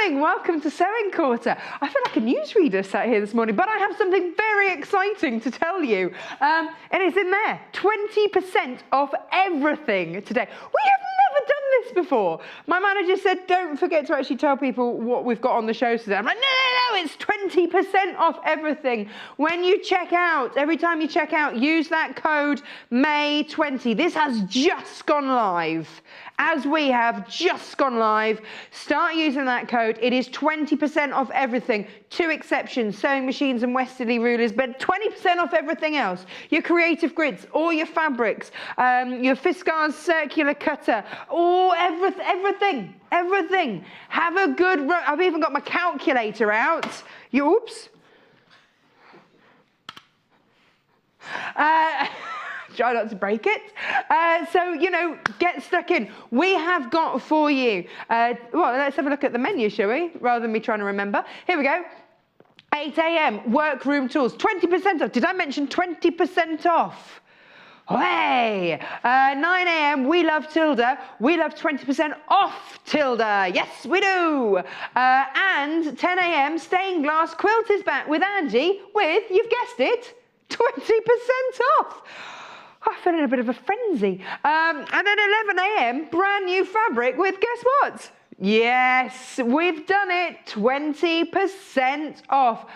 morning, welcome to Sewing Quarter. I feel like a newsreader sat here this morning, but I have something very exciting to tell you. And it's in there, 20% off everything today. We have never done this before. My manager said, don't forget to actually tell people what we've got on the show today. I'm like, no, it's 20% off everything. When you check out, every time you check out, use that code May20. This has just gone live. As we have just gone live, start using that code. It is 20% off everything. 2 exceptions, sewing machines and westerly rulers, but 20% off everything else. Your creative grids, all your fabrics, your Fiskars circular cutter, everything. Have a good run. I've even got my calculator out. Oops. Try not to break it. So, you know, get stuck in. We have got for you, well, let's have a look at the menu, shall we? Rather than me trying to remember. Here we go. 8 a.m. Workroom tools, 20% off. Did I mention 20% off? Hey! 9 a.m. We love Tilda. We love 20% off Tilda. Yes, we do. And 10 a.m. stained glass quilt is back with Angie with, you've guessed it, 20% off. I fell in a bit of a frenzy. And then 11 a.m. brand new fabric with, guess what? Yes, we've done it, 20% off.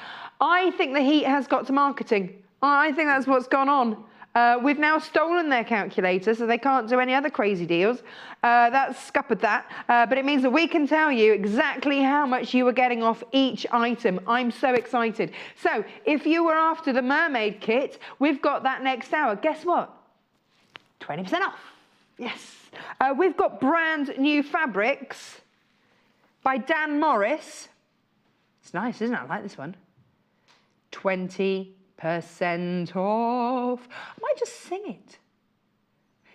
I think the heat has got to marketing. I think that's what's gone on. We've now stolen their calculator, so they can't do any other crazy deals. That's scuppered that. But it means that we can tell you exactly how much you are getting off each item. I'm so excited. So if you were after the mermaid kit, we've got that next hour. Guess what? 20% off. Yes. We've got brand new fabrics by Dan Morris. It's nice, isn't it? I like this one. 20% off. I might just sing it.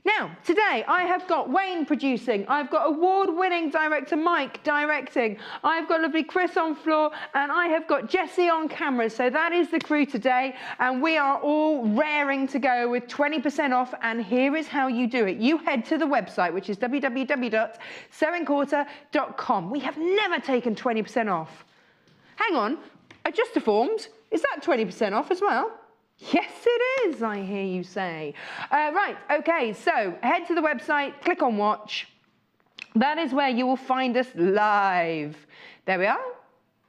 Now, today I have got Wayne producing, I've got award-winning director Mike directing, I've got lovely Chris on floor, and I have got Jessie on camera. So that is the crew today, and we are all raring to go with 20% off, and here is how you do it. You head to the website, which is www.sewingquarter.com. We have never taken 20% off. Hang on, Adjustaforms, is that 20% off as well? Yes, it is, I hear you say. Right, okay, so head to the website, click on watch. That is where you will find us live. There we are.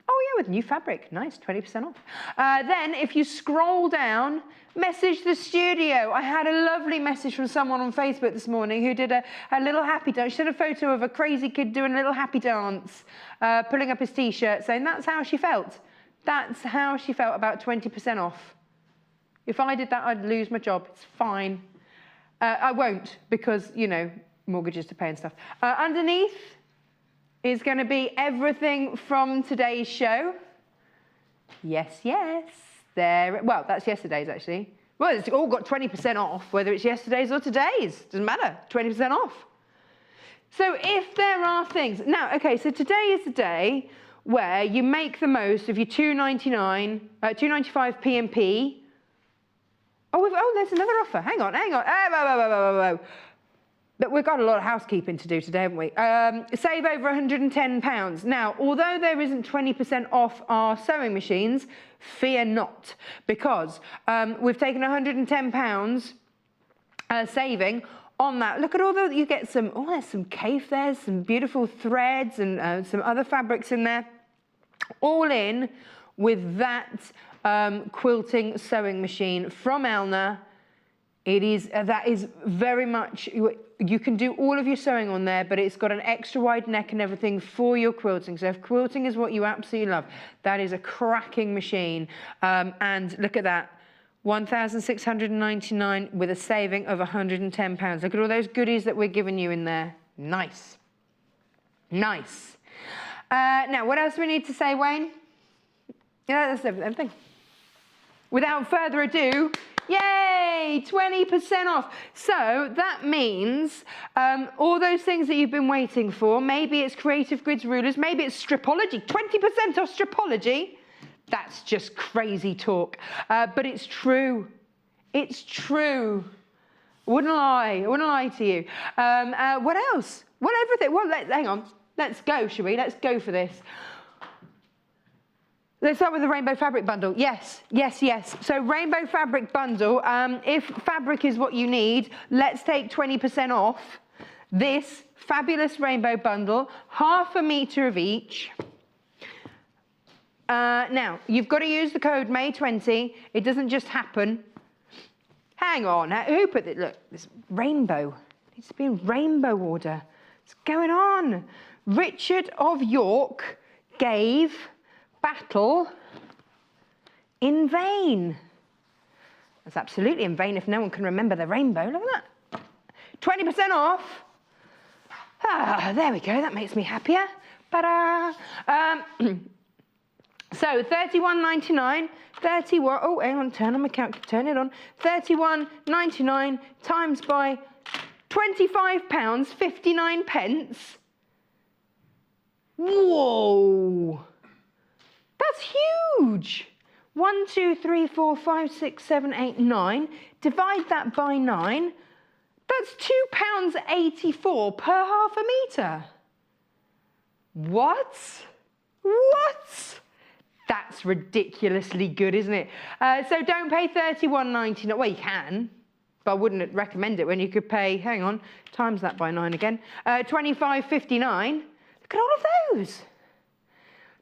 Oh yeah, with new fabric, nice, 20% off. Then if you scroll down, message the studio. I had a lovely message from someone on Facebook this morning who did a little happy dance. She sent a photo of a crazy kid doing a little happy dance, pulling up his t-shirt, saying that's how she felt. That's how she felt about 20% off. If I did that, I'd lose my job. It's fine. I won't because, you know, mortgages to pay and stuff. Underneath is going to be everything from today's show. Yes, yes. There. Well, that's yesterday's, actually. Well, it's all got 20% off, whether it's yesterday's or today's. Doesn't matter. 20% off. So if there are things... Now, OK, so today is the day where you make the most of your $2.95 P&P. Oh, there's another offer. Hang on. Whoa. But we've got a lot of housekeeping to do today, haven't we? Save over £110. Now, although there isn't 20% off our sewing machines, fear not, because we've taken £110 saving on that. Look at all the, you get some, oh, there's some cafe there, some beautiful threads and some other fabrics in there. All in with that quilting sewing machine from Elna. It is, that is very much, you can do all of your sewing on there, but it's got an extra wide neck and everything for your quilting. So if quilting is what you absolutely love, that is a cracking machine. And look at that, £1,699 with a saving of £110. Look at all those goodies that we're giving you in there. Nice. Nice. Now, what else do we need to say, Wayne? Yeah, that's everything. Without further ado, yay, 20% off. So that means all those things that you've been waiting for, maybe it's creative grids rulers, maybe it's Stripology, 20% off Stripology. That's just crazy talk, but it's true. It's true. I wouldn't lie to you. What else? Well, everything. Well, hang on. Let's go, shall we? Let's go for this. Let's start with the rainbow fabric bundle. Yes, yes, yes. So rainbow fabric bundle, if fabric is what you need, let's take 20% off this fabulous rainbow bundle, 1/2 meter of each. Now, you've got to use the code May20. It doesn't just happen. Hang on, who put it? Look, this rainbow. It needs to be in rainbow order. What's going on? Richard of York gave battle in vain. That's absolutely in vain if no one can remember the rainbow. Look at that. 20% off. Ah, there we go. That makes me happier. Ta-da! So £31.99. 31. Oh, hang on. Turn on my calculator. Turn it on. £31.99 times by £25.59. Whoa! That's huge. 1, 2, 3, 4, 5, 6, 7, 8, 9. Divide that by 9. That's £2.84 per 1/2 meter. What? What? That's ridiculously good, isn't it? So don't pay £31.99. Well, you can, but I wouldn't recommend it when you could pay, hang on, times that by 9 again, £25.59. Look at all of those.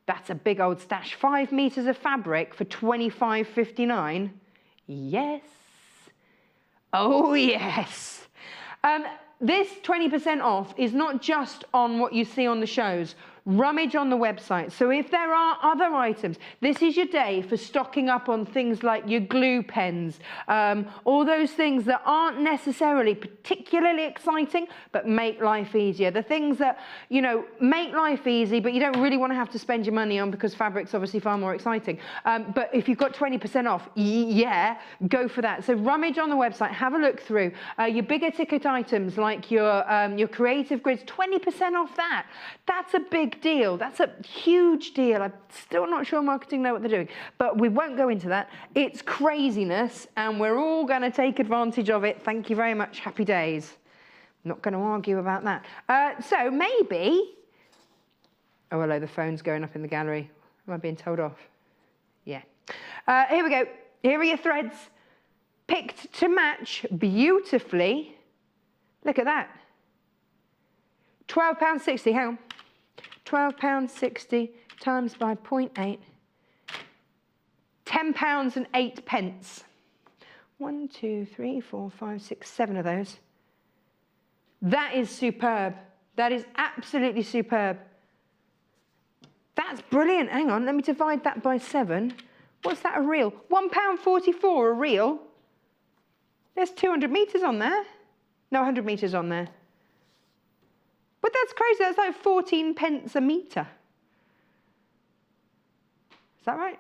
That's a big old stash. 5 meters of fabric for £25.59. Yes. Oh, yes. This 20% off is not just on what you see on the shows. Rummage on the website. So if there are other items, this is your day for stocking up on things like your glue pens, all those things that aren't necessarily particularly exciting, but make life easier. The things that, you know, make life easy, but you don't really want to have to spend your money on because fabric's obviously far more exciting. But if you've got 20% off, yeah, go for that. So rummage on the website, have a look through. Your bigger ticket items like your creative grids, 20% off that. That's a big deal. That's a huge deal. I'm still not sure marketing know what they're doing, but we won't go into that. It's craziness and we're all going to take advantage of it. Thank you very much. Happy days. Not going to argue about that. So maybe, oh hello, the phone's going up in the gallery. Am I being told off? Yeah. Here we go. Here are your threads picked to match beautifully. Look at that. £12.60, hang on. £12.60 times by 0.8. £10.08. 1, 2, 3, 4, 5, 6, 7 of those. That is superb. That is absolutely superb. That's brilliant. Hang on, let me divide that by 7. What's that, a reel? £1.44 a reel. There's 200 meters on there. No, 100 meters on there. But that's crazy, that's like 14 pence a metre. Is that right?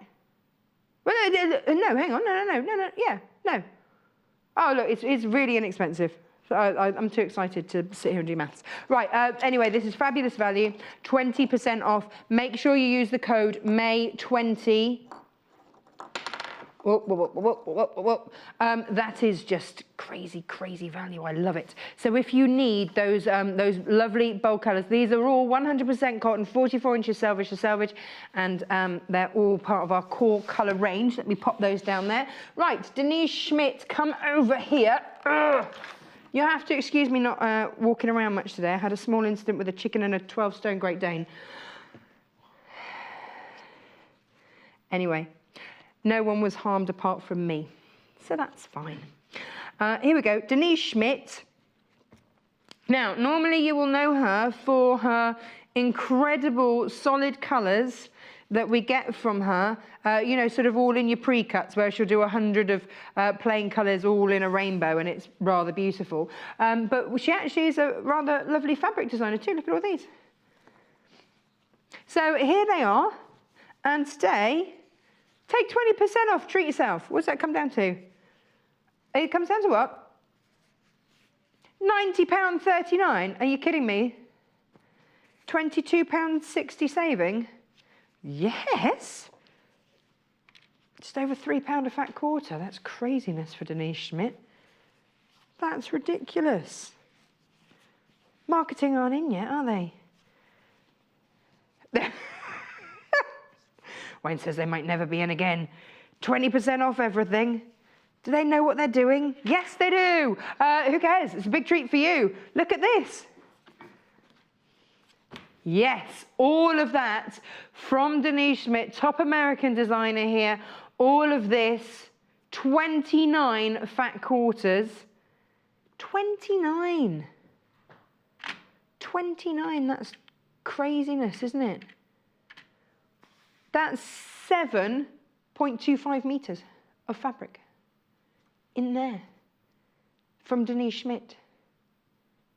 Well, no, hang on, no, yeah, no. Oh, look, it's really inexpensive. So I'm too excited to sit here and do maths. Right, anyway, this is fabulous value, 20% off. Make sure you use the code May20. That is just crazy, crazy value. I love it. So if you need those lovely bold colours, these are all 100% cotton, 44 inches selvage to selvage, and they're all part of our core colour range. Let me pop those down there. Right, Denise Schmidt, come over here. Ugh. You have to excuse me not walking around much today. I had a small incident with a chicken and a 12-stone Great Dane. Anyway. No one was harmed apart from me, so that's fine. Here we go, Denise Schmidt. Now, normally you will know her for her incredible solid colours that we get from her, you know, sort of all in your pre-cuts, where she'll do 100 of plain colours all in a rainbow, and it's rather beautiful. But she actually is a rather lovely fabric designer too. Look at all these. So here they are, and today, take 20% off, treat yourself. What's that come down to? It comes down to what? £90.39. Are you kidding me? £22.60 saving? Yes. Just over £3 a fat quarter. That's craziness for Denise Schmidt. That's ridiculous. Marketing aren't in yet, are they? Wayne says they might never be in again. 20% off everything. Do they know what they're doing? Yes, they do. Who cares? It's a big treat for you. Look at this. Yes, all of that from Denise Schmidt, top American designer here. All of this, 29 fat quarters. 29. 29, that's craziness, isn't it? That's 7.25 meters of fabric in there from Denise Schmidt.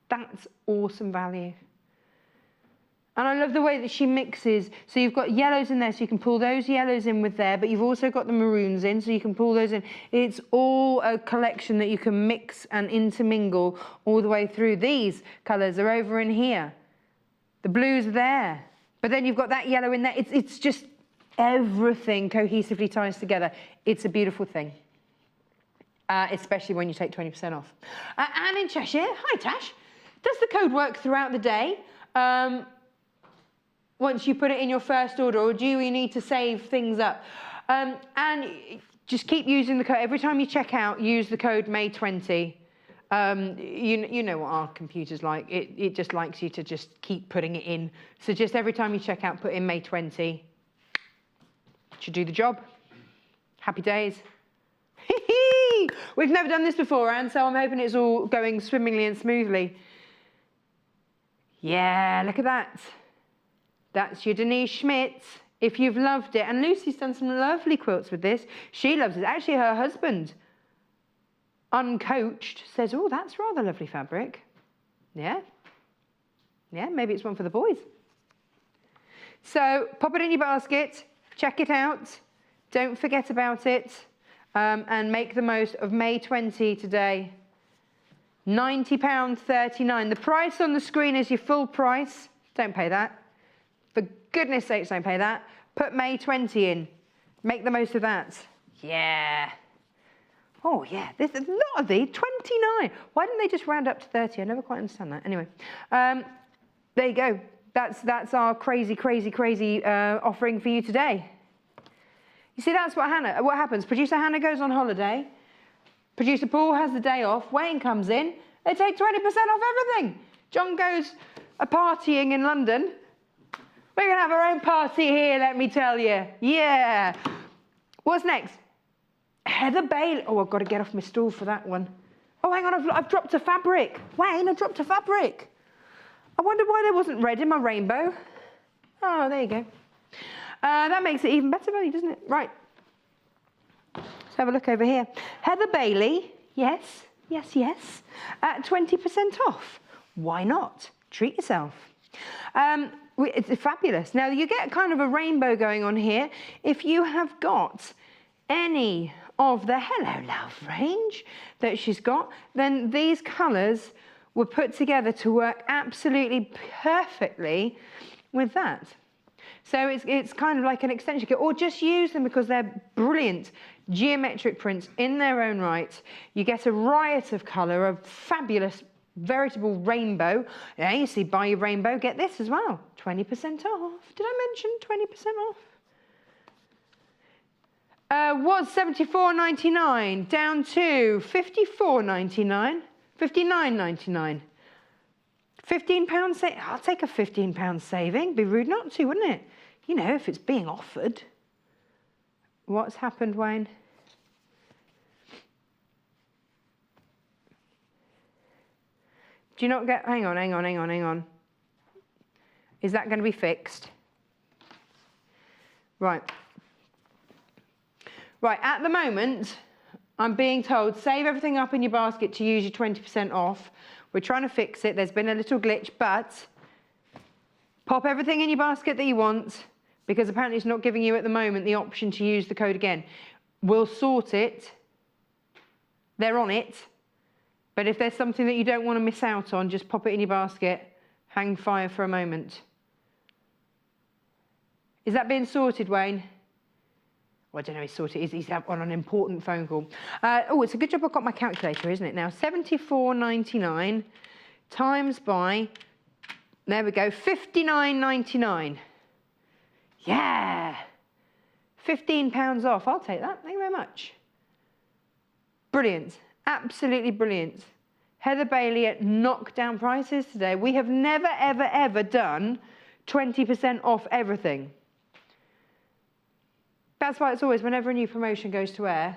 That's awesome value. And I love the way that she mixes. So you've got yellows in there, so you can pull those yellows in with there, but you've also got the maroons in, so you can pull those in. It's all a collection that you can mix and intermingle all the way through. These colours are over in here. The blue's there. But then you've got that yellow in there. It's just everything cohesively ties together. It's a beautiful thing. Especially when you take 20% off. Anne in Cheshire. Hi, Tash. Does the code work throughout the day? Once you put it in your first order, or do you need to save things up? And just keep using the code. Every time you check out, use the code May20. You know what our computer's like. It just likes you to just keep putting it in. So just every time you check out, put in May20. Should do the job. Happy days. We've never done this before, Anne, so I'm hoping it's all going swimmingly and smoothly. Yeah, look at that. That's your Denise Schmidt, if you've loved it. And Lucy's done some lovely quilts with this. She loves it. Actually, her husband, uncoached, says, oh, that's rather lovely fabric. Yeah. Yeah, maybe it's one for the boys. So pop it in your basket, check it out. Don't forget about it. And make the most of May 20 today. £90.39. The price on the screen is your full price. Don't pay that. For goodness sakes, don't pay that. Put May 20 in. Make the most of that. Yeah. Oh, yeah. There's a lot of these. 29. Why didn't they just round up to 30? I never quite understand that. Anyway, there you go. That's our crazy offering for you today. You see, that's what happens. Producer Hannah goes on holiday. Producer Paul has the day off. Wayne comes in. They take 20% off everything. John goes partying in London. We're going to have our own party here, let me tell you. Yeah. What's next? Heather Bailey. Oh, I've got to get off my stool for that one. Oh, hang on, I've dropped a fabric. Wayne, I dropped a fabric. I wonder why there wasn't red in my rainbow. Oh, there you go. That makes it even better value, doesn't it? Right. Let's have a look over here. Heather Bailey. Yes, yes, yes. At 20% off. Why not? Treat yourself. It's fabulous. Now, you get kind of a rainbow going on here. If you have got any of the Hello Love range that she's got, then these colours were put together to work absolutely perfectly with that. So it's kind of like an extension kit, or just use them because they're brilliant geometric prints in their own right. You get a riot of colour, a fabulous veritable rainbow. Yeah, you see, buy your rainbow, get this as well. 20% off. Did I mention 20% off? Was $74.99 down to $54.99, $59.99. £15 saving. I'll take a £15 saving. Be rude not to, wouldn't it? You know, if it's being offered. What's happened, Wayne? Do you not get... Hang on. Is that going to be fixed? Right. Right, at the moment, I'm being told, save everything up in your basket to use your 20% off. We're trying to fix it. There's been a little glitch, but pop everything in your basket that you want, because apparently it's not giving you at the moment the option to use the code again. We'll sort it. They're on it. But if there's something that you don't want to miss out on, just pop it in your basket. Hang fire for a moment. Is that being sorted, Wayne? Well, I don't know, he's sorted. He's on an important phone call. Oh, it's a good job I've got my calculator, isn't it? Now, $74.99 times by, there we go, $59.99. Yeah. £15 off. I'll take that. Thank you very much. Brilliant. Absolutely brilliant. Heather Bailey at knockdown prices today. We have never, ever, ever done 20% off everything. That's why it's always, whenever a new promotion goes to air,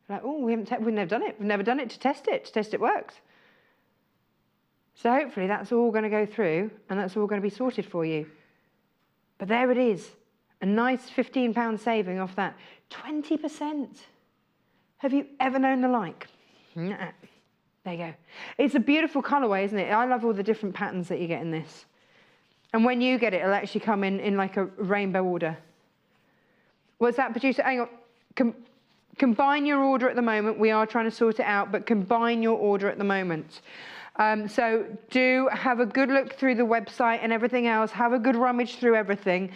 like, oh, we've never done it. We've never done it to test it works. So hopefully that's all going to go through and that's all going to be sorted for you. But there it is. A nice £15 saving off that. 20%. Have you ever known the like? Nah. There you go. It's a beautiful colourway, isn't it? I love all the different patterns that you get in this. And when you get it, it'll actually come in like a rainbow order. What's that, producer? Hang on. Combine your order at the moment. We are trying to sort it out, but combine your order at the moment. So do have a good look through the website and everything else. Have a good rummage through everything.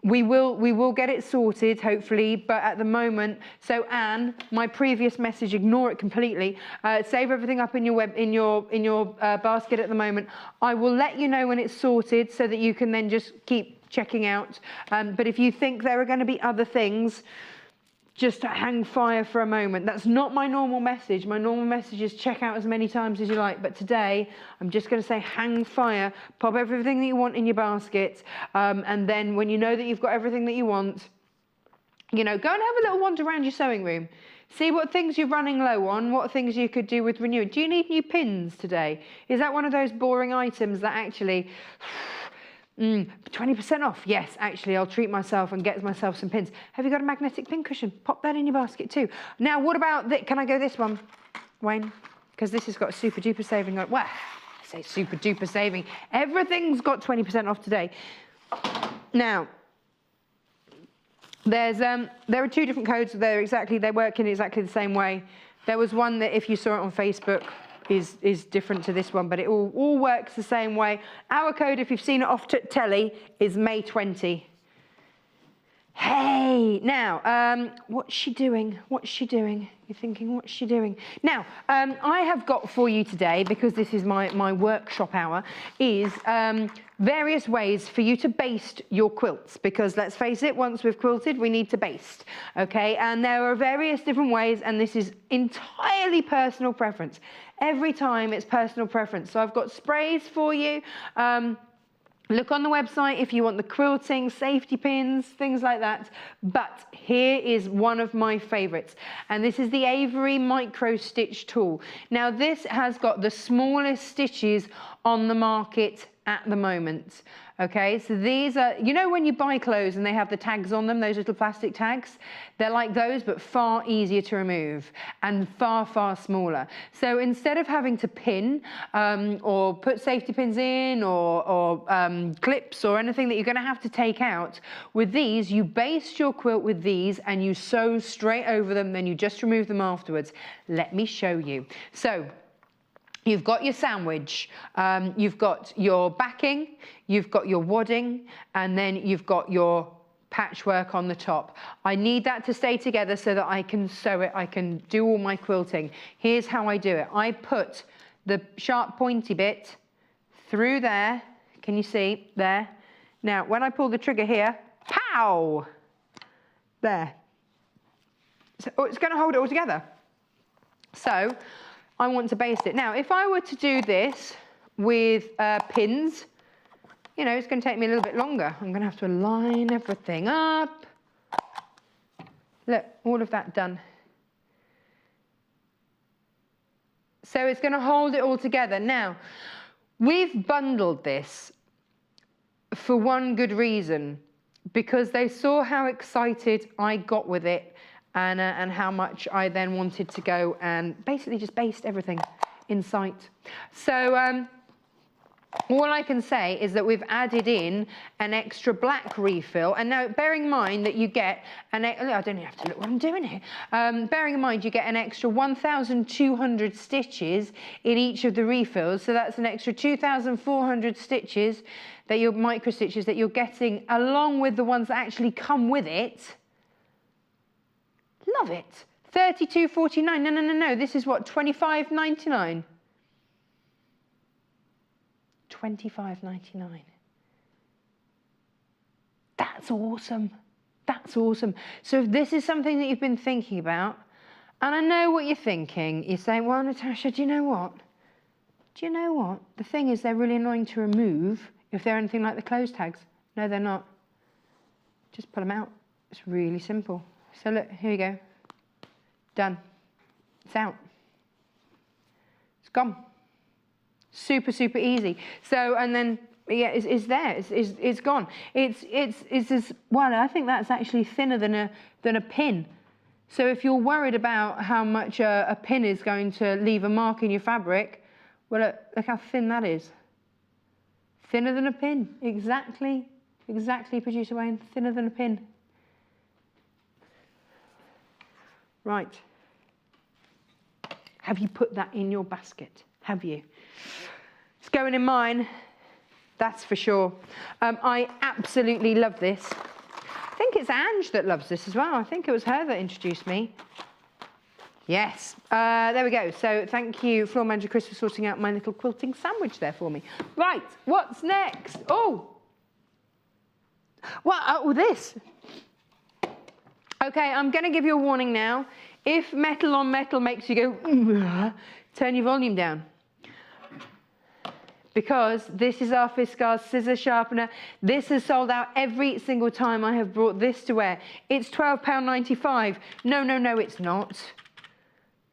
We will get it sorted, hopefully, but at the moment, so Anne, my previous message, ignore it completely. Save everything up in your basket at the moment. I will let you know when it's sorted so that you can then just keep checking out. But if you think there are going to be other things, just hang fire for a moment. That's not my normal message. My normal message is check out as many times as you like. But today, I'm just going to say hang fire, pop everything that you want in your basket. And then when you know that you've got everything that you want, you know, go and have a little wander around your sewing room. See what things you're running low on, what things you could do with renewing. Do you need new pins today? Is that one of those boring items that actually... 20% off. Yes, actually, I'll treat myself and get myself some pins. Have you got a magnetic pin cushion? Pop that in your basket too. Now, what about this? Can I go this one, Wayne? Because this has got a super duper saving on it. Well, I say super duper saving. Everything's got 20% off today. Now, there are two different codes. They work in exactly the same way. There was one that if you saw it on Facebook, is different to this one, but it all works the same way. Our code, if you've seen it off telly, is May 20. Hey, now, what's she doing? What's she doing? You're thinking, what's she doing? Now, I have got for you today, because this is my workshop hour, is various ways for you to baste your quilts, because let's face it, once we've quilted, we need to baste, okay? And there are various different ways, and this is entirely personal preference. Every time it's personal preference. So I've got sprays for you. Look on the website if you want the quilting, safety pins, things like that. But here is one of my favorites. And this is the Avery Micro Stitch Tool. Now this has got the smallest stitches on the market at the moment. Okay, so these are, you know when you buy clothes and they have the tags on them, those little plastic tags? They're like those, but far easier to remove and far, far smaller. So instead of having to pin or put safety pins in or clips or anything that you're going to have to take out, with these, you baste your quilt with these and you sew straight over them, then you just remove them afterwards. Let me show you. So, you've got your sandwich, you've got your backing, you've got your wadding, and then you've got your patchwork on the top. I need that to stay together so that I can sew it, I can do all my quilting. Here's how I do it. I put the sharp pointy bit through there. Can you see? There. Now, when I pull the trigger here, pow! There. So, it's going to hold it all together. So, I want to baste it. Now, if I were to do this with pins, you know, it's going to take me a little bit longer. I'm going to have to line everything up. Look, all of that done. So it's going to hold it all together. Now, we've bundled this for one good reason, because they saw how excited I got with it and how much I then wanted to go and basically just baste everything in sight. So all I can say is that we've added in an extra black refill. And now, bearing in mind that you get an... I don't even have to look what I'm doing here. Bearing in mind you get an extra 1,200 stitches in each of the refills. So that's an extra 2,400 stitches, that your micro stitches that you're getting along with the ones that actually come with it. Love it. $32.49. No. This is what, $25.99. $25.99. That's awesome. That's awesome. So if this is something that you've been thinking about, and I know what you're thinking, you're saying, well, Natasha, do you know what? Do you know what? The thing is, they're really annoying to remove if they're anything like the close tags. No, they're not. Just pull them out. It's really simple. So look, here you go. Done. It's out. It's gone. Super, super easy. So, and then, yeah, it's there. It's gone. It's as, well, I think that's actually thinner than a pin. So if you're worried about how much a pin is going to leave a mark in your fabric, well, look how thin that is. Thinner than a pin. Exactly, Producer Wayne. Thinner than a pin. Right. Have you put that in your basket? Have you? It's going in mine. That's for sure. I absolutely love this. I think it's Ange that loves this as well. I think it was her that introduced me. Yes, there we go. So thank you, Floor Manager Chris, for sorting out my little quilting sandwich there for me. Right, what's next? Oh, well, oh, this. Okay, I'm going to give you a warning now. If metal on metal makes you go, turn your volume down. Because this is our Fiskars scissor sharpener. This has sold out every single time I have brought this to wear. It's £12.95. No, it's not.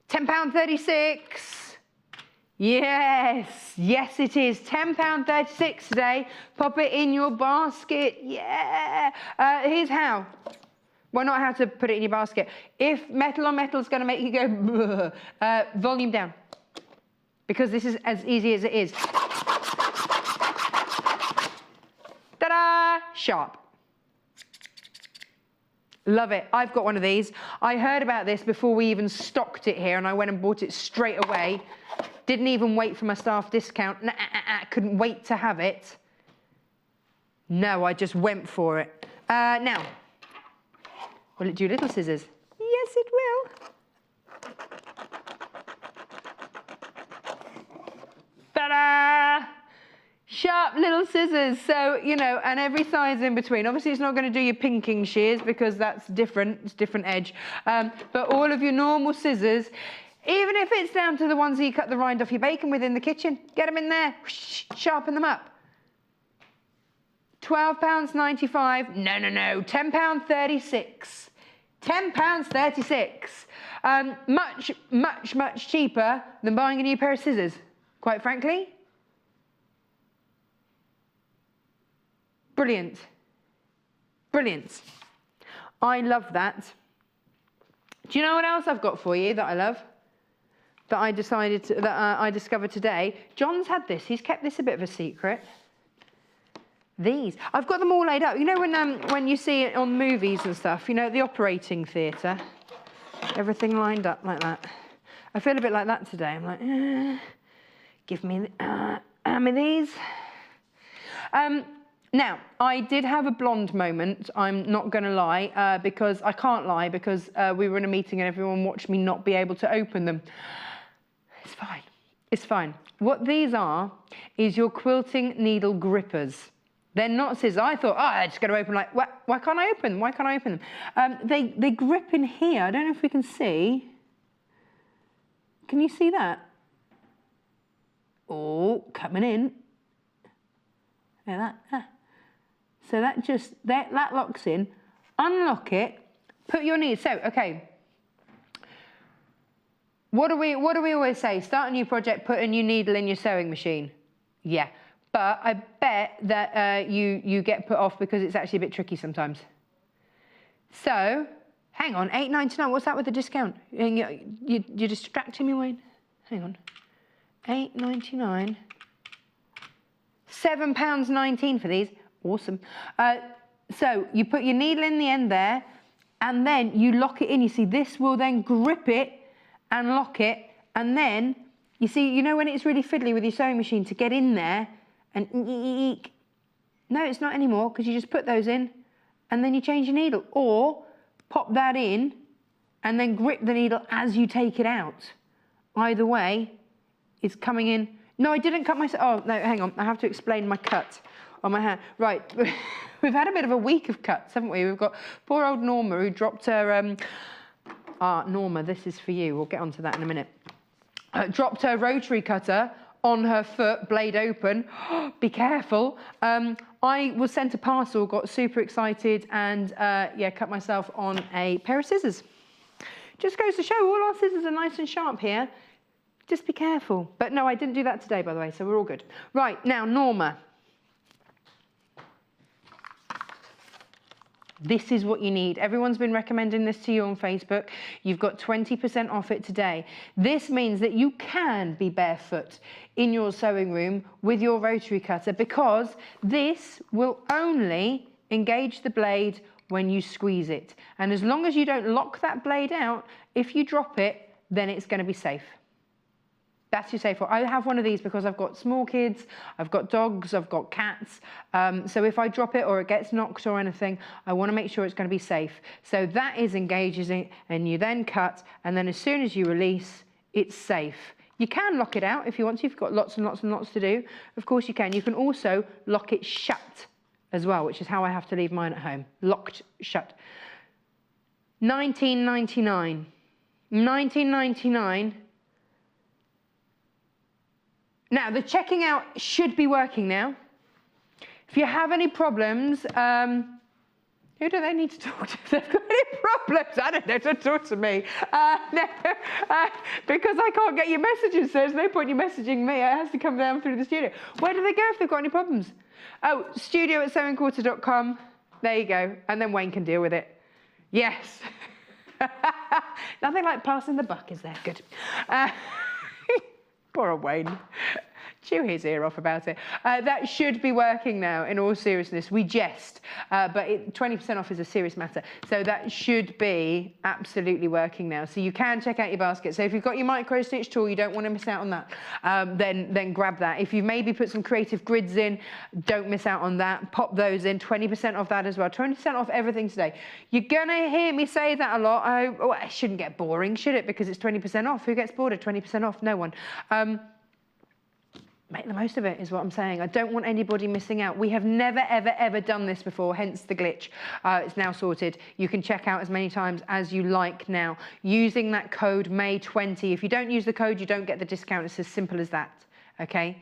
£10.36. Yes, it is. £10.36 today. Pop it in your basket. Yeah. Here's how. Well, not how to put it in your basket. If metal on metal is going to make you go, volume down. Because this is as easy as it is. Ta-da! Sharp. Love it. I've got one of these. I heard about this before we even stocked it here, and I went and bought it straight away. Didn't even wait for my staff discount. Couldn't wait to have it. No, I just went for it. Now, will it do little scissors? Yes, it will. Ta-da! Sharp little scissors, so, you know, and every size in between. Obviously, it's not going to do your pinking shears because that's different, it's different edge. But all of your normal scissors, even if it's down to the ones that you cut the rind off your bacon with in the kitchen, get them in there, sharpen them up. £12.95, no, £10.36. £10.36. Much cheaper than buying a new pair of scissors, quite frankly. Brilliant. Brilliant. I love that. Do you know what else I've got for you that I love? That I decided to, that I discovered today. John's had this. He's kept this a bit of a secret. These. I've got them all laid out. You know when you see it on movies and stuff, you know, at the operating theatre, everything lined up like that. I feel a bit like that today. I'm like, give me these. Now, I did have a blonde moment, I'm not going to lie, because I can't lie, because we were in a meeting and everyone watched me not be able to open them. It's fine. It's fine. What these are is your quilting needle grippers. They're not scissors. I thought, oh, they're just going to open like, why can't I open them? Why can't I open them? They grip in here. I don't know if we can see. Can you see that? Oh, coming in. There, that. So that locks in. Unlock it. Put your needle. So, okay. What do we always say? Start a new project. Put a new needle in your sewing machine. Yeah, but I bet that you get put off because it's actually a bit tricky sometimes. So, hang on. £8.99. What's that with the discount? You're distracting me, Wayne. Hang on. £8.99. £7.19 for these. Awesome. So you put your needle in the end there, and then you lock it in. You see, this will then grip it and lock it, and then you see, you know when it's really fiddly with your sewing machine to get in there and eek. No, it's not anymore, because you just put those in and then you change your needle, or pop that in and then grip the needle as you take it out. Either way, it's coming in. No, I didn't cut myself. Oh, no, hang on. I have to explain my cut. on my hand. Right, we've had a bit of a week of cuts, haven't we? We've got poor old Norma who dropped her, Norma, this is for you. We'll get onto that in a minute. Dropped her rotary cutter on her foot, blade open. Be careful. I was sent a parcel, got super excited, and yeah, cut myself on a pair of scissors. Just goes to show all our scissors are nice and sharp here. Just be careful. But no, I didn't do that today, by the way, so we're all good. Right, now, Norma. This is what you need. Everyone's been recommending this to you on Facebook. You've got 20% off it today. This means that you can be barefoot in your sewing room with your rotary cutter, because this will only engage the blade when you squeeze it. And as long as you don't lock that blade out, if you drop it, then it's going to be safe. That's your safe one. I have one of these because I've got small kids, I've got dogs, I've got cats. So if I drop it or it gets knocked or anything, I want to make sure it's going to be safe. So that is engaging, and you then cut, and then as soon as you release, it's safe. You can lock it out if you want to. If you've got lots and lots and lots to do, of course you can. You can also lock it shut as well, which is how I have to leave mine at home. Locked shut. $19.99. $19.99. Now, the checking out should be working now. If you have any problems, who do they need to talk to if they've got any problems? I don't know, don't talk to me. Because I can't get your messages, so there's no point you messaging me. It has to come down through the studio. Where do they go if they've got any problems? Oh, studio@sewingquilter.com. There you go. And then Wayne can deal with it. Yes. Nothing like passing the buck, is there? Good. Poor old Wayne. Chew his ear off about it. That should be working now, in all seriousness. We jest, but 20% off is a serious matter. So that should be absolutely working now. So you can check out your basket. So if you've got your micro stitch tool, you don't want to miss out on that, then grab that. If you've maybe put some creative grids in, don't miss out on that. Pop those in, 20% off that as well. 20% off everything today. You're going to hear me say that a lot. Oh, it shouldn't get boring, should it? Because it's 20% off. Who gets bored at 20% off? No one. Make the most of it, is what I'm saying. I don't want anybody missing out. We have never, ever, ever done this before, hence the glitch. It's now sorted. You can check out as many times as you like now, using that code May20. If you don't use the code, you don't get the discount. It's as simple as that, okay?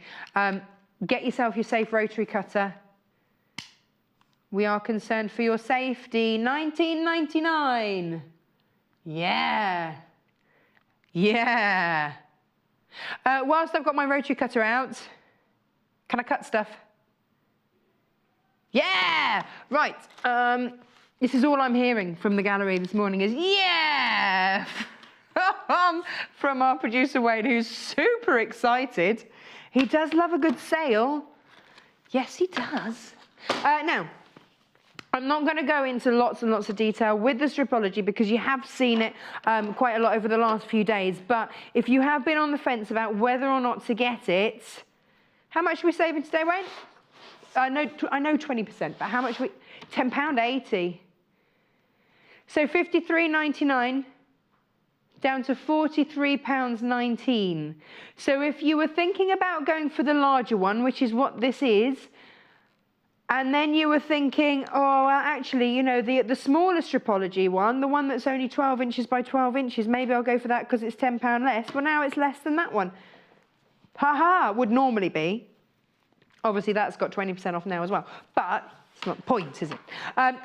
Get yourself your safe rotary cutter. We are concerned for your safety. $19.99. Yeah. Yeah. Whilst I've got my rotary cutter out, can I cut stuff? Yeah! Right. This is all I'm hearing from the gallery this morning is, yeah! From our producer Wayne, who's super excited. He does love a good sale. Yes, he does. Now, I'm not going to go into lots and lots of detail with the Stripology because you have seen it quite a lot over the last few days. But if you have been on the fence about whether or not to get it, how much are we saving today, Wayne? I know 20%, but how much? £10.80. So £53.99 down to £43.19. So if you were thinking about going for the larger one, which is what this is, and then you were thinking, oh, well, actually, you know, the smaller Stripology one, the one that's only 12 inches by 12 inches, maybe I'll go for that because it's £10 less. Well, now it's less than that one. Ha-ha, would normally be. Obviously, that's got 20% off now as well. But it's not the point, is it?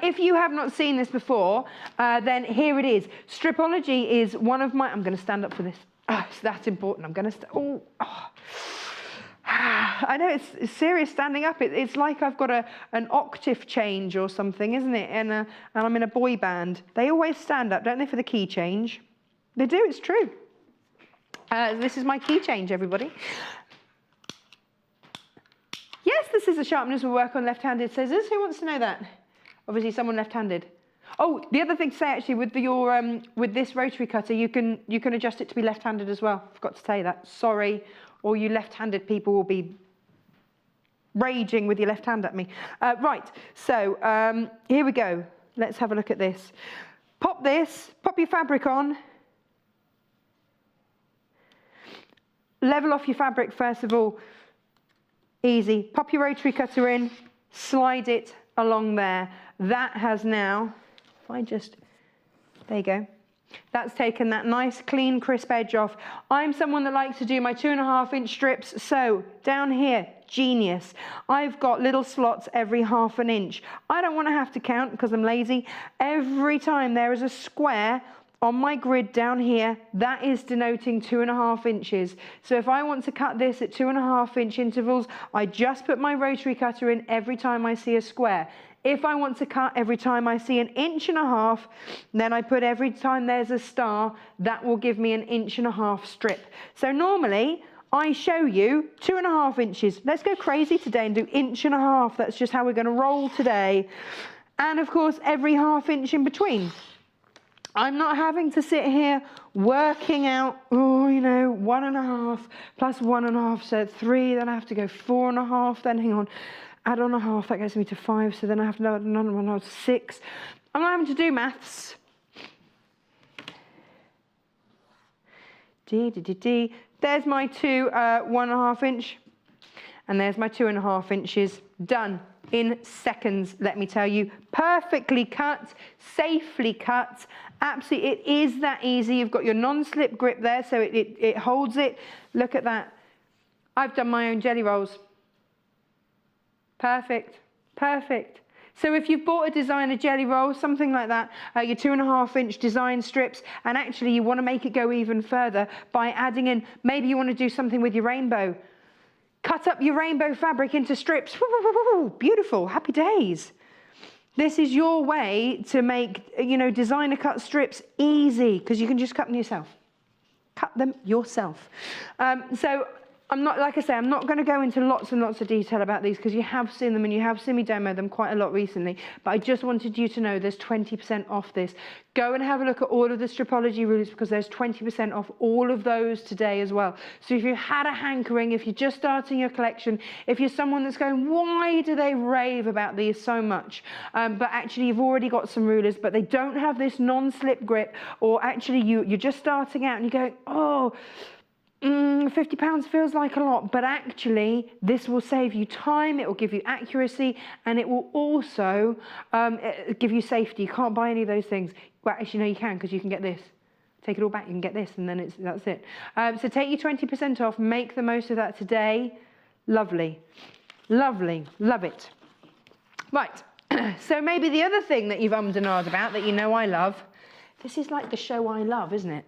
If you have not seen this before, then here it is. Stripology is one of my... I'm going to stand up for this. Oh, it's that important. I'm going to... I know it's serious standing up. It's like I've got an octave change or something, isn't it? And I'm in a boy band. They always stand up, don't they, for the key change? They do, it's true. This is my key change, everybody. Yes, the scissor sharpeners will work on left-handed scissors. Who wants to know that? Obviously, someone left-handed. Oh, the other thing to say, actually, with with this rotary cutter, you can adjust it to be left-handed as well. Forgot to tell you that. Sorry. Or you left-handed people will be raging with your left hand at me. Right, so here we go. Let's have a look at this. Pop your fabric on. Level off your fabric first of all. Easy. Pop your rotary cutter in. slide it along there. That has now, if I just, there you go. That's taken that nice, clean, crisp edge off. I'm someone that likes to do my 2.5-inch strips. So down here, genius. I've got little slots every 1/2 inch. I don't want to have to count because I'm lazy. Every time there is a square on my grid down here, that is denoting 2.5 inches. So if I want to cut this at 2.5-inch intervals, I just put my rotary cutter in every time I see a square. If I want to cut every time I see 1.5 inches, then I put every time there's a star, that will give me 1.5 inch strip. So normally I show you 2.5 inches. Let's go crazy today and do 1.5 inches. That's just how we're going to roll today. And of course, every 1/2 inch in between. I'm not having to sit here working out, oh, you know, 1.5 plus 1.5, so 3, then I have to go 4.5, then hang on, add on 1/2, that gets me to 5, so then I have to add another 1, 6. I'm not having to do maths. There's my 2 1.5 inch, and there's my 2.5 inches done in seconds, let me tell you. Perfectly cut, safely cut. Absolutely, it is that easy. You've got your non-slip grip there, so it holds it. Look at that. I've done my own jelly rolls. Perfect, perfect. So if you've bought a designer jelly roll, something like that, your 2.5 inch design strips, and actually you want to make it go even further by adding in, maybe you want to do something with your rainbow. Cut up your rainbow fabric into strips. Beautiful, happy days. This is your way to make, you know, designer cut strips easy, because you can just cut them yourself. Cut them yourself. So I'm not, like I say, I'm not going to go into lots and lots of detail about these because you have seen them and you have seen me demo them quite a lot recently. But I just wanted you to know there's 20% off this. Go and have a look at all of the Stripology rulers because there's 20% off all of those today as well. So if you had a hankering, if you're just starting your collection, if you're someone that's going, why do they rave about these so much? But actually you've already got some rulers, but they don't have this non-slip grip, or actually you're just starting out and you're going, oh, £50 feels like a lot, but actually this will save you time, it will give you accuracy, and it will also give you safety. You can't buy any of those things. Well, actually, no, you can, because you can get this. Take it all back, you can get this, and then that's it. So take your 20% off, make the most of that today. Lovely, lovely, love it. Right, so maybe the other thing that you've ummed and ahed about that you know I love, this is like the show I love, isn't it?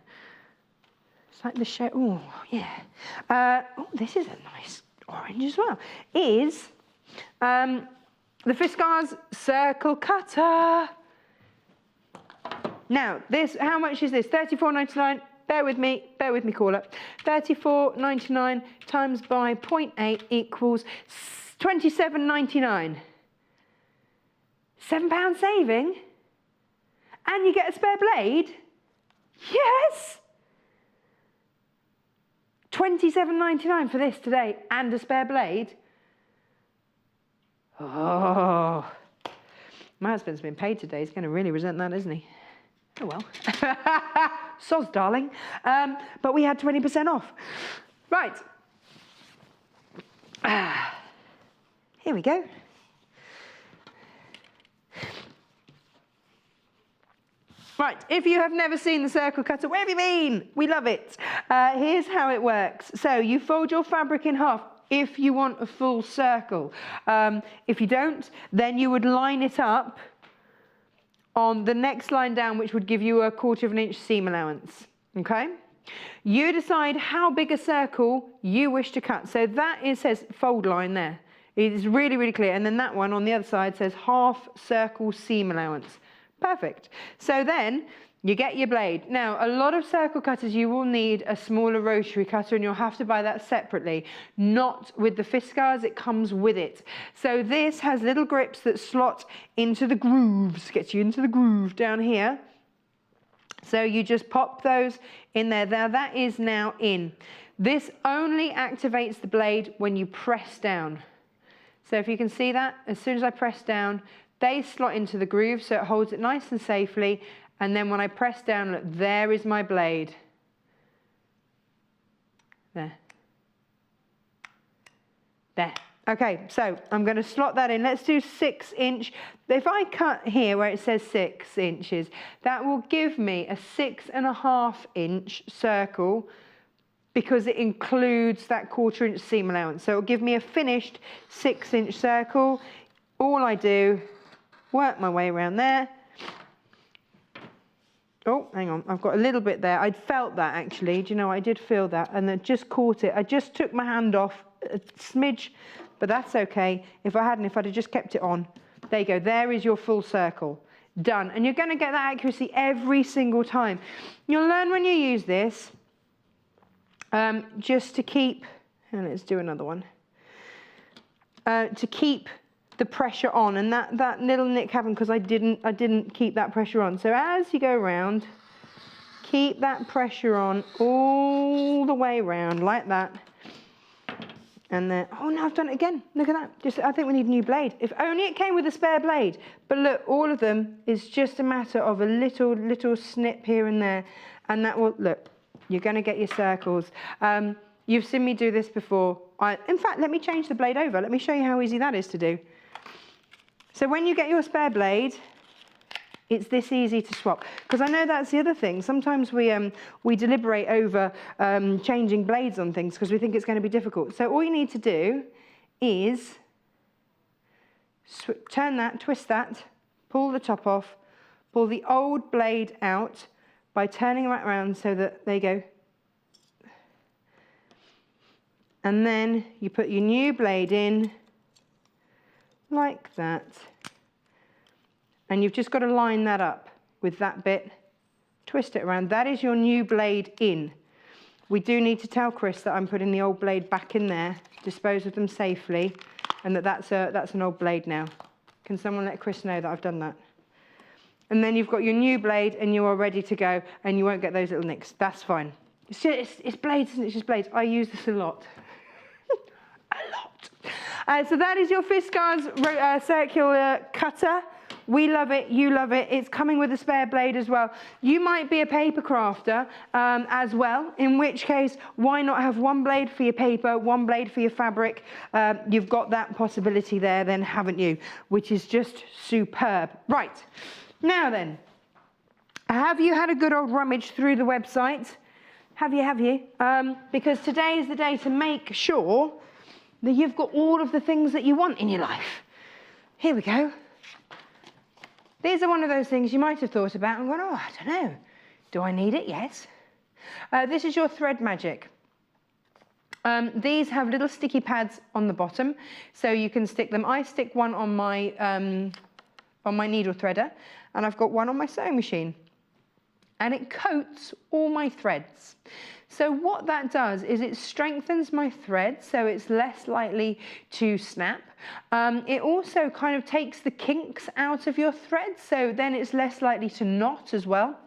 Like the show, oh yeah. Oh, this is a nice orange as well. Is the Fiskars circle cutter. Now, this, how much is this? £34.99. Bear with me, caller. £34.99 times by 0.8 equals £27.99. £7 saving, and you get a spare blade. Yes. £27.99 for this today and a spare blade. Oh, my husband's been paid today. He's going to really resent that, isn't he? Oh well. Soz, darling. But we had 20% off. Right. Here we go. Right, if you have never seen the circle cutter, where have you been? We love it. Here's how it works. So you fold your fabric in half if you want a full circle. If you don't, then you would line it up on the next line down, which would give you a 1/4 inch seam allowance, okay? You decide how big a circle you wish to cut. So that says fold line there. It's really, really clear. And then that one on the other side says half circle seam allowance. Perfect. So then you get your blade. Now, a lot of circle cutters, you will need a smaller rotary cutter, and you'll have to buy that separately. Not with the Fiskars, it comes with it. So this has little grips that slot into the grooves, gets you into the groove down here. So you just pop those in there. Now that is now in. This only activates the blade when you press down. So if you can see that, as soon as I press down, they slot into the groove, so it holds it nice and safely. And then when I press down, look, there is my blade. There. There. Okay, so I'm going to slot that in. Let's do 6 inch. If I cut here where it says 6 inches, that will give me a 6.5 inch circle because it includes that 1/4 inch seam allowance. So it'll give me a finished 6 inch circle. All I do, work my way around there. Oh, hang on, I've got a little bit there. I'd felt that actually. Do you know, I did feel that and then just caught it. I just took my hand off a smidge, but that's okay. If I'd have just kept it on. There you go, there is your full circle. Done. And you're gonna get that accuracy every single time. You'll learn when you use this, just to keep, and let's do another one, to keep the pressure on, and that little nick happened because I didn't keep that pressure on. So as you go around, keep that pressure on all the way around like that. And then, oh no, I've done it again. Look at that. I think we need a new blade. If only it came with a spare blade. But look, all of them is just a matter of a little snip here and there, and that will look. You're going to get your circles. You've seen me do this before. In fact, let me change the blade over. Let me show you how easy that is to do. So when you get your spare blade, it's this easy to swap. Because I know that's the other thing. Sometimes we deliberate over changing blades on things because we think it's going to be difficult. So all you need to do is turn that, twist that, pull the top off, pull the old blade out by turning right around so that they go. And then you put your new blade in like that. And you've just got to line that up with that bit, twist it around. That is your new blade in. We do need to tell Chris that I'm putting the old blade back in there, dispose of them safely, and that's an old blade now. Can someone let Chris know that I've done that? And then you've got your new blade and you are ready to go, and you won't get those little nicks. That's fine. It's blades, isn't it? It's just blades. I use this a lot. So that is your Fiskars circular cutter. We love it, you love it. It's coming with a spare blade as well. You might be a paper crafter as well, in which case, why not have one blade for your paper, one blade for your fabric? You've got that possibility there then, haven't you? Which is just superb. Right, now then, have you had a good old rummage through the website? Have you? Because today is the day to make sure that you've got all of the things that you want in your life. Here we go. These are one of those things you might have thought about and gone, oh, I don't know. Do I need it? Yes. This is your thread magic. These have little sticky pads on the bottom, so you can stick them. I stick one on my needle threader, and I've got one on my sewing machine. And it coats all my threads. So what that does is it strengthens my thread, so it's less likely to snap. It also kind of takes the kinks out of your thread, so then it's less likely to knot as well.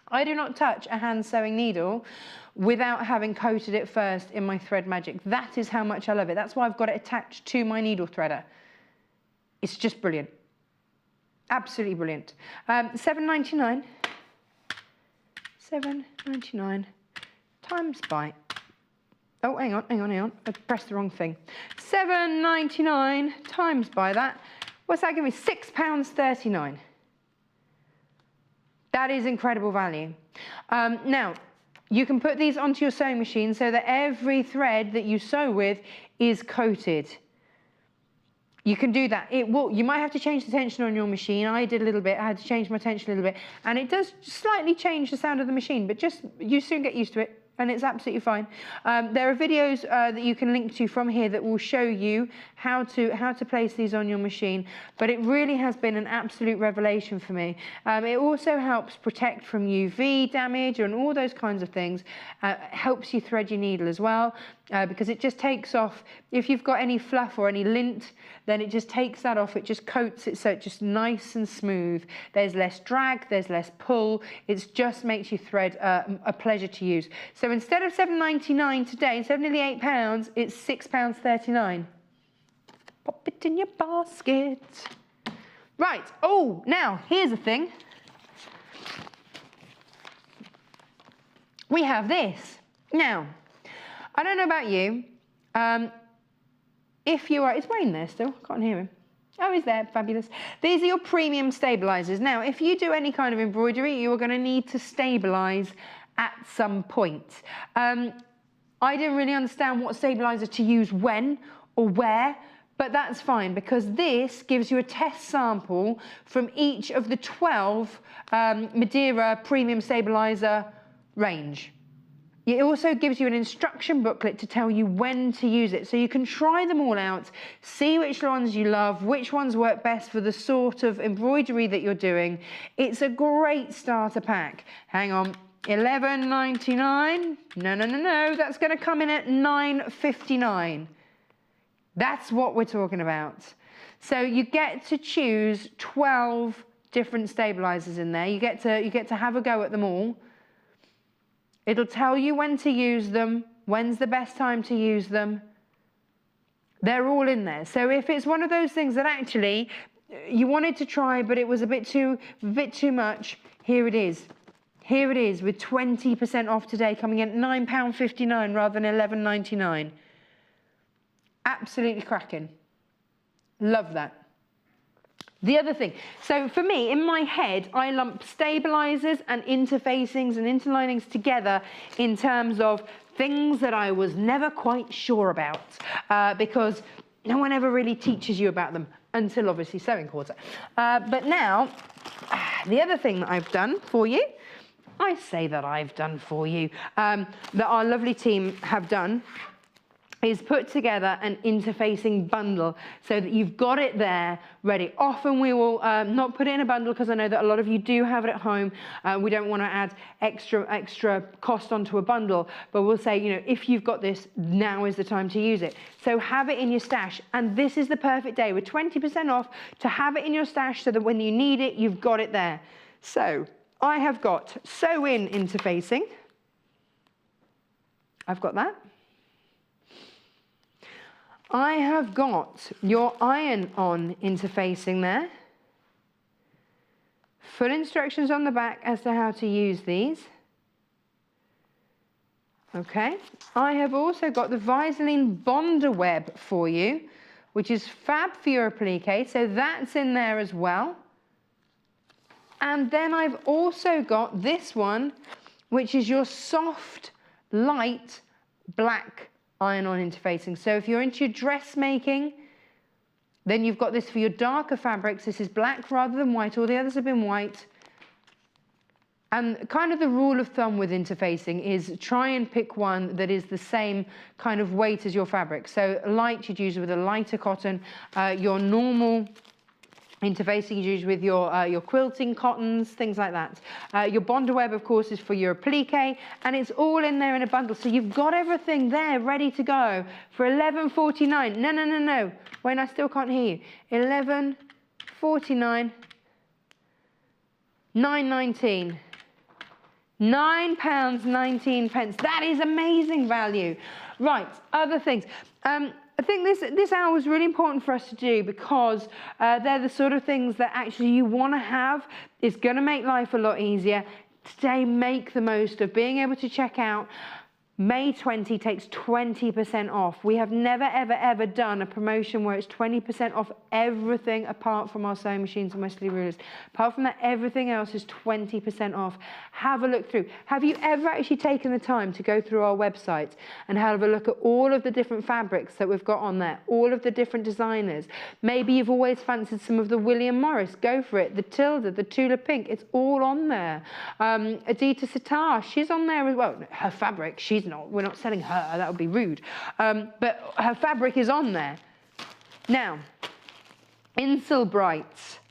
I do not touch a hand sewing needle without having coated it first in my thread magic. That is how much I love it. That's why I've got it attached to my needle threader. It's just brilliant. Absolutely brilliant. $7.99. $7.99 times by, oh, hang on, I pressed the wrong thing. $7.99 times by that, what's that give me? £6.39. That is incredible value. Now, you can put these onto your sewing machine so that every thread that you sew with is coated. You can do that. You might have to change the tension on your machine. I did a little bit. I had to change my tension a little bit. And it does slightly change the sound of the machine, but you soon get used to it. And it's absolutely fine. There are videos that you can link to from here that will show you how to place these on your machine. But it really has been an absolute revelation for me. It also helps protect from UV damage and all those kinds of things. Helps you thread your needle as well, because it just takes off. If you've got any fluff or any lint, then it just takes that off. It just coats it so it's just nice and smooth. There's less drag, there's less pull. It just makes your thread a pleasure to use. So instead of $7.99 today, instead of nearly £8, it's £6.39. Pop it in your basket. Right, oh, now, here's the thing. We have this. Now, I don't know about you. if you are, is Wayne there still? Can't hear him. Oh, he's there, fabulous. These are your premium stabilizers. Now, if you do any kind of embroidery, you are going to need to stabilize at some point. I didn't really understand what stabilizer to use when or where, but that's fine because this gives you a test sample from each of the 12 Madeira premium stabilizer range. It also gives you an instruction booklet to tell you when to use it. So you can try them all out, see which ones you love, which ones work best for the sort of embroidery that you're doing. It's a great starter pack. Hang on, $11.99? No, that's gonna come in at $9.59. That's what we're talking about. So you get to choose 12 different stabilizers in there. You get to have a go at them all. It'll tell you when to use them, when's the best time to use them. They're all in there. So if it's one of those things that actually you wanted to try, but it was a bit too much, here it is. Here it is with 20% off today, coming in at £9.59 rather than £11.99. Absolutely cracking. Love that. The other thing, so for me, in my head, I lump stabilizers and interfacings and interlinings together in terms of things that I was never quite sure about because no one ever really teaches you about them until obviously sewing quarter. But now, the other thing that I've done for you, I say that I've done for you, that our lovely team have done, is put together an interfacing bundle so that you've got it there ready. Often we will not put it in a bundle because I know that a lot of you do have it at home. We don't want to add extra cost onto a bundle, but we'll say, you know, if you've got this, now is the time to use it. So have it in your stash, and this is the perfect day with 20% off to have it in your stash so that when you need it, you've got it there. So I have got sew in interfacing. I've got that. I have got your iron-on interfacing there. Full instructions on the back as to how to use these. Okay. I have also got the Visaline Bonder Web for you, which is fab for your applique, so that's in there as well. And then I've also got this one, which is your soft, light, black iron-on interfacing. So if you're into your dressmaking, then you've got this for your darker fabrics. This is black rather than white. All the others have been white. And kind of the rule of thumb with interfacing is try and pick one that is the same kind of weight as your fabric. So light you'd use with a lighter cotton. Your normal interfacing you use with your quilting cottons, things like that. Your Bonder Web, of course, is for your applique, and it's all in there in a bundle. So you've got everything there ready to go for $11.49. No. Wayne, I still can't hear you. $11.49. $9.19. £9.19. That is amazing value. Right, other things. I think this hour was really important for us to do because they're the sort of things that actually you want to have. It's going to make life a lot easier. Today, make the most of being able to check out. May 20 takes 20% off. We have never, ever done a promotion where it's 20% off everything apart from our sewing machines and Wesley rulers. Apart from that, everything else is 20% off. Have a look through. Have you ever actually taken the time to go through our website and have a look at all of the different fabrics that we've got on there, all of the different designers? Maybe you've always fancied some of the William Morris. Go for it. The Tilda, the Tula Pink, it's all on there. Adita Sitar, she's on there as well. Her fabric, we're not selling her, that would be rude. But her fabric is on there. Now, Insulating.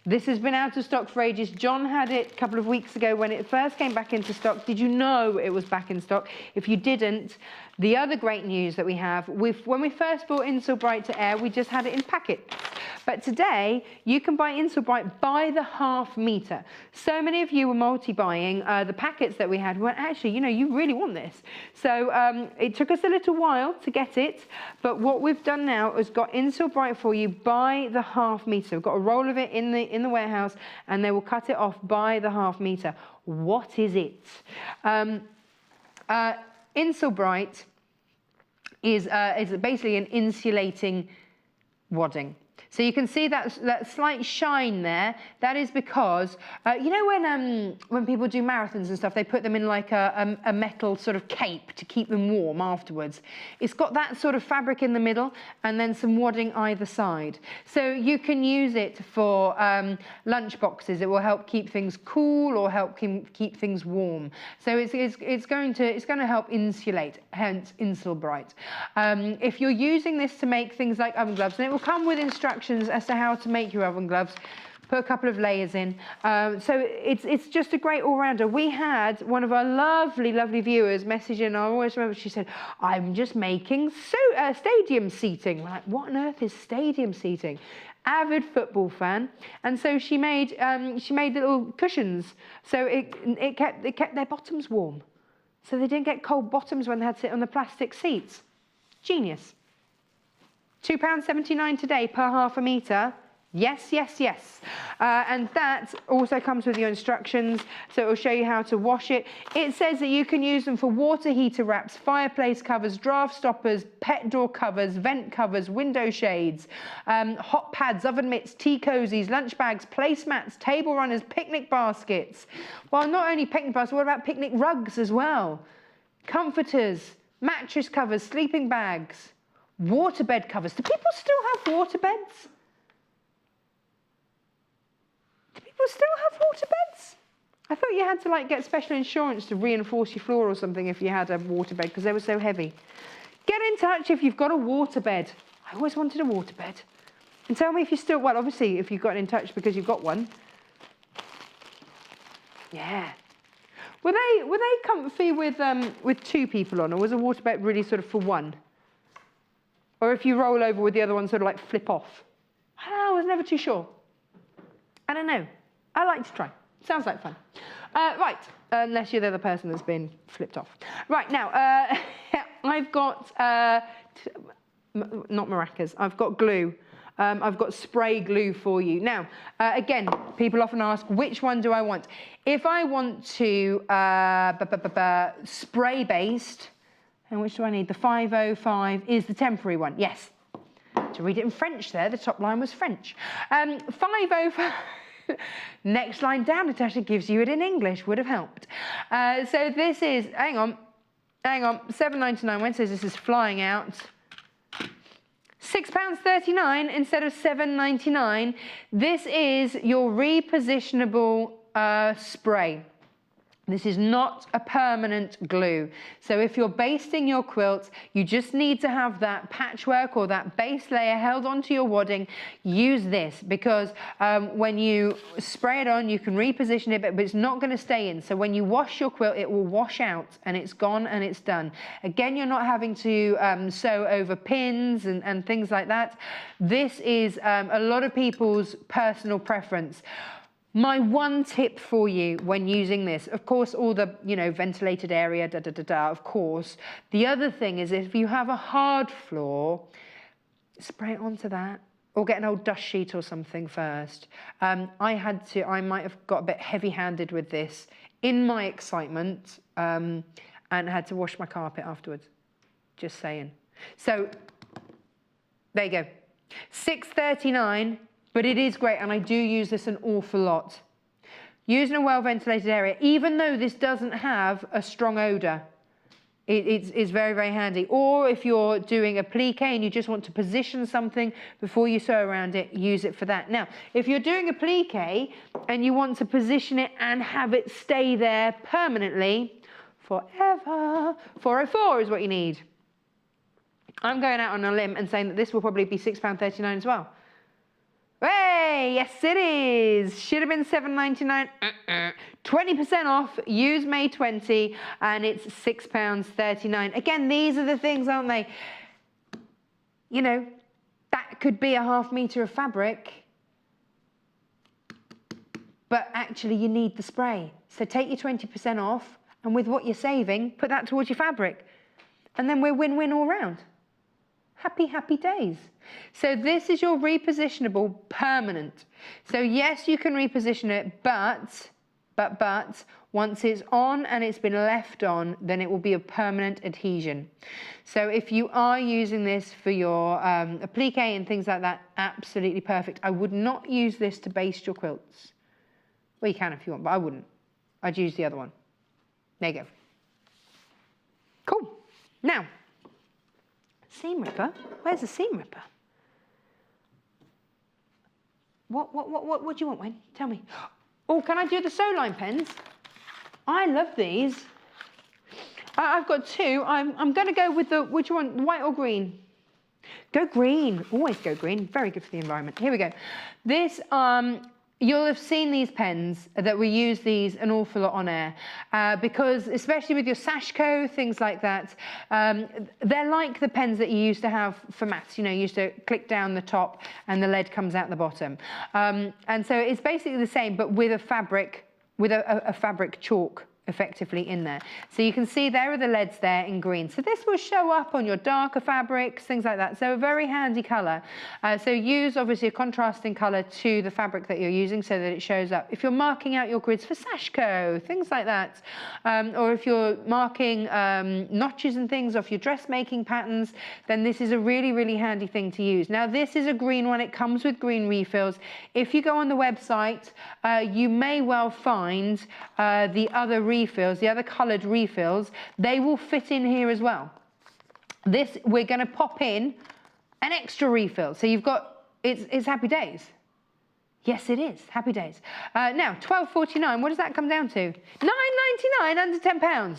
This has been out of stock for ages. John had it a couple of weeks ago when it first came back into stock. Did you know it was back in stock? If you didn't, the other great news that we have, when we first brought Insulating to air, we just had it in packets. But today, you can buy Insulating by the half metre. So many of you were multi-buying the packets that we had. Well, actually, you know, you really want this. So it took us a little while to get it. But what we've done now is got Insulating for you by the half metre. We've got a roll of it in the warehouse, and they will cut it off by the half metre. What is it? Insulating is basically an insulating wadding. So you can see that slight shine there. That is because, you know when people do marathons and stuff, they put them in like a metal sort of cape to keep them warm afterwards. It's got that sort of fabric in the middle and then some wadding either side. So you can use it for lunch boxes. It will help keep things cool or help keep things warm. So it's going to help insulate, hence Insulbright. If you're using this to make things like oven gloves, and it will come with instructions as to how to make your oven gloves, put a couple of layers in. So it's just a great all-rounder. We had one of our lovely, lovely viewers message in. I always remember she said, I'm just making stadium seating. We're like, what on earth is stadium seating? Avid football fan, and so she made little cushions, so it kept their bottoms warm, so they didn't get cold bottoms when they had to sit on the plastic seats. Genius. £2.79 today per half a metre. Yes, yes, yes. And that also comes with your instructions, so it will show you how to wash it. It says that you can use them for water heater wraps, fireplace covers, draft stoppers, pet door covers, vent covers, window shades, hot pads, oven mitts, tea cozies, lunch bags, placemats, table runners, picnic baskets. Well, not only picnic baskets, what about picnic rugs as well? Comforters, mattress covers, sleeping bags, waterbed covers. Do people still have waterbeds? People still have waterbeds? I thought you had to like get special insurance to reinforce your floor or something if you had a waterbed because they were so heavy. Get in touch if you've got a waterbed. I always wanted a waterbed. And tell me if you still, well, obviously if you've got in touch because you've got one. Yeah. Were they comfy with two people on, or was a waterbed really sort of for one? Or if you roll over with the other one, sort of like flip off? I don't know, I was never too sure. I don't know. I like to try. Sounds like fun. Right, unless you're the other person that's been flipped off. Right, now, I've got, not maracas, I've got glue. I've got spray glue for you. Now, again, people often ask, which one do I want? If I want to spray-based, and which do I need? The 505 is the temporary one, yes. To read it in French there, the top line was French. 505, next line down, it actually gives you it in English, would have helped. So this is, hang on, £7.99, when it says this is flying out, £6.39 instead of £7.99. This is your repositionable spray. This is not a permanent glue. So if you're basting your quilt, you just need to have that patchwork or that base layer held onto your wadding. Use this because when you spray it on, you can reposition it, but it's not going to stay in. So when you wash your quilt, it will wash out and it's gone and it's done. Again, you're not having to sew over pins and things like that. This is a lot of people's personal preference. My one tip for you when using this, of course, all the, ventilated area, of course. The other thing is if you have a hard floor, spray it onto that or get an old dust sheet or something first. I might have got a bit heavy-handed with this in my excitement and had to wash my carpet afterwards. Just saying. So there you go. $6.39. But it is great, and I do use this an awful lot. Using a well-ventilated area, even though this doesn't have a strong odour, it's very, very handy. Or if you're doing a plique and you just want to position something before you sew around it, use it for that. Now, if you're doing a plique and you want to position it and have it stay there permanently, forever, 404 is what you need. I'm going out on a limb and saying that this will probably be £6.39 as well. Hey, yes it is. Should have been $7.99. 20% off. Use May 20, and it's £6.39. Again, these are the things, aren't they? That could be a half metre of fabric, but actually you need the spray. So take your 20% off, and with what you're saving, put that towards your fabric, and then we're win-win all round. Happy, happy days. So this is your repositionable permanent. So yes, you can reposition it, but But once it's on and it's been left on, then it will be a permanent adhesion. So if you are using this for your applique and things like that, absolutely perfect. I would not use this to baste your quilts. Well, you can if you want, but I wouldn't. I'd use the other one. There you go. Cool. Now, seam ripper. Where's the seam ripper? What do you want, Wayne? Tell me. Oh, can I do the sew line pens? I love these. I've got two. I'm going to go with the, which one, white or green? Go green. Always go green. Very good for the environment. Here we go. This, you'll have seen these pens that we use these an awful lot on air because especially with your Sashko, things like that, they're like the pens that you used to have for maths. You know, you used to click down the top and the lead comes out the bottom. And so it's basically the same, but with a fabric, with a fabric chalk effectively in there. So you can see there are the leads there in green. So this will show up on your darker fabrics, things like that. So a very handy colour. So use obviously a contrasting colour to the fabric that you're using so that it shows up. If you're marking out your grids for Sashko, things like that, or if you're marking notches and things off your dressmaking patterns, then this is a really, really handy thing to use. Now this is a green one. It comes with green refills. If you go on the website, you may well find the other refills, the other coloured refills, they will fit in here as well. This, we're going to pop in an extra refill. So you've got, it's happy days. Yes, it is. Happy days. Now, £12.49, what does that come down to? £9.99, under £10.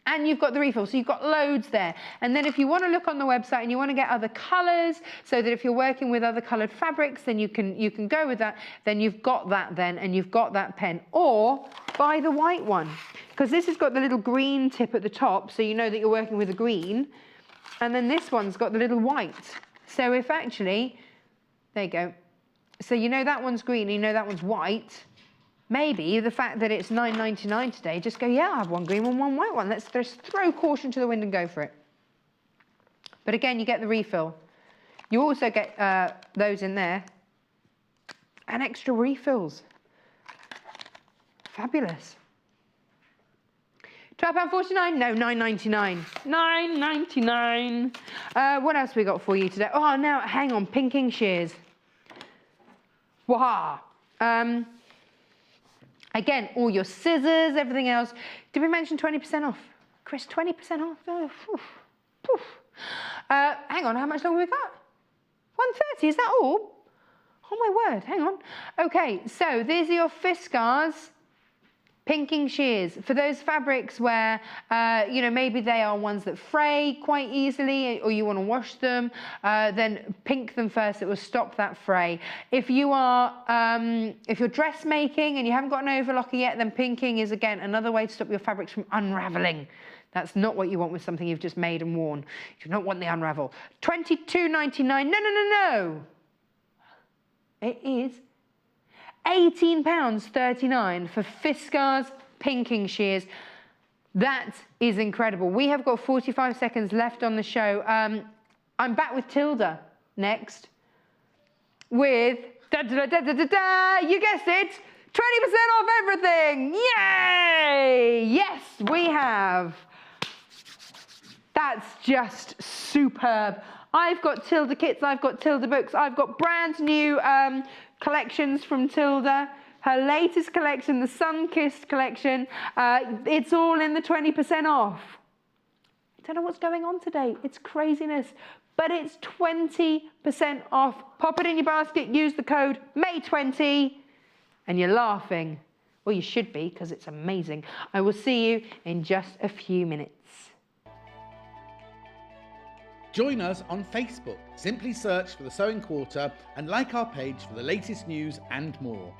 And you've got the refill, so you've got loads there. And then if you want to look on the website and you want to get other colours, so that if you're working with other coloured fabrics, then you can go with that, then you've got that then, and you've got that pen. Or buy the white one, because this has got the little green tip at the top, so you know that you're working with a green. And then this one's got the little white. So if actually, there you go. So you know that one's green, and you know that one's white. Maybe the fact that it's £9.99 today, just go, yeah, I'll have one green one, one white one. Let's just throw caution to the wind and go for it. But again, you get the refill. You also get those in there. And extra refills. Fabulous. £12.49? No, £9.99. £9.99. What else we got for you today? Oh, now, hang on, pinking shears. Waha. Again, all your scissors, everything else. Did we mention 20% off? Chris, 20% off? Oh, poof, poof. Hang on, how much longer we got? 1:30, is that all? Oh my word, hang on. Okay, so these are your Fiskars pinking shears. For those fabrics where, you know, maybe they are ones that fray quite easily or you want to wash them, then pink them first. It will stop that fray. If you are, if you're dressmaking and you haven't got an overlocker yet, then pinking is, again, another way to stop your fabrics from unraveling. That's not what you want with something you've just made and worn. You do not want the unravel. £22.99. No. It is £18.39 for Fiskars pinking shears. That is incredible. We have got 45 seconds left on the show. I'm back with Tilda next with, you guessed it, 20% off everything. Yay! Yes, we have. That's just superb. I've got Tilda kits, I've got Tilda books, I've got brand new collections from Tilda. Her latest collection, the Sunkiss collection, it's all in the 20% off. I don't know what's going on today. It's craziness, but it's 20% off. Pop it in your basket, use the code May20, and you're laughing. Well, you should be, because it's amazing. I will see you in just a few minutes. Join us on Facebook. Simply search for The Sewing Quarter and like our page for the latest news and more.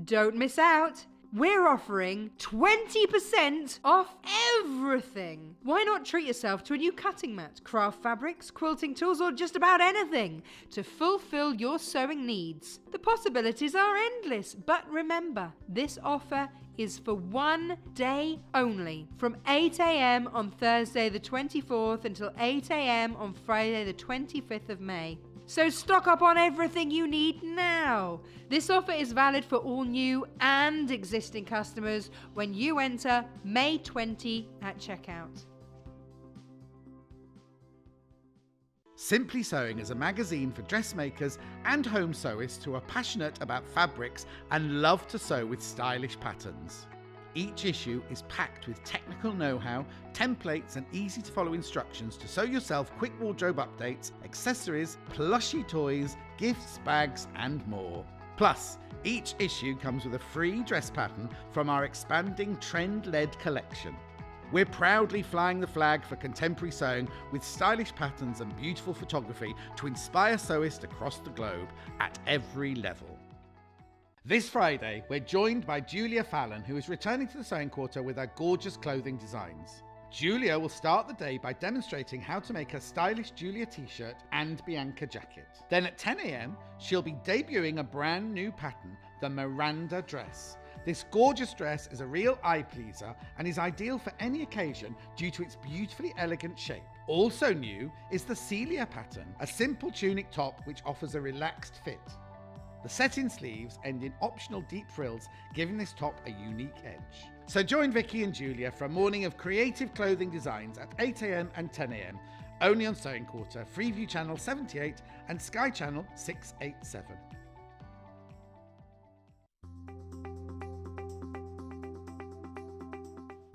Don't miss out. We're offering 20% off everything. Why not treat yourself to a new cutting mat, craft fabrics, quilting tools, or just about anything to fulfill your sewing needs? The possibilities are endless, but remember, this offer is for one day only, from 8 AM on Thursday the 24th until 8 AM on Friday the 25th of May. So stock up on everything you need now. This offer is valid for all new and existing customers when you enter May 20 at checkout. Simply Sewing is a magazine for dressmakers and home sewists who are passionate about fabrics and love to sew with stylish patterns. Each issue is packed with technical know-how, templates and easy to follow instructions to sew yourself quick wardrobe updates, accessories, plushy toys, gifts, bags and more. Plus, each issue comes with a free dress pattern from our expanding trend-led collection. We're proudly flying the flag for contemporary sewing with stylish patterns and beautiful photography to inspire sewists across the globe at every level. This Friday, we're joined by Julia Fallon, who is returning to the Sewing Quarter with her gorgeous clothing designs. Julia will start the day by demonstrating how to make her stylish Julia t-shirt and Bianca jacket. Then at 10 a.m, she'll be debuting a brand new pattern, the Miranda dress. This gorgeous dress is a real eye pleaser and is ideal for any occasion due to its beautifully elegant shape. Also new is the Celia pattern, a simple tunic top which offers a relaxed fit. The set-in sleeves end in optional deep frills, giving this top a unique edge. So join Vicky and Julia for a morning of creative clothing designs at 8 a.m. and 10 a.m, only on Sewing Quarter, Freeview Channel 78 and Sky Channel 687.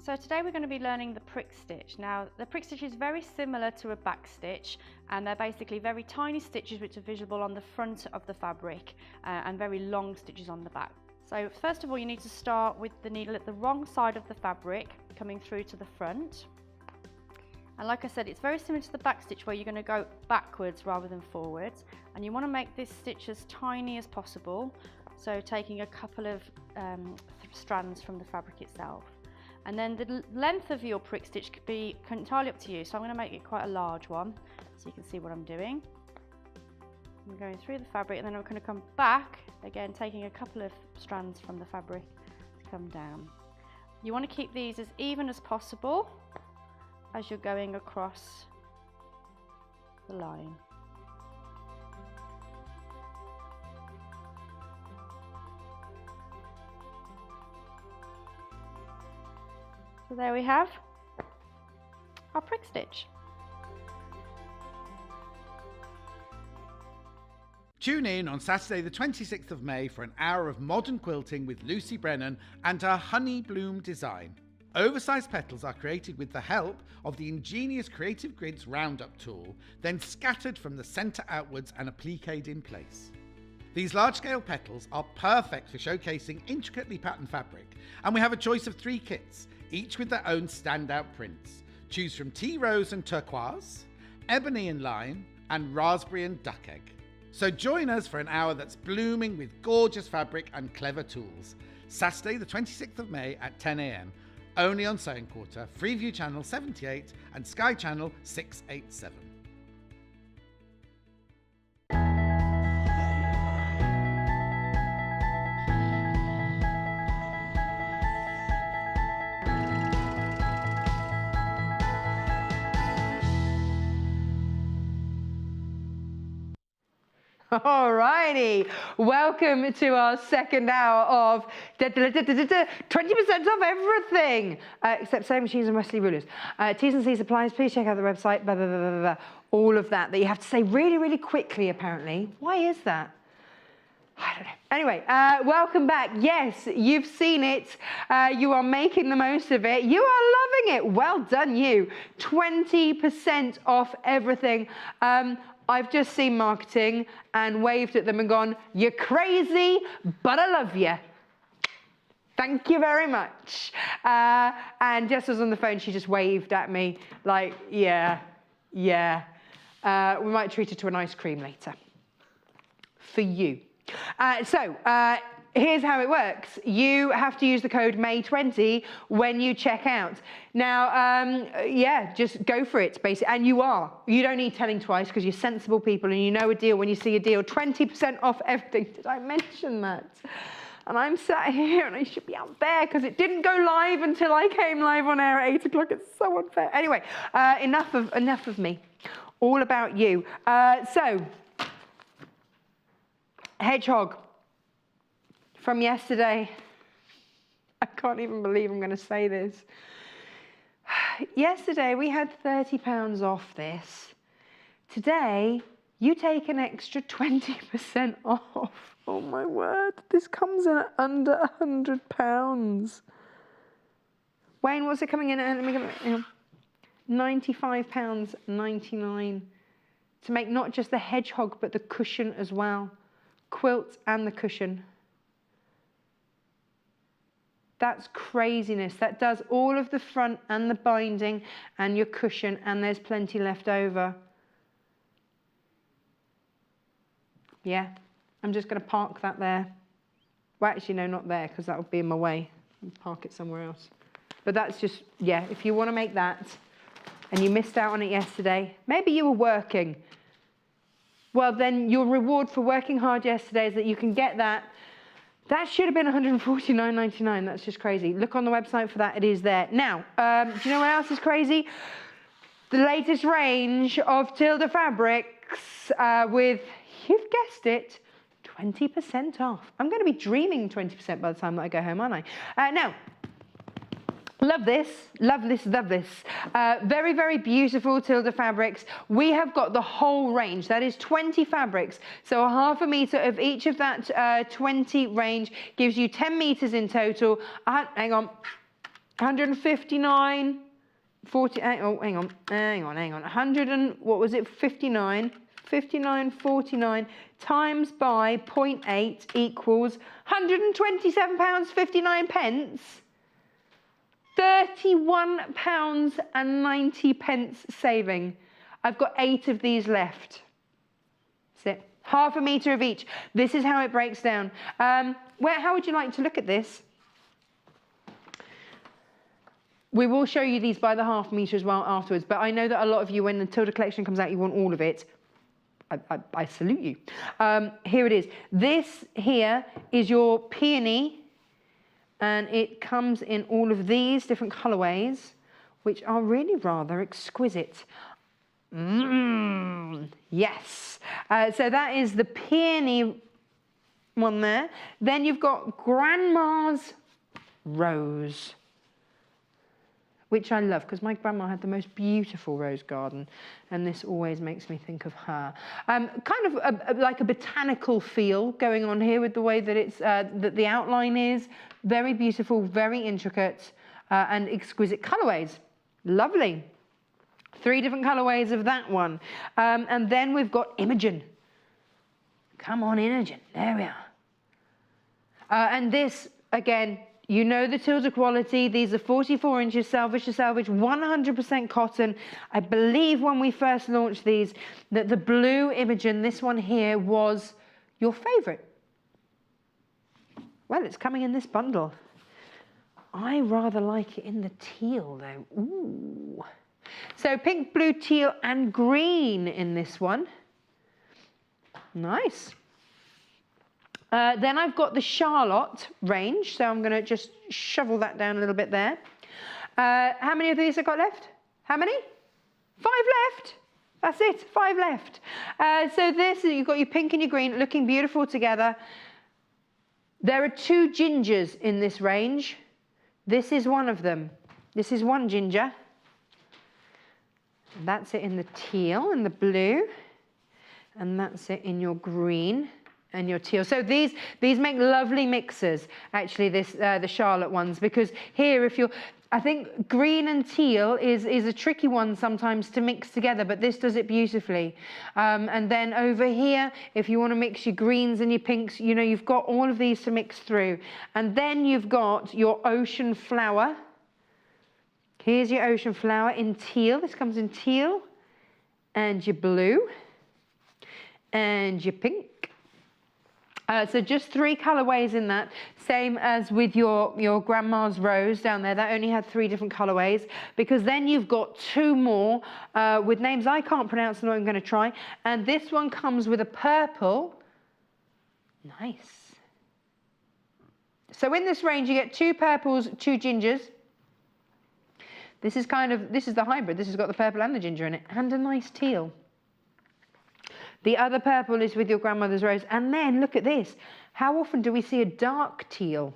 So today we're going to be learning the prick stitch. Now the prick stitch is very similar to a back stitch, and they're basically very tiny stitches which are visible on the front of the fabric and very long stitches on the back. So first of all, you need to start with the needle at the wrong side of the fabric coming through to the front. And like I said, it's very similar to the back stitch where you're going to go backwards rather than forwards, and you want to make this stitch as tiny as possible, so taking a couple of strands from the fabric itself. And then the length of your prick stitch could be entirely up to you, so I'm going to make it quite a large one so you can see what I'm doing. I'm going through the fabric and then I'm going to come back, again taking a couple of strands from the fabric to come down. You want to keep these as even as possible as you're going across the line. So there we have our prick stitch. Tune in on Saturday the 26th of May for an hour of modern quilting with Lucy Brennan and her Honey Bloom design. Oversized petals are created with the help of the ingenious Creative Grids Roundup tool, then scattered from the centre outwards and appliqued in place. These large-scale petals are perfect for showcasing intricately patterned fabric, and we have a choice of 3 kits, each with their own standout prints. Choose from tea rose and turquoise, ebony and lime, and raspberry and duck egg. So join us for an hour that's blooming with gorgeous fabric and clever tools. Saturday the 26th of May at 10 a.m, only on Sewing Quarter, Freeview Channel 78 and Sky Channel 687. Alrighty, welcome to our second hour of 20% off everything, except sewing machines and Wesley rulers. T's and C's applies, please check out the website, blah, blah, blah, blah, blah. All of that you have to say really, really quickly apparently. Why is that? I don't know. Anyway, welcome back. Yes, you've seen it. You are making the most of it. You are loving it. Well done, you. 20% off everything. I've just seen marketing and waved at them and gone, you're crazy, but I love you. Thank you very much. And Jess was on the phone, she just waved at me like, yeah. We might treat her to an ice cream later. For you. Here's how it works. You have to use the code May20 when you check out. Now, just go for it, basically. And you are. You don't need telling twice because you're sensible people and you know a deal when you see a deal. 20% off everything. Did I mention that? And I'm sat here and I should be out there because it didn't go live until I came live on air at 8 o'clock. It's so unfair. Anyway, enough of me. All about you. hedgehog from yesterday. I can't even believe I'm going to say this. Yesterday we had £30 off this. Today you take an extra 20% off. Oh my word, this comes in at under £100. Wayne, what's it coming in at? Let me get it. £95.99 to make not just the hedgehog but the cushion as well. Quilt and the cushion. That's craziness. That does all of the front and the binding and your cushion, and there's plenty left over. Yeah, I'm just going to park that there. Well, actually, no, not there, because that would be in my way. I'll park it somewhere else. But that's just, yeah, if you want to make that and you missed out on it yesterday, maybe you were working. Well, then your reward for working hard yesterday is that you can get that. That should have been £149.99. That's just crazy. Look on the website for that. It is there. Now, do you know what else is crazy? The latest range of Tilda fabrics with, you've guessed it, 20% off. I'm going to be dreaming 20% by the time that I go home, aren't I? Now, love this, love this, love this. Very, very beautiful Tilda fabrics. We have got the whole range. That is 20 fabrics. So a half a metre of each of that 20 range gives you 10 metres in total. Hang on. 159, 40, oh, hang on. 100 and, what was it, 59? 59.49 times by 0.8 equals £127.59. £31.90 saving. I've got 8 of these left. That's it. Half a metre of each. This is how it breaks down. How would you like to look at this? We will show you these by the half metre as well afterwards, but I know that a lot of you, when the Tilda collection comes out, you want all of it. I salute you. Here it is. This here is your peony, and it comes in all of these different colourways, which are really rather exquisite. Yes. So that is the peony one there. Then you've got Grandma's Rose, which I love because my grandma had the most beautiful rose garden, and this always makes me think of her. Kind of like a botanical feel going on here with the way that it's that the outline is. Very beautiful, very intricate, and exquisite colourways. Lovely. 3 different colourways of that one. And then we've got Imogen. Come on, Imogen. There we are. And this, again, you know the Tilda quality. These are 44 inches selvage to selvage, 100% cotton. I believe when we first launched these, that the blue Imogen, this one here, was your favourite. Well, it's coming in this bundle. I rather like it in the teal, though. Ooh. So pink, blue, teal, and green in this one. Nice. Then I've got the Charlotte range, so I'm going to just shovel that down a little bit there. How many of these have got left? How many? 5 left. That's it, 5 left. So this, you've got your pink and your green looking beautiful together. There are 2 gingers in this range. This is one of them. This is one ginger. That's it in the teal and the blue. And that's it in your green and your teal. So these make lovely mixers, actually, the Charlotte ones, because here, if you're, I think green and teal is a tricky one sometimes to mix together, but this does it beautifully. And then over here, if you want to mix your greens and your pinks, you know, you've got all of these to mix through. And then you've got your ocean flower. Here's your ocean flower in teal. This comes in teal, and your blue, and your pink. So just 3 colourways in that, same as with your Grandma's Rose down there. That only had 3 different colourways, because then you've got 2 more with names I can't pronounce, and I'm going to try. And this one comes with a purple. Nice. So in this range, you get 2 purples, 2 gingers. This is the hybrid. This has got the purple and the ginger in it, and a nice teal. The other purple is with your grandmother's rose. And then look at this. How often do we see a dark teal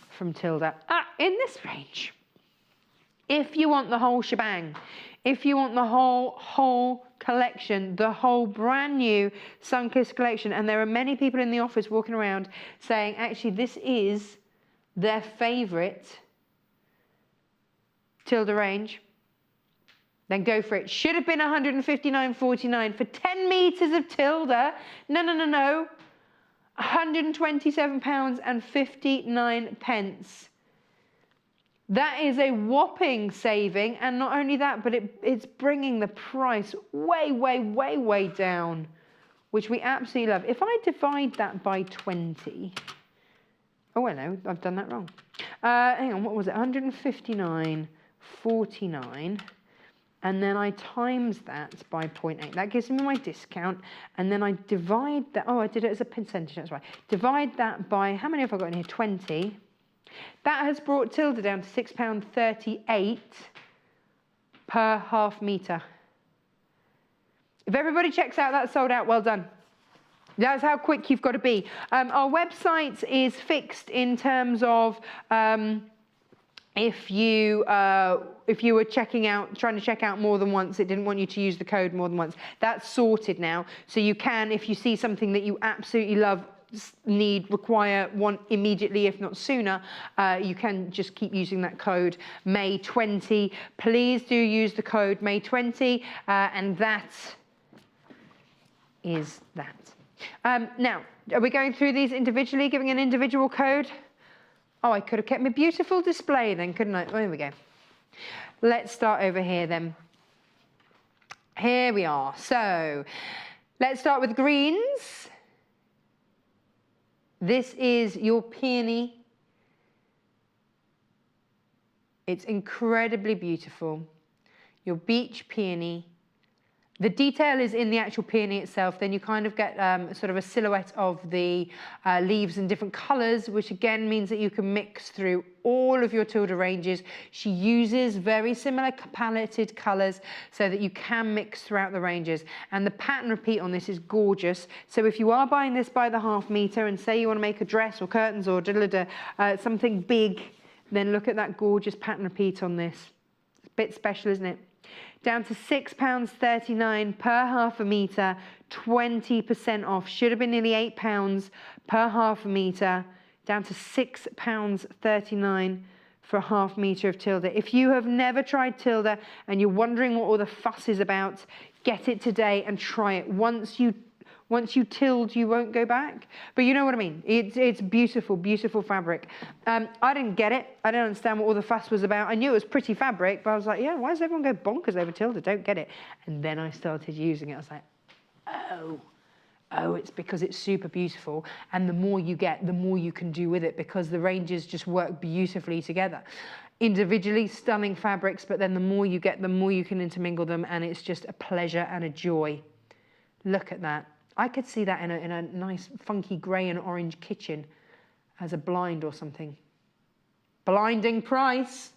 from Tilda? In this range. If you want the whole shebang, if you want the whole collection, the whole brand new Sunkiss collection, and there are many people in the office walking around saying, actually, this is their favourite Tilda range, then go for it. Should have been £159.49 for 10 metres of Tilda. No. £127.59. That is a whopping saving, and not only that, but it's bringing the price way down, which we absolutely love. If I divide that by 20, oh, no, I've done that wrong. Hang on, what was it? 159.49, and then I times that by 0.8. That gives me my discount, and then I divide that. Oh, I did it as a percentage. That's right. Divide that by, how many have I got in here? 20. That has brought Tilda down to £6.38 per half metre. If everybody checks out, that's sold out. Well done. That's how quick you've got to be. Our website is fixed in terms of if you were trying to check out more than once, it didn't want you to use the code more than once. That's sorted now. So you can, if you see something that you absolutely love, require, want immediately, if not sooner, you can just keep using that code May20. Please do use the code May20, and that is that. Now, are we going through these individually, giving an individual code? Oh, I could have kept my beautiful display then, couldn't I? Oh, here we go. Let's start over here then. Here we are. So let's start with greens. This is your peony. It's incredibly beautiful. Your beach peony. The detail is in the actual peony itself. Then you kind of get sort of a silhouette of the leaves in different colours, which again means that you can mix through all of your Tilda ranges. She uses very similar paletted colours so that you can mix throughout the ranges. And the pattern repeat on this is gorgeous. So if you are buying this by the half metre and say you want to make a dress or curtains or something big, then look at that gorgeous pattern repeat on this. It's a bit special, isn't it? Down to £6.39 per half a metre, 20% off. Should have been nearly £8 per half a metre, down to £6.39 for a half metre of Tilda. If you have never tried Tilda and you're wondering what all the fuss is about, get it today and try it. Once you tild, you won't go back. But you know what I mean. It's beautiful, beautiful fabric. I didn't get it. I didn't understand what all the fuss was about. I knew it was pretty fabric, but I was like, yeah, why does everyone go bonkers over Tilda? Don't get it. And then I started using it. I was like, oh, it's because it's super beautiful. And the more you get, the more you can do with it, because the ranges just work beautifully together. Individually, stunning fabrics, but then the more you get, the more you can intermingle them, and it's just a pleasure and a joy. Look at that. I could see that in a nice funky grey and orange kitchen as a blind or something. Blinding price.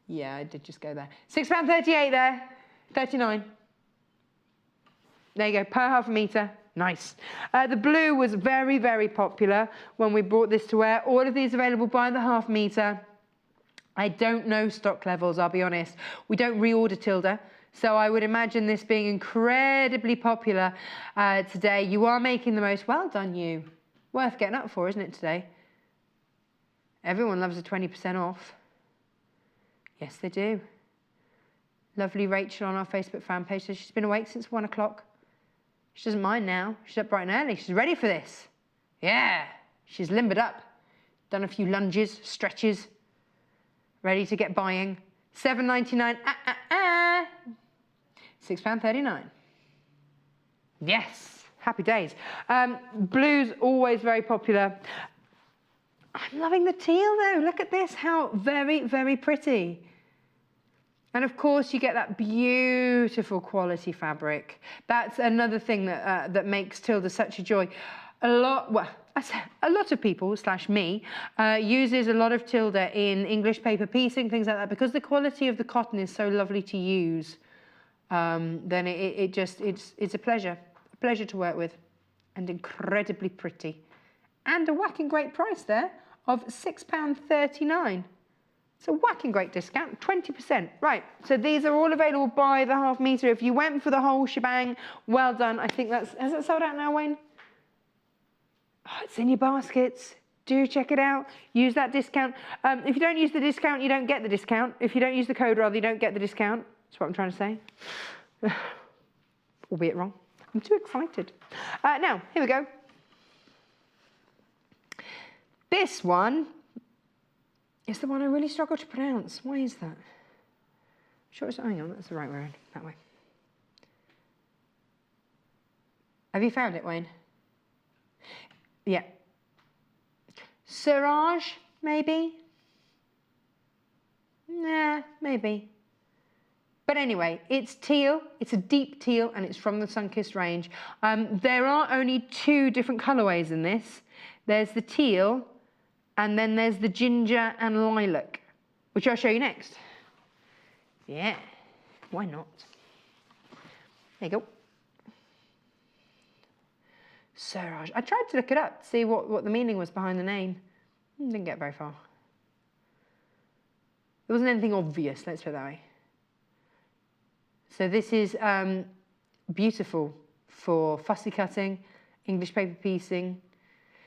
Yeah, I did just go there. £6.38 there, 39. There you go, per half a metre. Nice. The blue was very, very popular when we brought this to wear. All of these available by the half metre. I don't know stock levels, I'll be honest. We don't reorder Tilda. So I would imagine this being incredibly popular today. You are making the most. Well done, you. Worth getting up for, isn't it, today? Everyone loves a 20% off. Yes, they do. Lovely Rachel on our Facebook fan page says she's been awake since 1 o'clock. She doesn't mind now. She's up bright and early. She's ready for this. Yeah. She's limbered up. Done a few lunges, stretches. Ready to get buying. £7.99. £6.39. Yes, happy days. Blue's always very popular. I'm loving the teal though. Look at this, how very, very pretty. And of course you get that beautiful quality fabric. That's another thing that makes Tilda such a joy. A lot of people, / me, uses a lot of Tilda in English paper piecing, things like that, because the quality of the cotton is so lovely to use. then it's a pleasure to work with, and incredibly pretty, and a whacking great price there of £6.39. It's a whacking great discount, 20%. Right, so these are all available by the half metre. If you went for the whole shebang, well done. I think has it sold out now, Wayne? Oh, it's in your baskets. Do check it out. Use that discount. If you don't use the discount, you don't get the discount. If you don't use the code, rather, you don't get the discount. That's what I'm trying to say. Albeit wrong. I'm too excited. Now, here we go. This one is the one I really struggle to pronounce. Why is that? I'm sure it's, hang on, that's the right way around, that way. Have you found it, Wayne? Yeah. Serrage, maybe? Nah, maybe. But anyway, it's teal, it's a deep teal, and it's from the Sunkiss range. There are only 2 different colourways in this. There's the teal, and then there's the ginger and lilac, which I'll show you next. Yeah, why not? There you go. Serrage. I tried to look it up, see what the meaning was behind the name. Didn't get very far. There wasn't anything obvious, let's put it that way. So this is beautiful for fussy cutting, English paper piecing.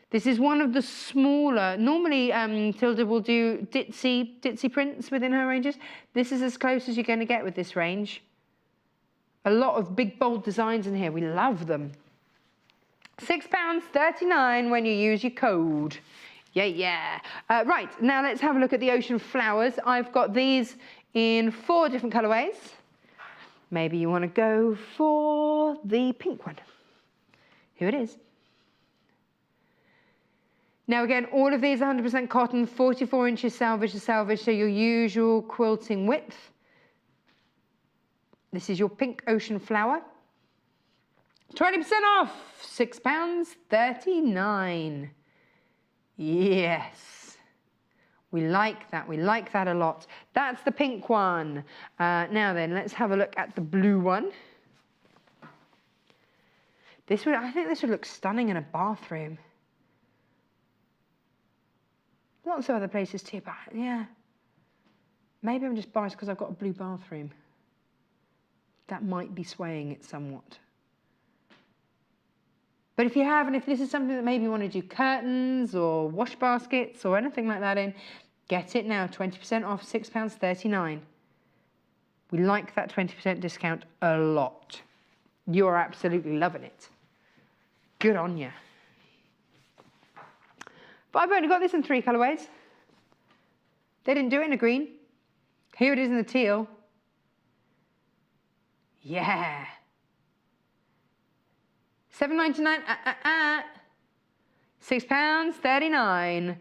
This is one of the smaller, normally Tilda will do ditzy prints within her ranges. This is as close as you're going to get with this range. A lot of big, bold designs in here. We love them. £6.39 when you use your code. Yeah. Right, now let's have a look at the ocean flowers. I've got these in 4 different colourways. Maybe you want to go for the pink one. Here it is. Now again, all of these are 100% cotton, 44 inches salvage to salvage, so your usual quilting width. This is your pink ocean flower. 20% off, £6.39. Yes, we like that a lot. That's the pink one. Now then, let's have a look at the blue one. I think this would look stunning in a bathroom. Lots of other places too, but yeah. Maybe I'm just biased because I've got a blue bathroom. That might be swaying it somewhat. But if you have, and if this is something that maybe you want to do curtains or wash baskets or anything like that in, get it now, 20% off, £6.39. We like that 20% discount a lot. You're absolutely loving it. Good on you. But I've only got this in 3 colourways. They didn't do it in a green. Here it is in the teal. Yeah. £7.99, £6.39.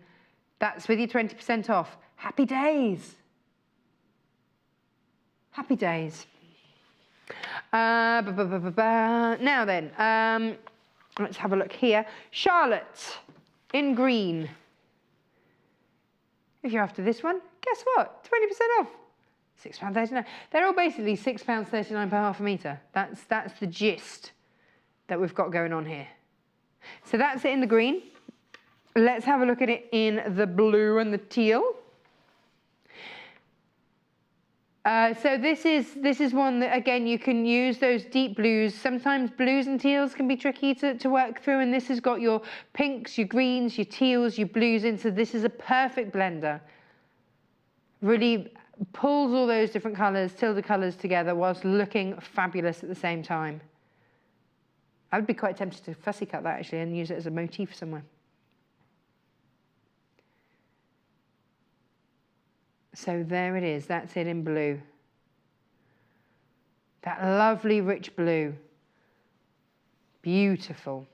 That's with your 20% off. Happy days. Happy days. Now then, let's have a look here. Charlotte in green. If you're after this one, guess what? 20% off. £6.39. They're all basically £6.39 per half a metre. That's the gist that we've got going on here. So that's it in the green. Let's have a look at it in the blue and the teal. So this is one that, again, you can use those deep blues. Sometimes blues and teals can be tricky to work through, and this has got your pinks, your greens, your teals, your blues in, so this is a perfect blender. Really pulls all those different colours, Tilda colours together whilst looking fabulous at the same time. I would be quite tempted to fussy cut that actually and use it as a motif somewhere. So there it is, that's it in blue. That lovely rich blue. Beautiful,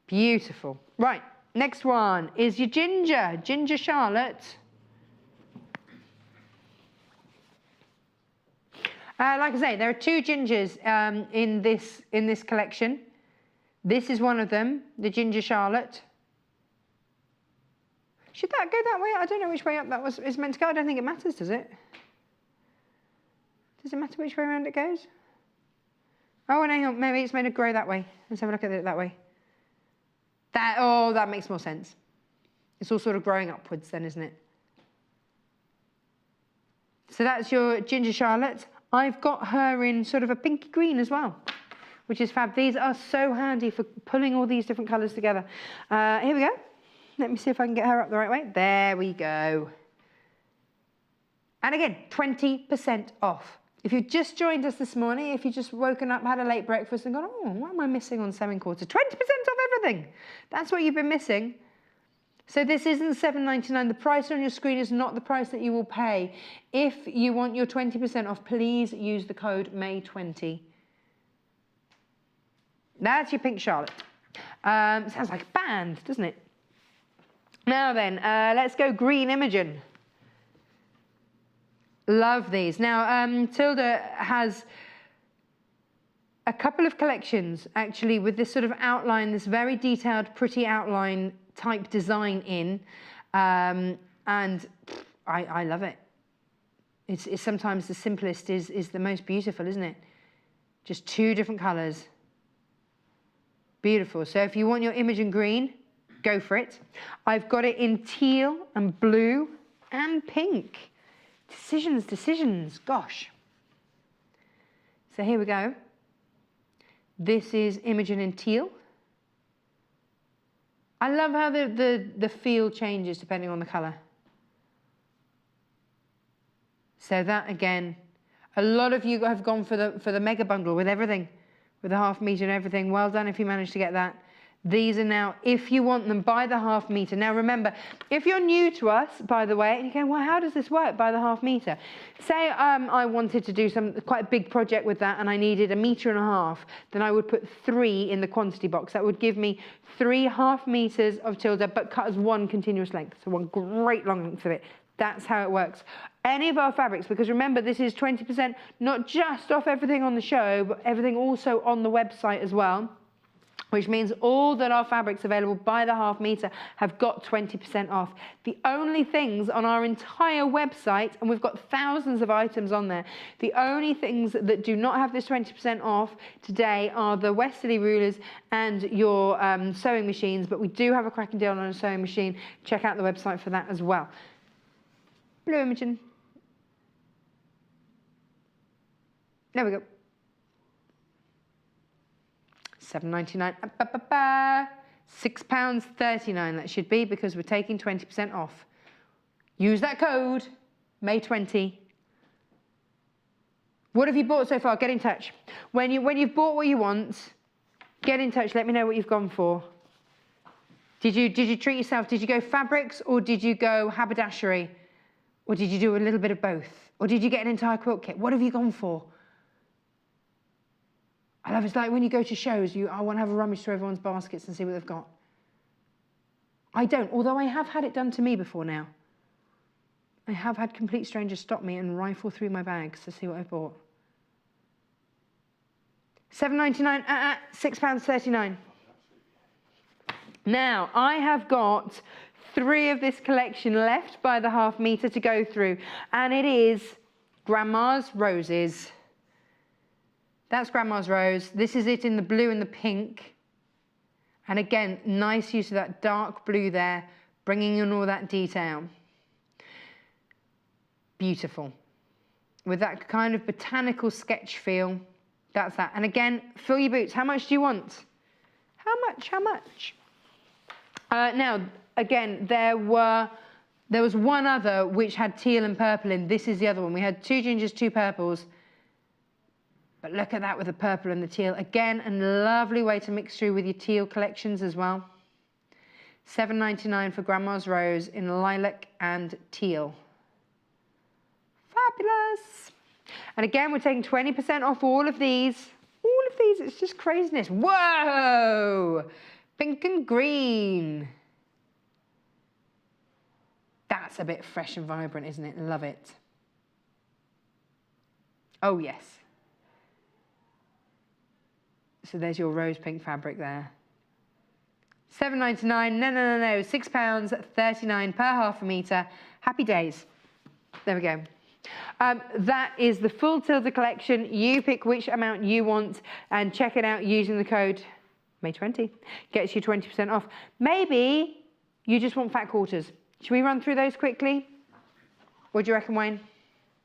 beautiful. Right, next one is your Ginger Charlotte. Like I say, there are 2 gingers in this collection. This is one of them, the Ginger Charlotte. Should that go that way? I don't know which way up that is meant to go. I don't think it matters, does it? Does it matter which way around it goes? Oh, and hang on, maybe it's made it grow that way. Let's have a look at it that way. That makes more sense. It's all sort of growing upwards then, isn't it? So that's your ginger Charlotte. I've got her in sort of a pinky green as well, which is fab. These are so handy for pulling all these different colours together. Here we go. Let me see if I can get her up the right way. There we go. And again, 20% off. If you've just joined us this morning, if you've just woken up, had a late breakfast and gone, oh, what am I missing on sewing quarter? 20% off everything. That's what you've been missing. So this isn't $7.99. The price on your screen is not the price that you will pay. If you want your 20% off, please use the code May20. That's your pink Charlotte. Sounds like a band, doesn't it? Now then, let's go green Imogen. Love these. Now, Tilda has a couple of collections, actually, with this sort of outline, this very detailed, pretty outline type design in, and I love it. It's sometimes the simplest is the most beautiful, isn't it? Just two different colours. Beautiful. So if you want your Imogen green, go for it. I've got it in teal and blue and pink. Decisions, gosh. So here we go. This is Imogen in teal. I love how the feel changes depending on the colour. So that again, a lot of you have gone for the mega bundle with everything, with the ½ metre and everything. Well done if you managed to get that. These are now, if you want them, by the ½ metre. Now remember, if you're new to us, by the way, and you go, well, how does this work by the ½ metre? Say I wanted to do quite a big project with that and I needed 1.5 meters, then I would put 3 in the quantity box. That would give me 3 ½ meters of Tilda, but cut as one continuous length, so one great long length of it. That's how it works. Any of our fabrics, because remember, this is 20%, not just off everything on the show, but everything also on the website as well, which means all that our fabrics available by the ½ metre have got 20% off. The only things on our entire website, and we've got thousands of items on there, the only things that do not have this 20% off today are the westerly rulers and your sewing machines, but we do have a cracking deal on a sewing machine. Check out the website for that as well. Blue Imogen. There we go. £7.99, £6.39 that should be, because we're taking 20% off. Use that code, May20. What have you bought so far? Get in touch. When you've bought what you want, get in touch, let me know what you've gone for. Did you treat yourself? Did you go fabrics or did you go haberdashery? Or did you do a little bit of both? Or did you get an entire quilt kit? What have you gone for? I love it's like when you go to shows, I want to have a rummage through everyone's baskets and see what they've got. I don't, although I have had it done to me before now. I have had complete strangers stop me and rifle through my bags to see what I bought. £7.99, £6.39. Now, I have got 3 of this collection left by the ½ metre to go through, and it is Grandma's Roses. That's Grandma's Rose. This is it in the blue and the pink. And again, nice use of that dark blue there, bringing in all that detail. Beautiful. With that kind of botanical sketch feel. That's that. And again, fill your boots. How much do you want? How much? How much? Now, again, there was one other which had teal and purple in. This is the other one. We had 2 gingers, 2 purples. But look at that with the purple and the teal. Again, a lovely way to mix through with your teal collections as well. £7.99 for Grandma's Rose in lilac and teal. Fabulous. And again, we're taking 20% off all of these. All of these, it's just craziness. Whoa! Pink and green. That's a bit fresh and vibrant, isn't it? Love it. Oh, yes. So there's your rose pink fabric there. £7.99, no, £6.39 per ½ metre. Happy days. There we go. That is the full Tilda collection. You pick which amount you want and check it out using the code May20. Gets you 20% off. Maybe you just want fat quarters. Should we run through those quickly? What do you reckon, Wayne?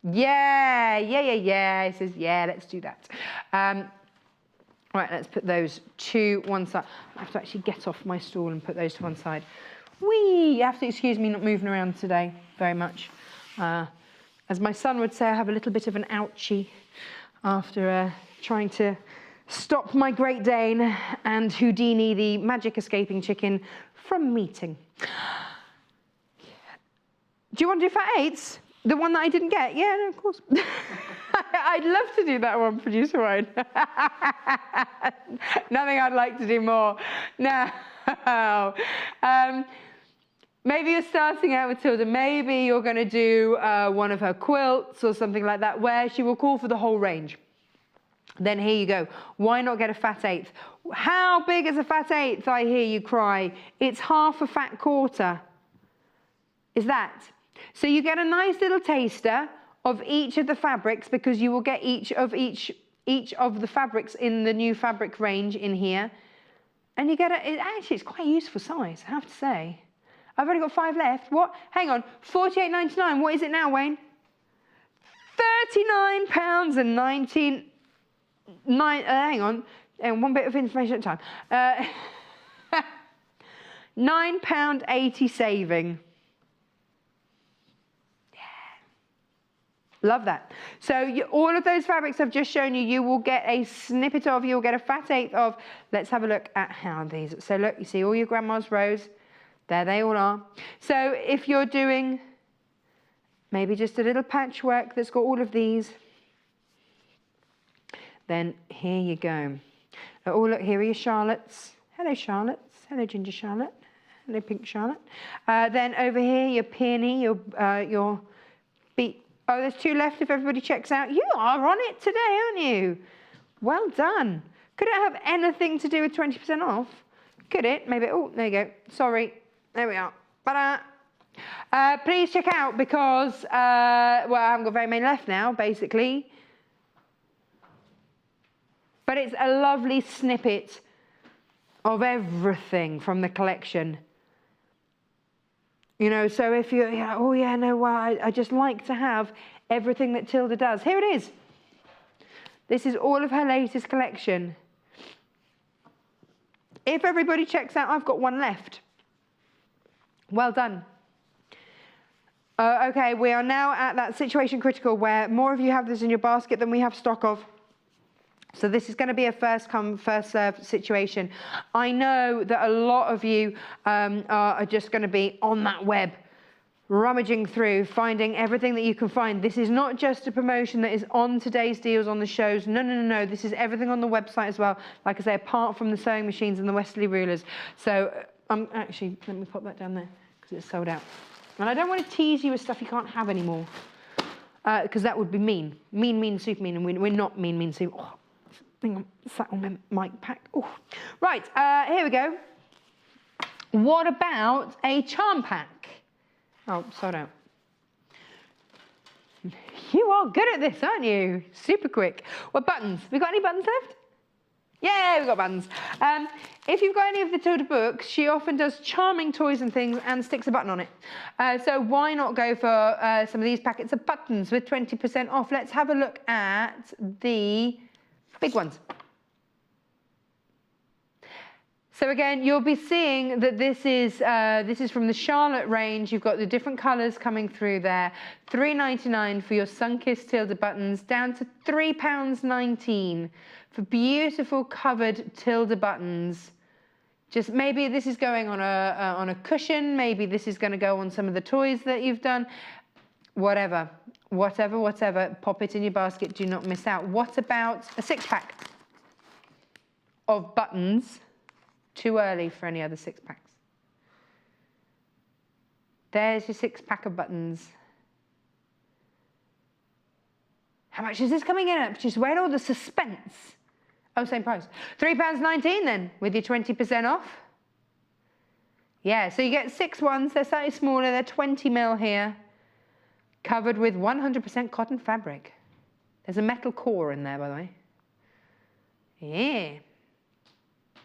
Yeah. He says, yeah, let's do that. Right, let's put those to one side. I have to actually get off my stool and put those to one side. Whee! You have to excuse me not moving around today very much. As my son would say, I have a little bit of an ouchie after trying to stop my Great Dane and Houdini, the magic escaping chicken, from meeting. Do you want to do fat eights? The one that I didn't get? Yeah, no, of course. I'd love to do that one, producer Ryan. Nothing I'd like to do more. No. Maybe you're starting out with Tilda. Maybe you're going to do one of her quilts or something like that, where she will call for the whole range. Then here you go. Why not get a fat eighth? How big is a fat eighth, I hear you cry? It's half a fat quarter. Is that? So you get a nice little taster of each of the fabrics, because you will get each of the fabrics in the new fabric range in here. And you get actually, it's quite a useful size, I have to say. I've only got 5 left. What? Hang on, £48.99. What is it now, Wayne? £39 and 19. Hang on, and one bit of information at a time. £9.80 saving. Love that. So all of those fabrics I've just shown you, you will get a snippet of, you'll get a fat eighth of. Let's have a look at how these. So look, you see all your grandma's rows. There they all are. So if you're doing maybe just a little patchwork that's got all of these, then here you go. Oh, look, here are your Charlottes. Hello, Charlottes. Hello, Ginger Charlotte. Hello, Pink Charlotte. Then over here, your peony, your beet. Oh, there's 2 left if everybody checks out. You are on it today, aren't you? Well done. Could it have anything to do with 20% off? Could it? Maybe. Oh, there you go. Sorry. There we are. Ta-da. Please check out, because, well, I haven't got very many left now, basically. But it's a lovely snippet of everything from the collection. You know, so if you're, oh yeah, no, well, I just like to have everything that Tilda does. Here it is. This is all of her latest collection. If everybody checks out, I've got 1 left. Well done. Okay, we are now at that situation critical where more of you have this in your basket than we have stock of. So this is going to be a first come, first served situation. I know that a lot of you are just going to be on that web, rummaging through, finding everything that you can find. This is not just a promotion that is on today's deals on the shows. No. This is everything on the website as well. Like I say, apart from the sewing machines and the Westerly rulers. So actually, let me pop that down there because it's sold out. And I don't want to tease you with stuff you can't have anymore, because that would be mean. Mean, super mean. And we're not mean, super. Oh. Hang on, sat on my mic pack. Ooh. Right, here we go. What about a charm pack? Oh, sold out. You are good at this, aren't you? Super quick. Well, buttons. We got any buttons left? Yeah, we've got buttons. If you've got any of the Tilda books, she often does charming toys and things and sticks a button on it. So why not go for some of these packets of buttons with 20% off? Let's have a look at the big ones. So again, you'll be seeing that this is from the Charlotte range. You've got the different colours coming through there. £3.99 for your Sunkiss Tilda buttons, down to £3.19 for beautiful covered Tilda buttons. Just maybe this is going on a cushion. Maybe this is going to go on some of the toys that you've done. Whatever. Pop it in your basket. Do not miss out. What about a 6-pack of buttons? Too early for any other 6-packs. There's your 6-pack of buttons. How much is this coming in at? Just where all the suspense? Oh, same price. £3.19 then, with your 20% off. Yeah, so you get 6 ones. They're slightly smaller. They're 20 mil here. Covered with 100% cotton fabric. There's a metal core in there, by the way. Yeah.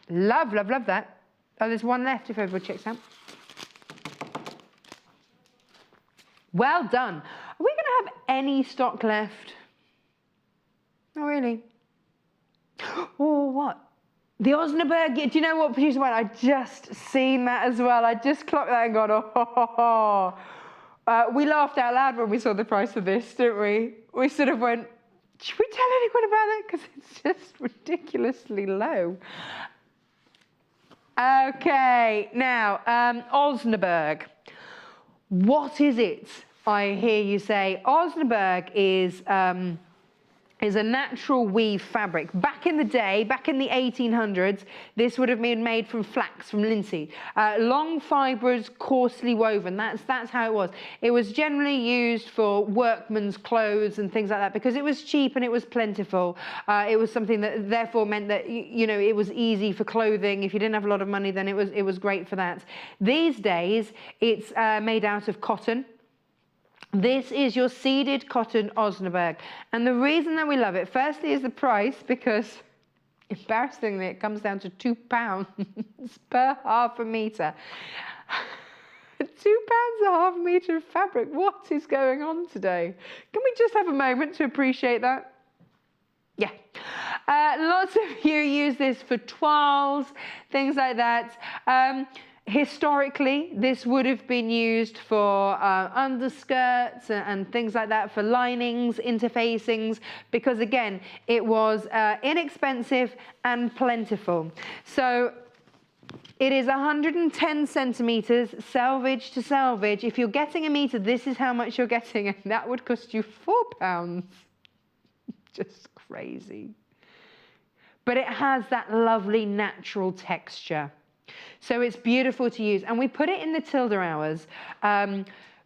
Love, love, love that. Oh, there's one left if everybody checks out. Well done. Are we going to have any stock left? Oh, really? Oh, what? The Osnabruck. Do you know what, producer went? I just seen that as well. I just clocked that and gone, oh, ho, ho, ho. We laughed out loud when we saw the price of this, didn't we? We sort of went, should we tell anyone about that? Because it's just ridiculously low. Okay, now, Osnabruck. What is it? I hear you say. Osnabruck is a natural weave fabric. Back in the day, back in the 1800s, this would have been made from flax, from linseed. Long fibres, coarsely woven. That's how it was. It was generally used for workmen's clothes and things like that because it was cheap and it was plentiful. It was something that therefore meant that, you know, it was easy for clothing. If you didn't have a lot of money, then it was great for that. These days, it's made out of cotton. This is your seeded cotton Osnabruck. And the reason that we love it, firstly, is the price, because embarrassingly, it comes down to £2 per half a metre. £2 a half a metre of fabric. What is going on today? Can we just have a moment to appreciate that? Yeah. Lots of you use this for toiles, things like that. Historically, this would have been used for underskirts and things like that, for linings, interfacings, because again, it was inexpensive and plentiful. So it is 110 centimetres, selvage to selvage. If you're getting a metre, this is how much you're getting, and that would cost you £4. Just crazy. But it has that lovely natural texture. So it's beautiful to use. And we put it in the Tilda hours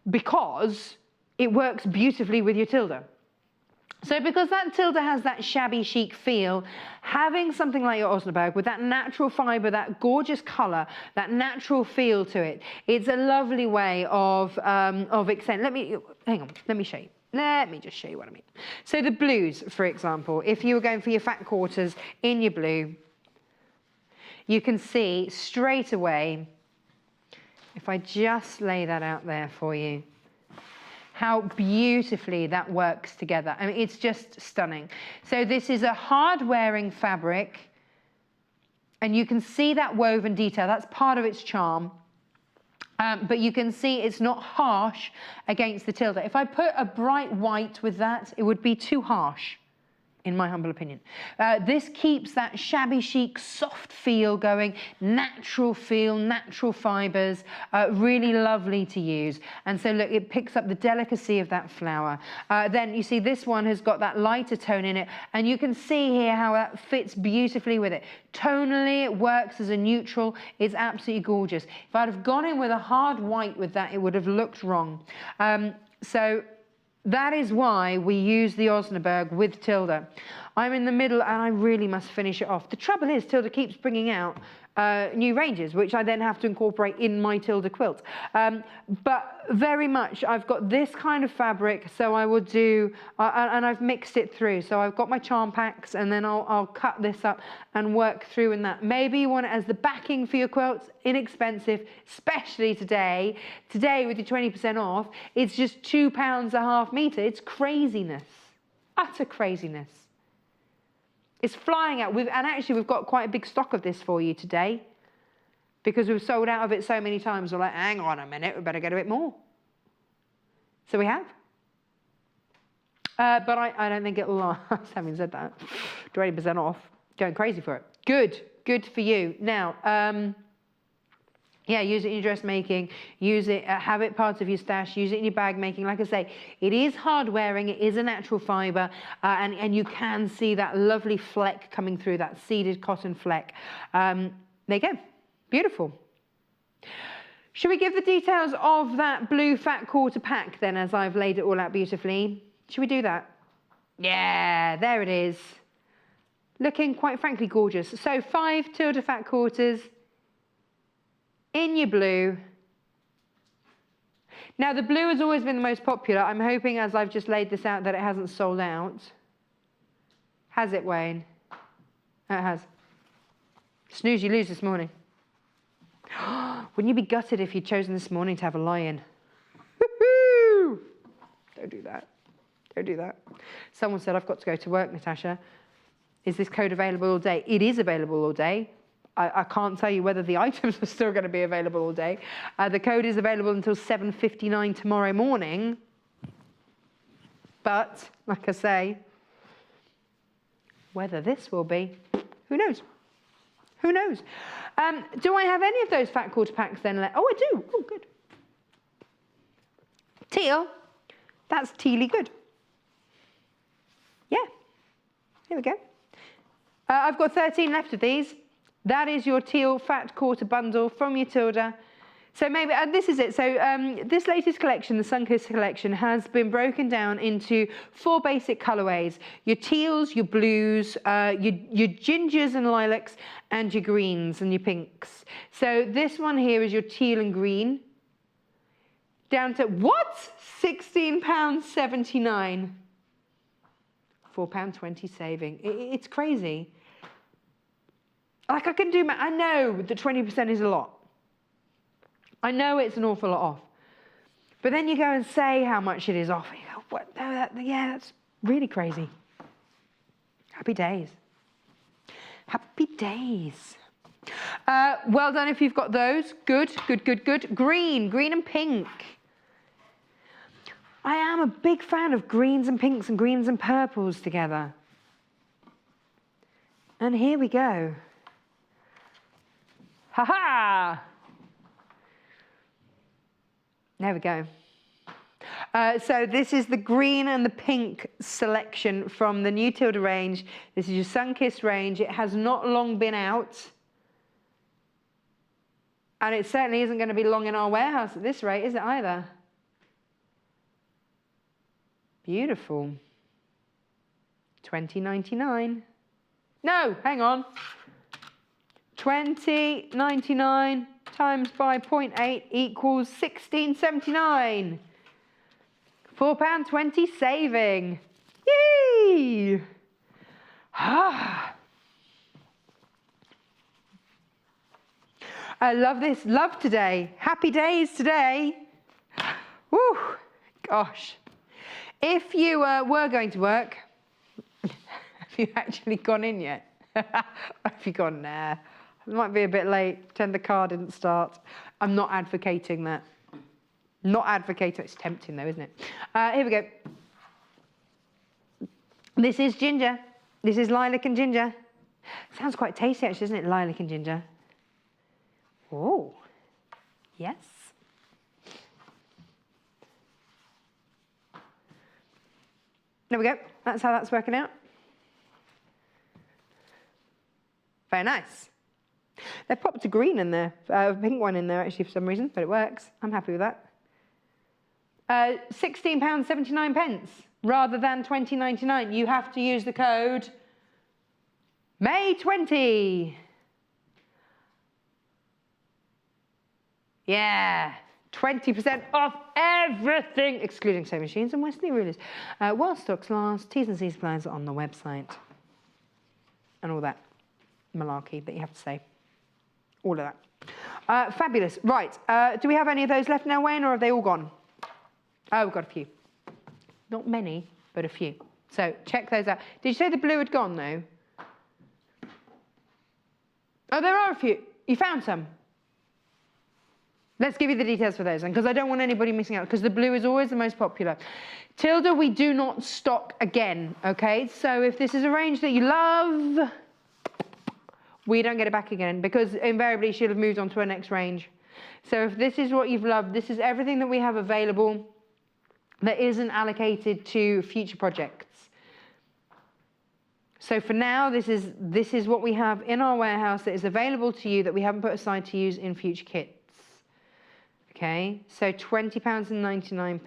because it works beautifully with your Tilda. So because that Tilda has that shabby chic feel, having something like your Osnabruck with that natural fibre, that gorgeous colour, that natural feel to it, it's a lovely way of extending. Hang on, let me show you. Let me just show you what I mean. So the blues, for example, if you were going for your fat quarters in your blue, you can see straight away, if I just lay that out there for you, how beautifully that works together. I mean, it's just stunning. So this is a hard-wearing fabric, and you can see that woven detail. That's part of its charm. But you can see it's not harsh against the Tilda. If I put a bright white with that, it would be too harsh, in my humble opinion. This keeps that shabby chic, soft feel going, natural feel, natural fibres, really lovely to use. And so look, it picks up the delicacy of that flower. Then you see this one has got that lighter tone in it, and you can see here how that fits beautifully with it. Tonally, it works as a neutral. It's absolutely gorgeous. If I'd have gone in with a hard white with that, it would have looked wrong. So that is why we use the Osnabruck with Tilda. I'm in the middle and I really must finish it off. The trouble is Tilda keeps bringing out new ranges, which I then have to incorporate in my Tilda quilt. But very much, I've got this kind of fabric, so I will do, and I've mixed it through. So I've got my charm packs, and then I'll cut this up and work through in that. Maybe you want it as the backing for your quilts, inexpensive, especially today. Today with your 20% off, it's just £2 a half metre. It's craziness, utter craziness. It's flying out. And actually, we've got quite a big stock of this for you today because we've sold out of it so many times. We're like, hang on a minute, we better get a bit more. So we have. But I don't think it'll last. Having said that, 20% off, going crazy for it. Good for you. Now, yeah, use it in your dressmaking, use it, have it part of your stash, use it in your bag making. Like I say, it is hard wearing, it is a natural fibre, and you can see that lovely fleck coming through, that seeded cotton fleck. There you go, beautiful. Should we give the details of that blue fat quarter pack then, as I've laid it all out beautifully? Should we do that? Yeah, there it is. Looking quite frankly gorgeous. So 5 Tilda fat quarters, in your blue. Now, the blue has always been the most popular. I'm hoping, as I've just laid this out, that it hasn't sold out. Has it, Wayne? Oh, it has. Snooze, you lose this morning. Wouldn't you be gutted if you'd chosen this morning to have a lie-in? Woohoo! Don't do that. Don't do that. Someone said, I've got to go to work, Natasha. Is this code available all day? It is available all day. I can't tell you whether the items are still going to be available all day. The code is available until 7:59 tomorrow morning. But, like I say, whether this will be, who knows? Who knows? Do I have any of those fat quarter packs then? Oh, I do. Oh, good. Teal. That's tealy good. Yeah. Here we go. I've got 13 left of these. That is your teal fat quarter bundle from your Tilda. So maybe, this is it. So this latest collection, the Sunkiss collection, has been broken down into 4 basic colourways. Your teals, your blues, your gingers and lilacs, and your greens and your pinks. So this one here is your teal and green. Down to, what? £16.79. £4.20 saving. It's crazy. Like, I can do I know that 20% is a lot. I know it's an awful lot off. But then you go and say how much it is off. And you go, what? No, yeah, that's really crazy. Happy days. Happy days. Well done if you've got those. Good, good, good, good. Green and pink. I am a big fan of greens and pinks and greens and purples together. And here we go. Ha-ha! There we go. So this is the green and the pink selection from the new Tilda range. This is your Sunkiss range. It has not long been out. And it certainly isn't going to be long in our warehouse at this rate, is it either? Beautiful. $20.99. No, hang on. $20.99 times by 0.8 equals $16.79. £4.20 saving. Yay! Ah. I love this. Love today. Happy days today. Woo! Gosh. If you were going to work, have you actually gone in yet? Have you gone, nah, it might be a bit late, pretend the car didn't start. I'm not advocating that. Not advocating, it's tempting though, isn't it? Here we go. This is ginger. This is lilac and ginger. Sounds quite tasty actually, isn't it? Lilac and ginger. Oh, yes. There we go. That's how that's working out. Very nice. They've popped a green in there, a pink one in there actually for some reason, but it works. I'm happy with that. £16.79 rather than $20.99. You have to use the code May20. Yeah. 20% off everything, excluding sewing machines and Wesley rulers. While stocks last, T's and C's supplies are on the website. And all that malarkey that you have to say. All of that. Fabulous. Right. Do we have any of those left now, Wayne, or have they all gone? Oh, we've got a few. Not many, but a few. So check those out. Did you say the blue had gone, though? Oh, there are a few. You found some? Let's give you the details for those then, because I don't want anybody missing out, because the blue is always the most popular. Tilda, we do not stock again, okay? So if this is a range that you love, we don't get it back again, because invariably she'll have moved on to her next range. So if this is what you've loved, this is everything that we have available that isn't allocated to future projects. So for now, this is what we have in our warehouse that is available to you that we haven't put aside to use in future kits. Okay, so £20.99,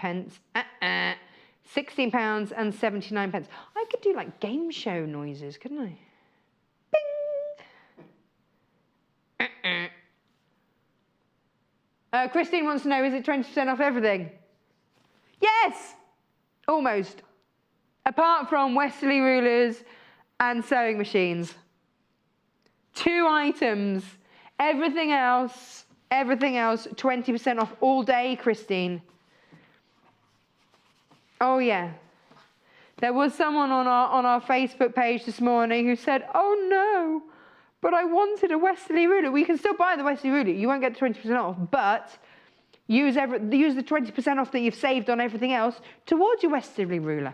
£16.79. I could do like game show noises, couldn't I? Bing! Christine wants to know, is it 20% off everything? Yes, almost. Apart from westerly rulers and sewing machines. 2 items. Everything else, 20% off all day, Christine. Oh yeah. There was someone on our Facebook page this morning who said, oh no, but I wanted a westerly ruler. We can still buy the westerly ruler. You won't get the 20% off, but use the 20% off that you've saved on everything else towards your westerly ruler.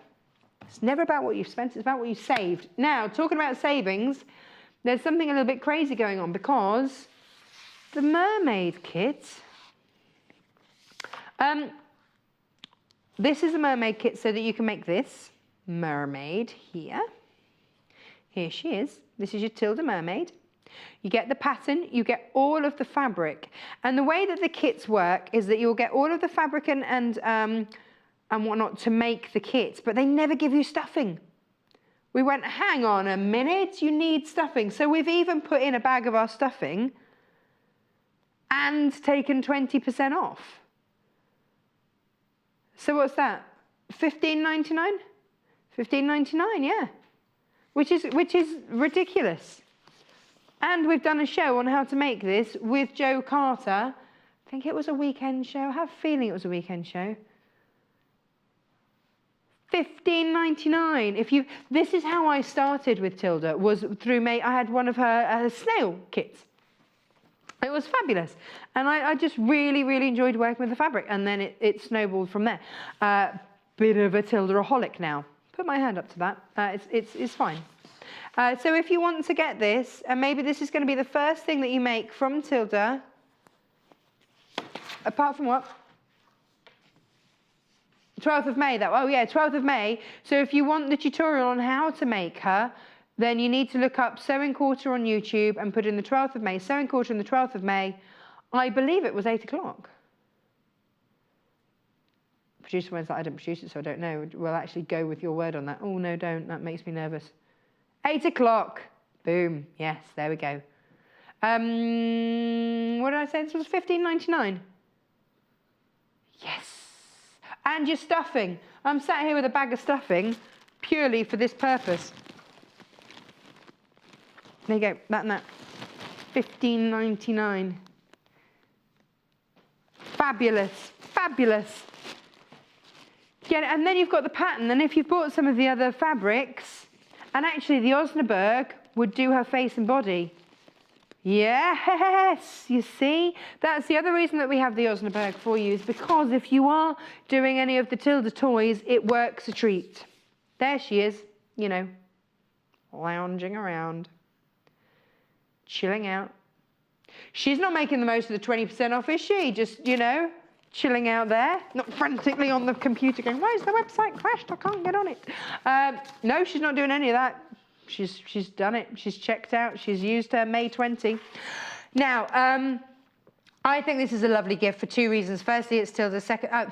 It's never about what you've spent, it's about what you've saved. Now, talking about savings, there's something a little bit crazy going on because the mermaid kit, this is a mermaid kit so that you can make this mermaid here. Here she is. This is your Tilda mermaid. You get the pattern, you get all of the fabric. And the way that the kits work is that you'll get all of the fabric and whatnot to make the kit, but they never give you stuffing. We went, hang on a minute, you need stuffing. So we've even put in a bag of our stuffing and taken 20% off. So what's that? $15.99? $15.99, yeah. Which is ridiculous. And we've done a show on how to make this with Joe Carter. I think it was a weekend show. I have a feeling it was a weekend show. $15.99. This is how I started with Tilda, was through I had one of her snail kits. It was fabulous. And I just really, really enjoyed working with the fabric. And then it snowballed from there. Bit of a Tilda-aholic now. Put my hand up to that. It's fine. So if you want to get this, and maybe this is going to be the first thing that you make from Tilda, apart from what? 12th of May, 12th of May. So if you want the tutorial on how to make her, then you need to look up Sewing Quarter on YouTube and put in the 12th of May. Sewing Quarter on the 12th of May. I believe it was 8 o'clock. Producer went, I didn't produce it, so I don't know. We'll actually go with your word on that. Oh, no, don't. That makes me nervous. 8 o'clock. Boom. Yes, there we go. What did I say? This was $15.99. Yes. And your stuffing. I'm sat here with a bag of stuffing purely for this purpose. There you go, that and that. $15.99. Fabulous, fabulous. Yeah, and then you've got the pattern. And if you've bought some of the other fabrics, and actually the Osnabruck would do her face and body. Yes, you see? That's the other reason that we have the Osnabruck for you, is because if you are doing any of the Tilda toys, it works a treat. There she is, you know, lounging around, chilling out. She's not making the most of the 20% off, is she? Just, you know, chilling out there, not frantically on the computer going, why is the website crashed? I can't get on it. No, she's not doing any of that. She's done it. She's checked out. She's used her May 20. Now, I think this is a lovely gift for 2 reasons. Firstly, it's Tilda.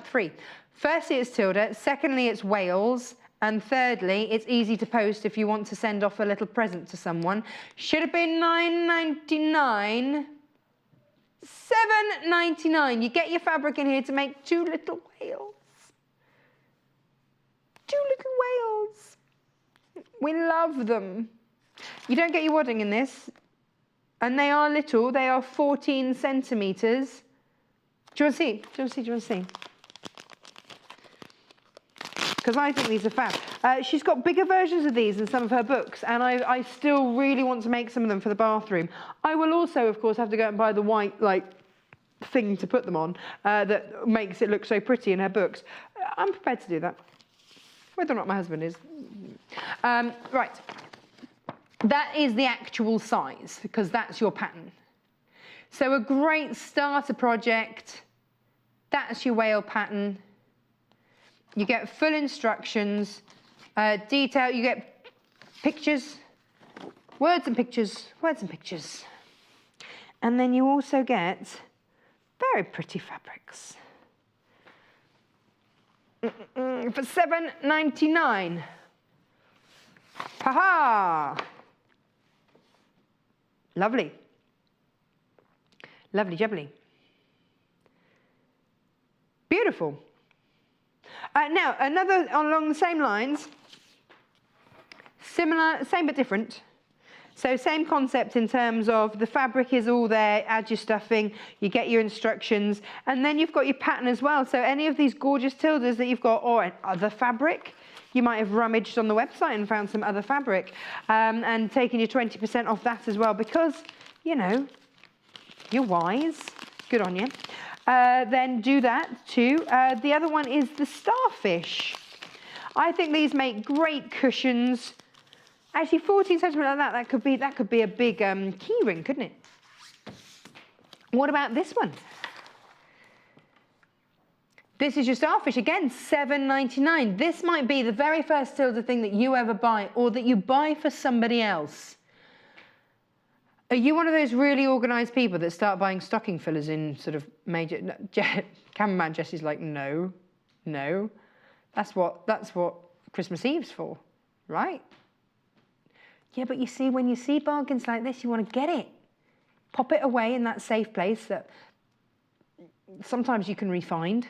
Three. Firstly, it's Tilda. Secondly, it's Wales. And thirdly, it's easy to post if you want to send off a little present to someone. Should have been $9.99. $7.99. You get your fabric in here to make 2 little whales. 2 little whales. We love them. You don't get your wadding in this. And they are little. They are 14 centimetres. Do you want to see? Do you want to see? Do you want to see? Because I think these are fab. She's got bigger versions of these in some of her books, and I still really want to make some of them for the bathroom. I will also, of course, have to go and buy the white, like, thing to put them on that makes it look so pretty in her books. I'm prepared to do that. Whether or not my husband is. Right. That is the actual size, because that's your pattern. So a great starter project. That's your whale pattern. You get full instructions, detail, you get pictures, words and pictures, words and pictures. And then you also get very pretty fabrics. For $7.99. Ha-ha! Lovely. Lovely jubbly. Beautiful. Now, another along the same lines, similar, same but different. So same concept in terms of the fabric is all there, add your stuffing, you get your instructions, and then you've got your pattern as well. So any of these gorgeous Tildas that you've got, or other fabric, you might have rummaged on the website and found some other fabric, and taken your 20% off that as well, because, you know, you're wise. Good on you. Then do that too. The other one is the starfish. I think these make great cushions. Actually, 14 centimetres like that could be a big key ring, couldn't it? What about this one? This is your starfish, again, $7.99. This might be the very first Tilda thing that you ever buy, or that you buy for somebody else. Are you one of those really organised people that start buying stocking fillers in sort of major... No, cameraman Jesse's like, no, no. That's what Christmas Eve's for, right? Yeah, but you see, when you see bargains like this, you want to get it. Pop it away in that safe place that sometimes you can re-find.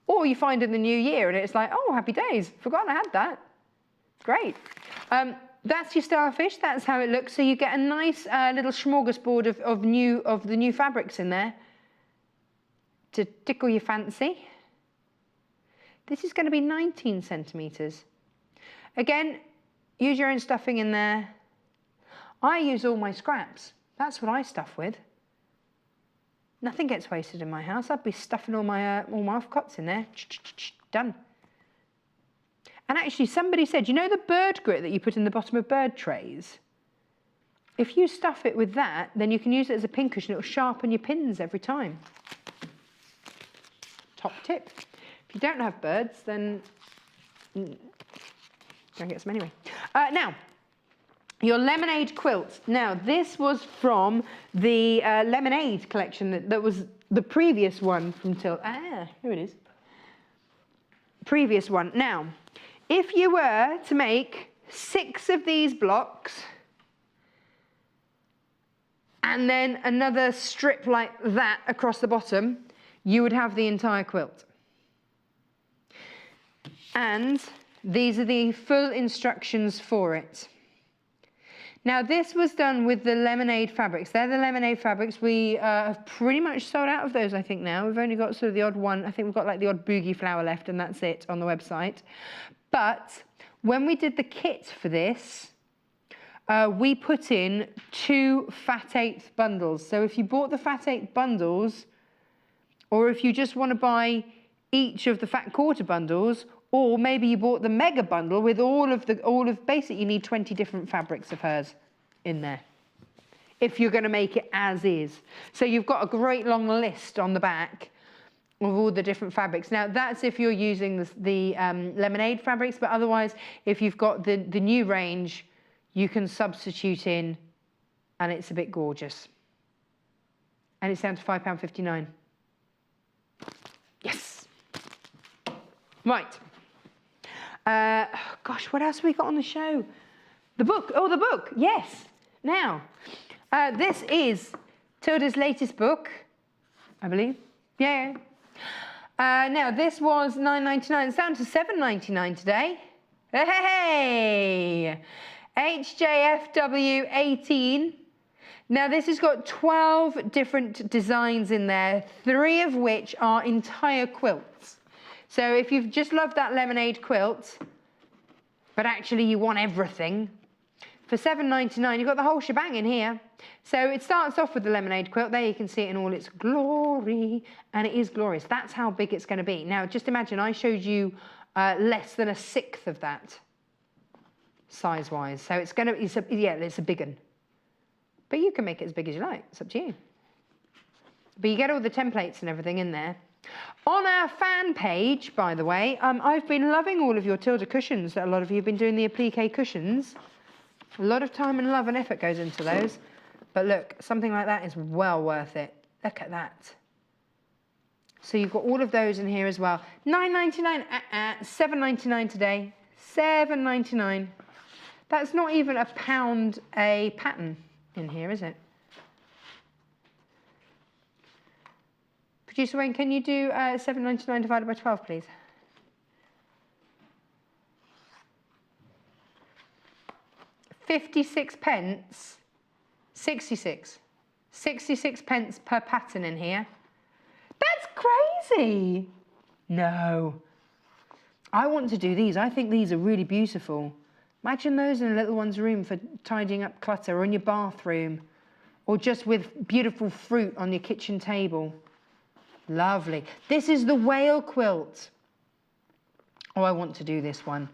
Or you find in the new year and it's like, oh, happy days, forgotten I had that. Great. That's your starfish, that's how it looks. So you get a nice little smorgasbord of the new fabrics in there to tickle your fancy. This is going to be 19 centimetres. Again, use your own stuffing in there. I use all my scraps. That's what I stuff with. Nothing gets wasted in my house. I'd be stuffing all my offcuts in there. Done. And actually, somebody said, you know the bird grit that you put in the bottom of bird trays? If you stuff it with that, then you can use it as a pin cushion. It'll sharpen your pins every time. Top tip. If you don't have birds, then go and get some anyway. Now, your lemonade quilt. Now, this was from the lemonade collection that was the previous one from Tilda. Ah, here it is. Previous one. Now, if you were to make 6 of these blocks and then another strip like that across the bottom, you would have the entire quilt. And these are the full instructions for it. Now, this was done with the lemonade fabrics. They're the lemonade fabrics. We have pretty much sold out of those, I think, now. We've only got sort of the odd one. I think we've got like the odd boogie flower left, and that's it on the website. But when we did the kit for this, we put in 2 fat 8th bundles. So if you bought the fat 8 bundles, or if you just want to buy each of the fat quarter bundles, or maybe you bought the mega bundle with basically you need 20 different fabrics of hers in there, if you're going to make it as is. So you've got a great long list on the back of all the different fabrics. Now, that's if you're using the lemonade fabrics, but otherwise, if you've got the new range, you can substitute in, and it's a bit gorgeous. And it's down to £5.59. Yes. Right. Gosh, what else have we got on the show? The book. Oh, the book. Yes. Now, this is Tilda's latest book, I believe. Yeah. Now, this was $9.99. It's down to $7.99 today. Hey! HJFW 18. Now, this has got 12 different designs in there, 3 of which are entire quilts. So if you've just loved that lemonade quilt, but actually you want everything, for $7.99, you've got the whole shebang in here. So it starts off with the lemonade quilt. There you can see it in all its glory, and it is glorious. That's how big it's going to be. Now, just imagine I showed you less than 1/6 of that size-wise. So it's going to, it's a big one. But you can make it as big as you like. It's up to you. But you get all the templates and everything in there. On our fan page, by the way, I've been loving all of your Tilda cushions that a lot of you have been doing, the applique cushions. A lot of time and love and effort goes into those. But look, something like that is well worth it. Look at that. So you've got all of those in here as well. $9.99, $7.99 today. $7.99. That's not even £1 a pattern in here, is it? Producer Wayne, can you do $7.99 divided by 12, please? 56 pence, 66 pence per pattern in here. That's crazy. No. I want to do these. I think these are really beautiful. Imagine those in a little one's room for tidying up clutter, or in your bathroom, or just with beautiful fruit on your kitchen table. Lovely. This is the whale quilt. Oh, I want to do this one.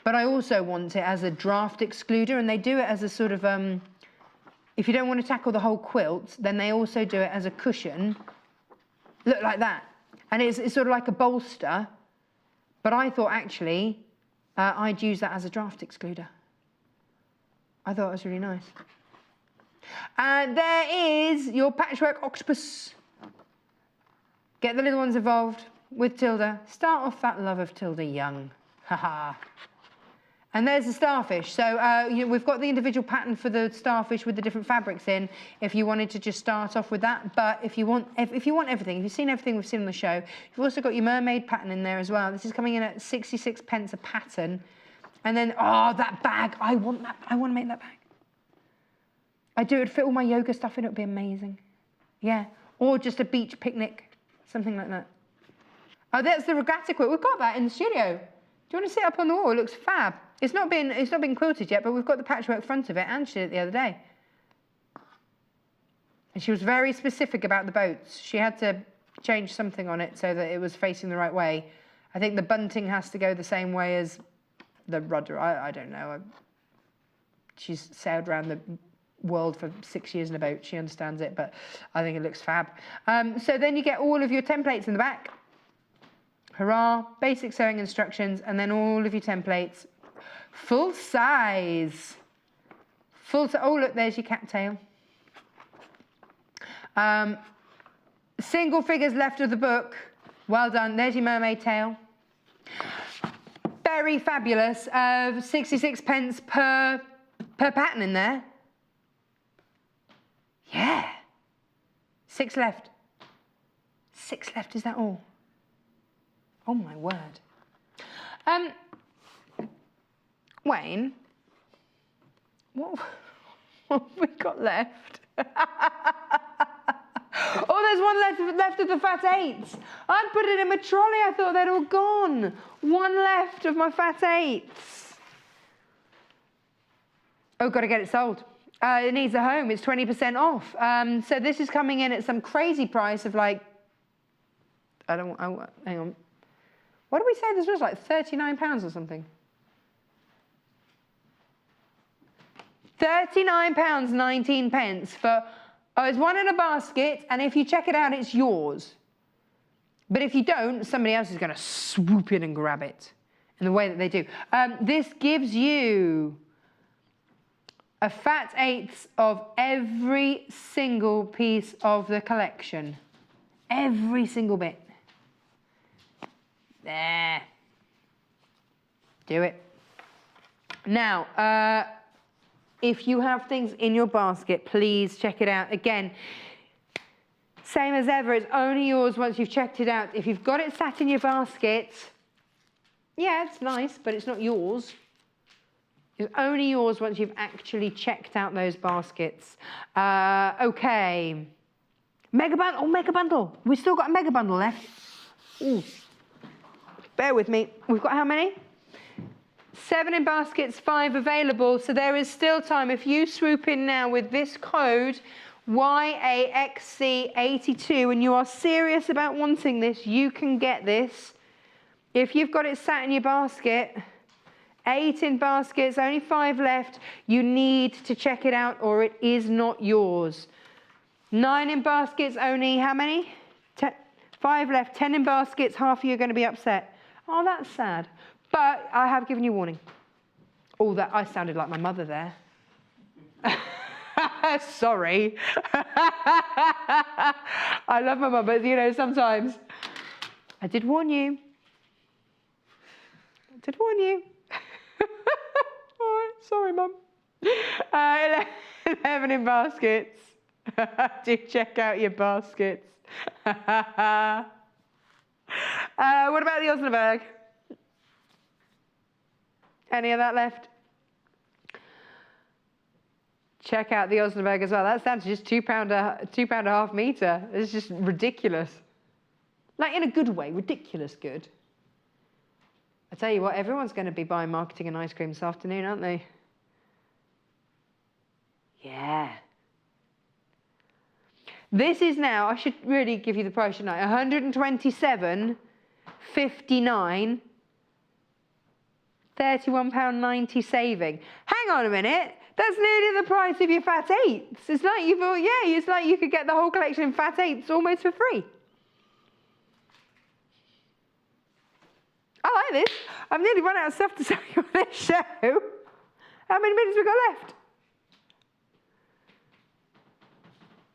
But I also want it as a draft excluder, and they do it as a sort of, if you don't want to tackle the whole quilt, then they also do it as a cushion. Look, like that. And it's sort of like a bolster. But I thought, actually, I'd use that as a draft excluder. I thought it was really nice. And there is your patchwork octopus. Get the little ones involved with Tilda. Start off that love of Tilda young. Haha. And there's the starfish. So we've got the individual pattern for the starfish with the different fabrics in, if you wanted to just start off with that. But if you want everything, if you've seen everything we've seen on the show, you've also got your mermaid pattern in there as well. This is coming in at 66 pence a pattern. And then, oh, that bag. I want that. I want to make that bag. I do. It'd fit all my yoga stuff in. It would be amazing. Yeah. Or just a beach picnic. Something like that. Oh, that's the regatta quilt. We've got that in the studio. Do you want to sit up on the wall? It looks fab. It's not been quilted yet, but we've got the patchwork front of it. Ange did it the other day. And she was very specific about the boats. She had to change something on it so that it was facing the right way. I think the bunting has to go the same way as the rudder. I don't know. She's sailed around the world for 6 years in a boat. She understands it, but I think it looks fab. So then you get all of your templates in the back. Hurrah, basic sewing instructions, and then all of your templates. Full size. Oh, look, there's your cattail. Single figures left of the book. Well done. There's your mermaid tail. Very fabulous. 66 pence per pattern in there. Yeah. 6 left. 6 left, is that all? Oh my word. Wayne, what have we got left? Oh, there's one left of the fat 8s. I'd put it in my trolley. I thought they'd all gone. One left of my fat 8s. Oh, got to get it sold. It needs a home. It's 20% off. So this is coming in at some crazy price of like, hang on. What did we say this was, like £39 or something? £39.19 for, oh, it's one in a basket, and if you check it out, it's yours. But if you don't, somebody else is going to swoop in and grab it in the way that they do. This gives you a fat 1/8 of every single piece of the collection. Every single bit. There. Do it. Now, if you have things in your basket, please check it out. Again, same as ever, it's only yours once you've checked it out. If you've got it sat in your basket, yeah, it's nice, but it's not yours. It's only yours once you've actually checked out those baskets. Okay. Mega bundle. Oh, mega bundle. We've still got a mega bundle left. Ooh. Bear with me. We've got how many? 7 in baskets, 5 available. So there is still time. If you swoop in now with this code, YAXC82, and you are serious about wanting this, you can get this. If you've got it sat in your basket, 8 in baskets, only 5 left, you need to check it out or it is not yours. 9 in baskets, only how many? 5 left, 10 in baskets, half of you are going to be upset. Oh, that's sad. But I have given you warning. Oh, that I sounded like my mother there. Sorry. I love my mum, but you know, sometimes I did warn you. I did warn you. All right, sorry, Mum. 11 in baskets. Do check out your baskets. What about the Osnabruck? Any of that left? check out the Osnabruck as well. That's down to just £2.50 metre. It's just ridiculous. Like in a good way, ridiculous good. I tell you what, everyone's going to be buying marketing and ice cream this afternoon, aren't they? Yeah. This is now, I should really give you the price, shouldn't I? £127.59, £31.90 saving. Hang on a minute. That's nearly the price of your Fat 8s. It's like you thought, yeah, it's like you could get the whole collection in Fat 8s almost for free. I like this. I've nearly run out of stuff to show you on this show. How many minutes have we got left?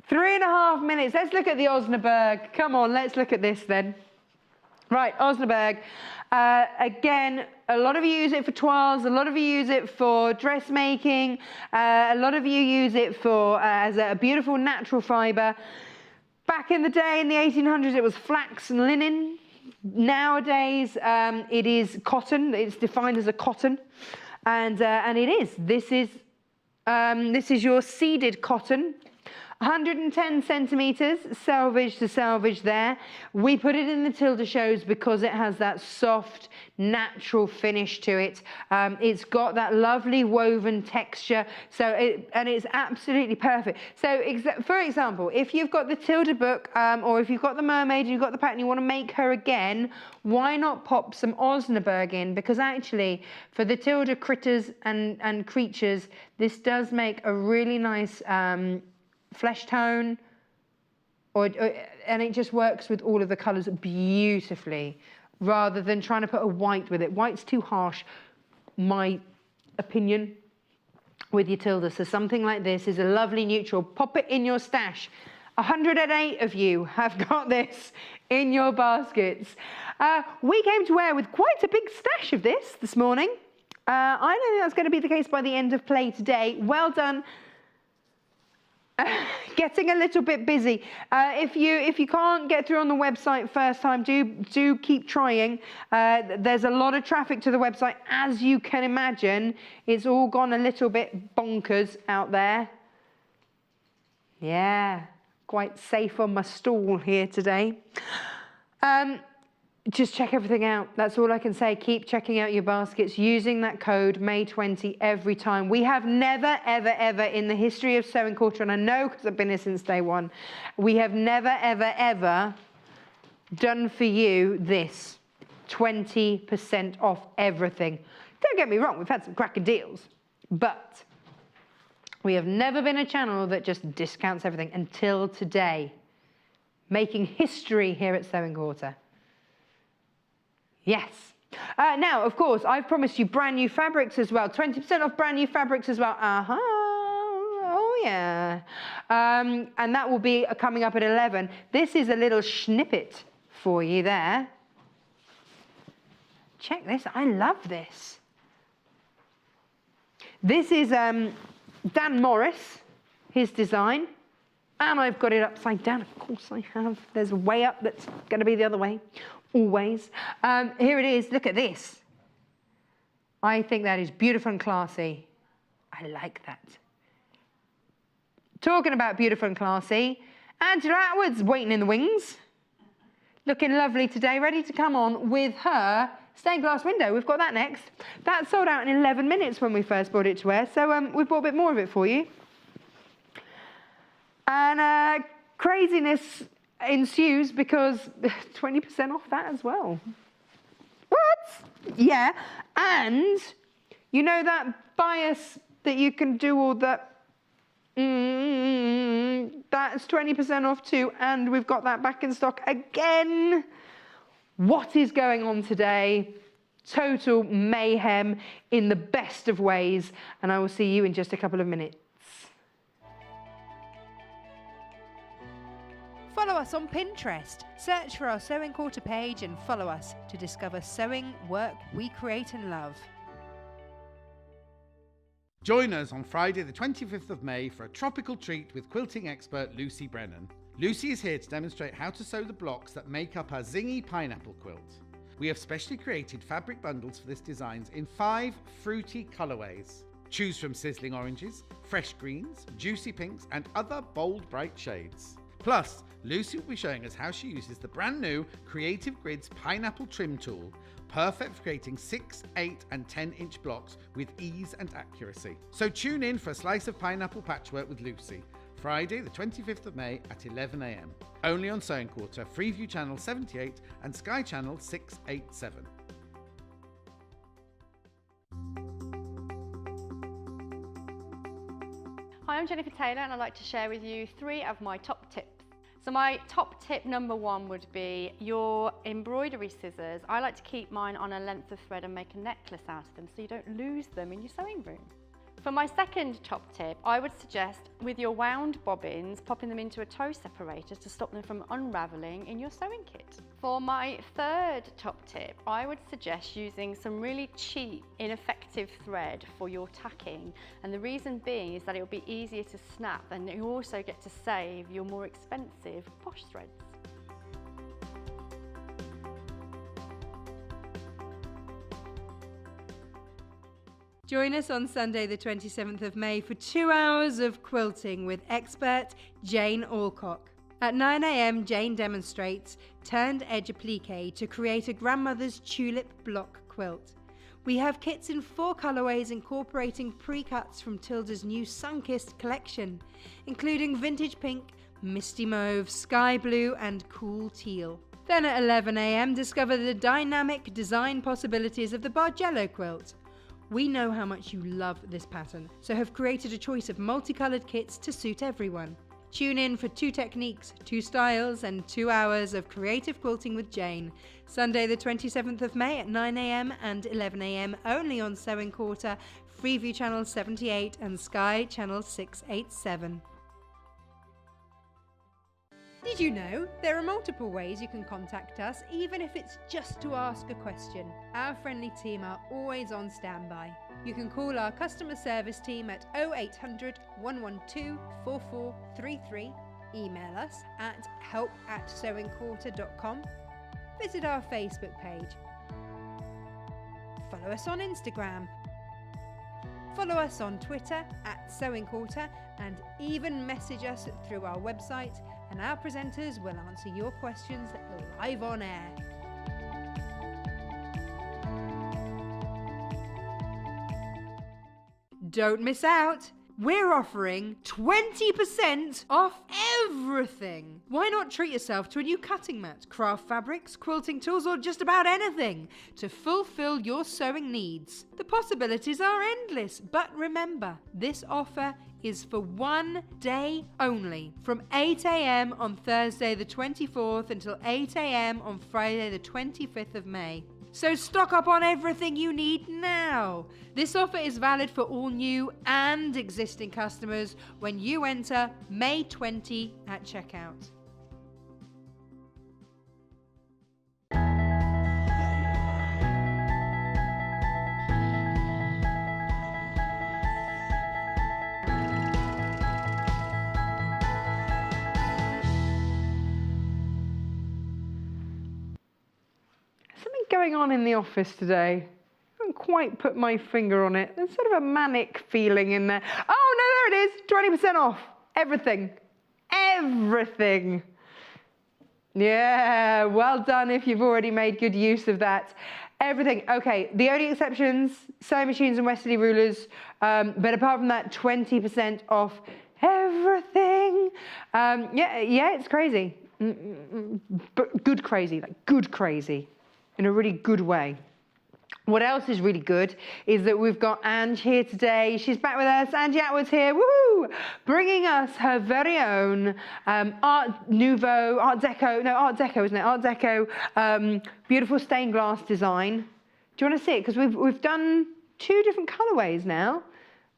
3.5 minutes. Let's look at the Osnabruck. Come on, let's look at this then. Right, Osnabruck. Again, a lot of you use it for toiles, a lot of you use it for dressmaking, a lot of you use it for as a beautiful natural fibre. Back in the day, in the 1800s, it was flax and linen. Nowadays, it is cotton. It's defined as a cotton, and it is. This is your seeded cotton. 110 centimetres, selvage to selvage there. We put it in the Tilda shows because it has that soft, natural finish to it. It's got that lovely woven texture, and it's absolutely perfect. So, for example, if you've got the Tilda book, or if you've got the mermaid and you've got the pattern, you want to make her again, why not pop some Osnabruck in? Because actually, for the Tilda critters and creatures, this does make a really nice flesh tone, and it just works with all of the colours beautifully, rather than trying to put a white with it. White's too harsh, my opinion, with your Tilda. So something like this is a lovely neutral. Pop it in your stash. 108 of you have got this in your baskets. We came to wear with quite a big stash of this morning. I don't think that's going to be the case by the end of play today. Well done. Getting a little bit busy. If you can't get through on the website first time, do keep trying. There's a lot of traffic to the website, as you can imagine. It's all gone a little bit bonkers out there. Yeah, quite safe on my stool here today. Just check everything out. That's all I can say. Keep checking out your baskets using that code May20 every time. We have never, ever, ever in the history of Sewing Quarter, and I know because I've been here since day one, we have never, ever, ever done for you this 20% off everything. Don't get me wrong, we've had some cracking deals, but we have never been a channel that just discounts everything until today. Making history here at Sewing Quarter. Yes. Now, of course, I've promised you brand new fabrics as well. 20% off brand new fabrics as well. Oh, yeah. And that will be coming up at 11. This is a little snippet for you there. Check this. I love this. This is Dan Morris, his design. And I've got it upside down. Of course I have. There's a way up that's going to be the other way. Always. Here it is. Look at this. I think that is beautiful and classy. I like that. Talking about beautiful and classy, Angie Attwood's waiting in the wings. Looking lovely today, ready to come on with her stained glass window. We've got that next. That sold out in 11 minutes when we first brought it to wear, so we've bought a bit more of it for you. And craziness ensues because 20% off that as well. What? Yeah. And you know that bias that you can do all that? That's 20% off too. And we've got that back in stock again. What is going on today? Total mayhem in the best of ways. And I will see you in just a couple of minutes. Follow us on Pinterest. Search for our Sewing Quarter page and follow us to discover sewing work we create and love. Join us on Friday the 25th of May for a tropical treat with quilting expert Lucy Brennan. Lucy is here to demonstrate how to sew the blocks that make up our zingy pineapple quilt. We have specially created fabric bundles for this design in 5 fruity colourways. Choose from sizzling oranges, fresh greens, juicy pinks, and other bold, bright shades. Plus, Lucy will be showing us how she uses the brand new Creative Grids pineapple trim tool, perfect for creating 6, 8 and 10-inch blocks with ease and accuracy. So tune in for a slice of pineapple patchwork with Lucy, Friday the 25th of May at 11 a.m. Only on Sewing Quarter, Freeview Channel 78 and Sky Channel 687. Hi, I'm Jennifer Taylor and I'd like to share with you 3 of my top tips. So my top tip number 1 would be your embroidery scissors. I like to keep mine on a length of thread and make a necklace out of them so you don't lose them in your sewing room. For my second top tip, I would suggest with your wound bobbins, popping them into a toe separator to stop them from unravelling in your sewing kit. For my third top tip, I would suggest using some really cheap, ineffective thread for your tacking. And the reason being is that it will be easier to snap and you also get to save your more expensive posh threads. Join us on Sunday the 27th of May for 2 hours of quilting with expert Jane Alcock. At 9 a.m, Jane demonstrates turned edge applique to create a grandmother's tulip block quilt. We have kits in 4 colourways incorporating pre-cuts from Tilda's new Sunkiss collection, including vintage pink, misty mauve, sky blue and cool teal. Then at 11 a.m, discover the dynamic design possibilities of the Bargello quilt. We know how much you love this pattern, so have created a choice of multicoloured kits to suit everyone. Tune in for 2 techniques, 2 styles and 2 hours of creative quilting with Jane. Sunday the 27th of May at 9 a.m. and 11 a.m. only on Sewing Quarter, Freeview Channel 78 and Sky Channel 687. Did you know there are multiple ways you can contact us, even if it's just to ask a question? Our friendly team are always on standby. You can call our customer service team at 0800 112 4433, email us at help@sewingquarter.com, visit our Facebook page, follow us on Instagram, follow us on Twitter @sewingquarter, and even message us through our website, and our presenters will answer your questions live on air. Don't miss out! We're offering 20% off everything! Why not treat yourself to a new cutting mat, craft fabrics, quilting tools, or just about anything to fulfill your sewing needs? The possibilities are endless, but remember, this offer is for 1 day only, from 8 a.m. on Thursday the 24th until 8 a.m. on Friday the 25th of May. So stock up on everything you need now. This offer is valid for all new and existing customers when you enter May 20 at checkout. Going on in the office today. I haven't quite put my finger on it. There's sort of a manic feeling in there. Oh no, there it is, 20% off. Everything. Everything. Yeah, well done if you've already made good use of that. Everything. Okay, the only exceptions, sewing machines and westerly rulers, but apart from that, 20% off everything. Yeah, it's crazy. But good crazy, like good crazy. In a really good way. What else is really good is that we've got Ange here today. She's back with us. Angie Attwood's here, woohoo! Bringing us her very own Nouveau, Art Deco, isn't it? Art Deco, beautiful stained glass design. Do you want to see it? Because we've done 2 different colourways now.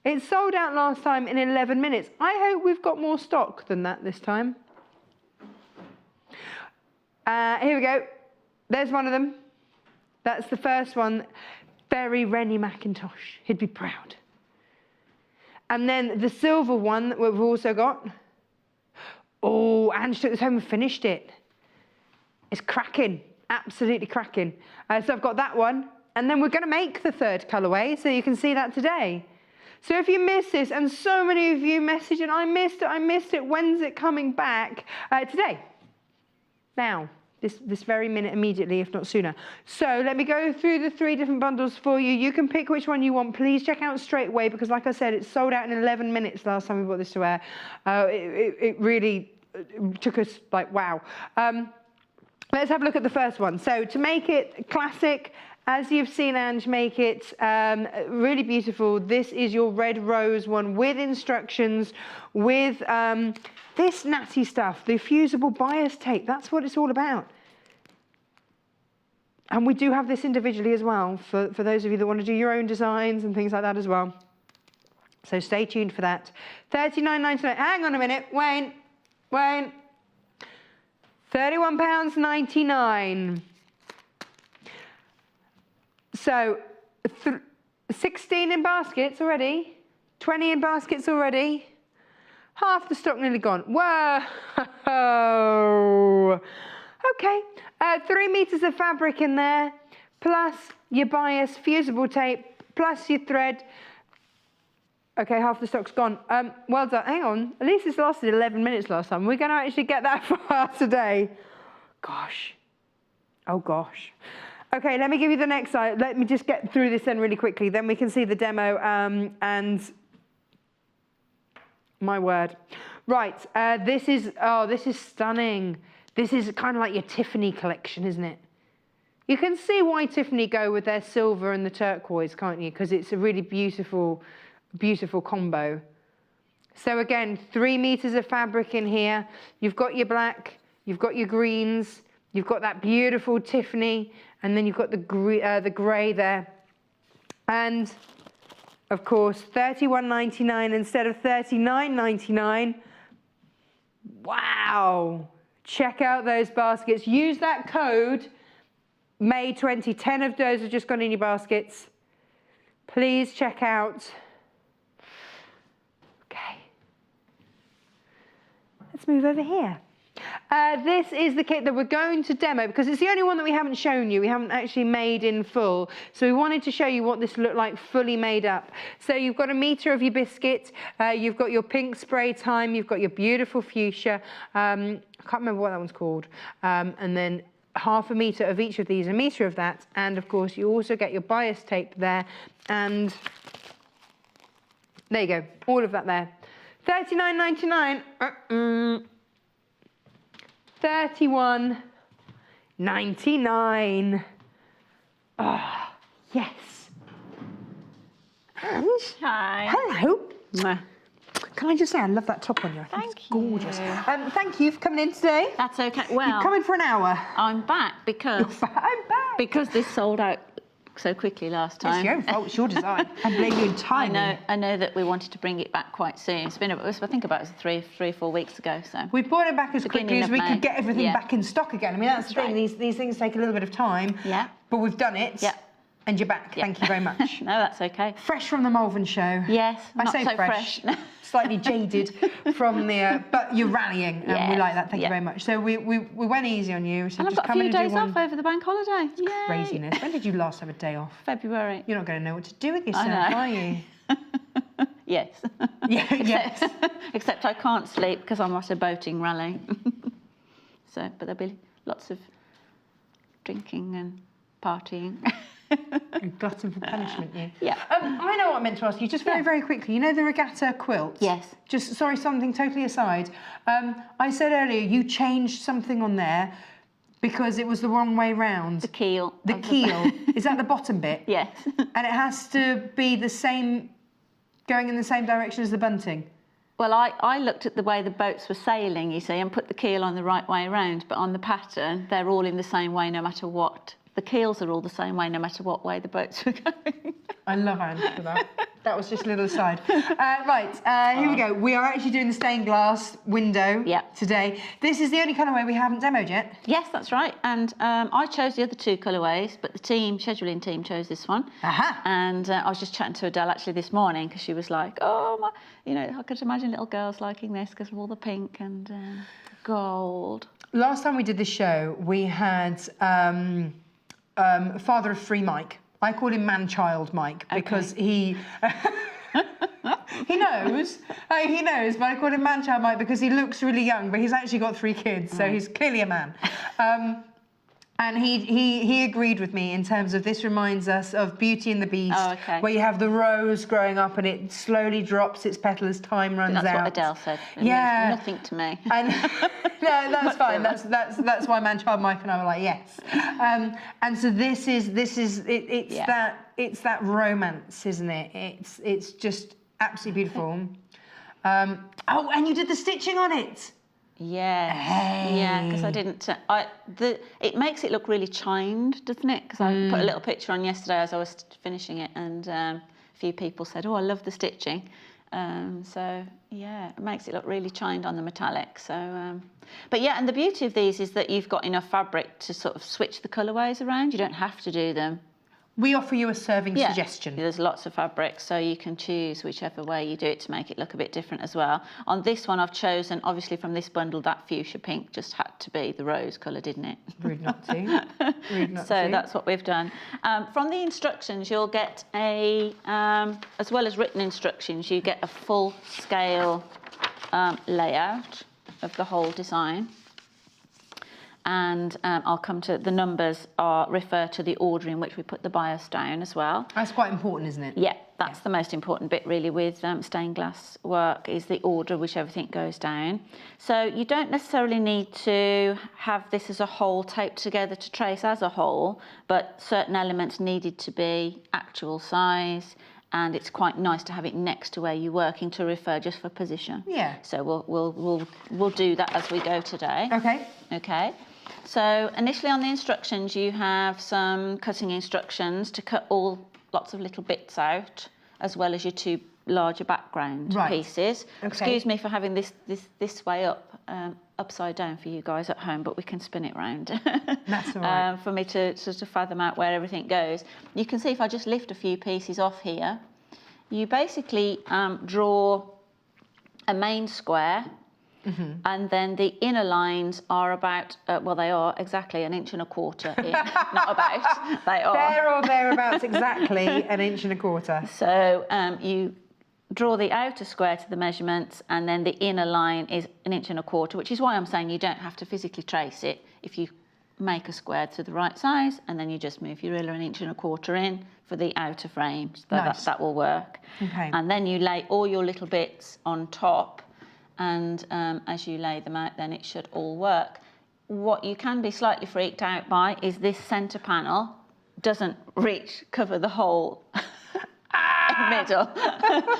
It sold out last time in 11 minutes. I hope we've got more stock than that this time. Here we go. There's one of them. That's the first one, very Rennie McIntosh. He'd be proud. And then the silver one that we've also got. Oh, Ange took this home and finished it. It's cracking, absolutely cracking. So I've got that one. And then we're going to make the 3rd colourway, so you can see that today. So if you missed this, and so many of you messaged, and I missed it, when's it coming back? Today. Now. This very minute, immediately, if not sooner. So let me go through the 3 different bundles for you. You can pick which one you want. Please check out straight away, because like I said, it sold out in 11 minutes last time we brought this to air. It really took us like, wow. Let's have a look at the first one. So to make it classic, as you've seen Ange make it, really beautiful. This is your red rose one with instructions, with this natty stuff, the fusible bias tape. That's what it's all about. And we do have this individually as well, for those of you that want to do your own designs and things like that as well. So stay tuned for that. £39.99. Hang on a minute, Wayne. £31.99. So 16 in baskets already, 20 in baskets already, half the stock nearly gone. Whoa! Okay, 3 meters of fabric in there, plus your bias, fusible tape, plus your thread. Okay, half the stock's gone. Well done. Hang on, at least it's lasted 11 minutes last time. We're going to actually get that far today. Gosh. Oh gosh. Okay, let me give you the next side. Let me just get through this then really quickly. Then we can see the demo and my word. Right, this is stunning. This is kind of like your Tiffany collection, isn't it? You can see why Tiffany go with their silver and the turquoise, can't you? Because it's a really beautiful, beautiful combo. So again, 3 meters of fabric in here. You've got your black, you've got your greens, you've got that beautiful Tiffany, and then you've got the grey there. And of course, £31.99 instead of £39.99. Wow. Check out those baskets. Use that code, May20. 10 of those have just gone in your baskets. Please check out. Okay. Let's move over here. This is the kit that we're going to demo because it's the only one that we haven't shown you. We haven't actually made in full. So we wanted to show you what this looked like fully made up. So you've got 1 meter of your biscuit. You've got your pink spray time. You've got your beautiful fuchsia. I can't remember what that one's called. And then ½ meter of each of these, 1 meter of that. And of course, you also get your bias tape there. And there you go. All of that there. £39.99. £31.99. Oh, yes. Ange? Hi. Hello. Mwah. Can I just say, I love that top on you. I think it's gorgeous. you. Thank you for coming in today. That's okay. Well, You've come in for an hour. I'm back because I'm back. because this sold out so quickly last time. It's your own fault. It's your design. I blame you entirely. I know that we wanted to bring it back quite soon. It's been, I think about it 3 or 4 weeks ago. So we brought it back as quickly as we could get everything Yeah. back in stock again. I mean, that's the thing. right. These things take a little bit of time. Yeah. But we've done it. Yeah. And you're back. Yeah. Thank you very much. No, that's okay. Fresh from the Malvern show. Yes, I not say so fresh. fresh. Slightly jaded from the, but you're rallying, and we Yes, like that. Thank you yeah. very much. So we went easy on you. So And I've just got a come in few and do days one. off over the bank holiday. Yay. Craziness. When did you last have a day off? February. You're not going to know what to do with yourself, know. are you? Yes. Yeah, yes. Except I can't sleep because I'm at a boating rally. So, but there'll be lots of drinking and partying. A glutton for punishment, you. Yeah. I know what I meant to ask you, just very, very quickly. You know the regatta quilt? Yes. Just, sorry, something totally aside. I said earlier you changed something on there because it was the wrong way round. The keel. The keel. Is that the bottom bit? Yes. And it has to be the same, going in the same direction as the bunting? Well, I looked at the way the boats were sailing, you see, and put the keel on the right way around, but on the pattern, they're all in the same way no matter what. The keels are all the same way no matter what way the boats were going. I love Ange for that. That was just a little aside. Here we go. We are actually doing the stained glass window today. This is the only colourway we haven't demoed yet. Yes, that's right. And I chose the other 2 colourways, but the scheduling team chose this one. Aha. And I was just chatting to Adele actually this morning because she was like, oh, my, I could imagine little girls liking this because of all the pink and gold. Last time we did this show, we had father of 3 Mike. I call him man-child Mike because he... He knows, but I call him man-child Mike because he looks really young, but he's actually got 3 kids, so he's clearly a man. And he agreed with me in terms of this reminds us of Beauty and the Beast, where you have the rose growing up and it slowly drops its petal as time runs out. That's what Adele said. It yeah, means nothing to me. And, no, that's fine. That's why man-child Mike and I were like, yes. And so this is it's that romance, isn't it? It's just absolutely beautiful. Oh, and you did the stitching on it. Yes, yeah, because I didn't. It makes it look really chined, doesn't it? Because I put a little picture on yesterday as I was finishing it, and a few people said, "Oh, I love the stitching." So yeah, it makes it look really chined on the metallic. So, but yeah, and the beauty of these is that you've got enough fabric to sort of switch the colourways around. You don't have to do them. We offer you a serving suggestion. There's lots of fabrics, so you can choose whichever way you do it to make it look a bit different as well. On this one, I've chosen, obviously from this bundle, that fuchsia pink just had to be the rose colour, didn't it? Rude not to. Rude not so to. That's what we've done. From the instructions, you'll get as well as written instructions, you get a full scale layout of the whole design. And I'll come to the numbers refer to the order in which we put the bias down as well. That's quite important, isn't it? Yeah, that's the most important bit really with stained glass work is the order which everything goes down. So you don't necessarily need to have this as a whole taped together to trace as a whole, but certain elements needed to be actual size. And it's quite nice to have it next to where you're working to refer just for position. Yeah. So we'll do that as we go today. Okay. Okay. So initially on the instructions, you have some cutting instructions to cut lots of little bits out, as well as your 2 larger background pieces. Okay. Excuse me for having this way up, upside down for you guys at home, but we can spin it round. That's all right. For me to sort of fathom out where everything goes. You can see if I just lift a few pieces off here, you basically draw a main square. Mm-hmm. And then the inner lines are about, they are exactly 1.25 inches in. Not about, they are. There or thereabouts, exactly 1.25 inches. So you draw the outer square to the measurements, and then the inner line is 1.25 inches, which is why I'm saying you don't have to physically trace it. If you make a square to the right size, and then you just move your ruler 1.25 inches in for the outer frame. So nice. that will work. Okay. And then you lay all your little bits on top. And as you lay them out, then it should all work. What you can be slightly freaked out by is this centre panel doesn't cover the whole middle.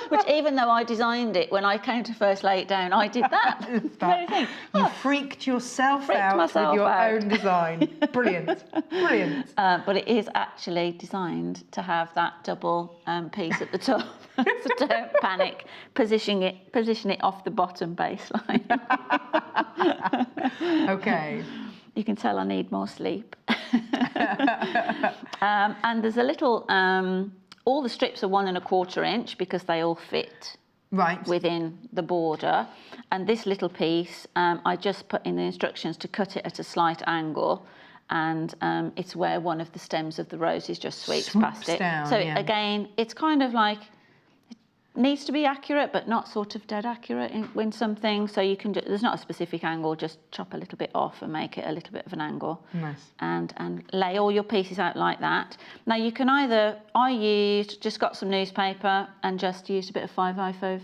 Which even though I designed it, when I came to first lay it down, I did that. You freaked yourself out with your own design. Brilliant, brilliant. But it is actually designed to have that double piece at the top. So don't panic. Position it off the bottom baseline. Okay. You can tell I need more sleep. And there's a little. All the strips are 1.25 inches because they all fit within the border. And this little piece, I just put in the instructions to cut it at a slight angle. And it's where one of the stems of the roses just sweeps past it. Down, so again, it's kind of like, it needs to be accurate, but not sort of dead accurate in something. So you can, there's not a specific angle, just chop a little bit off and make it a little bit of an angle. Nice. And lay all your pieces out like that. Now you can either, I just got some newspaper and just used a bit of 505.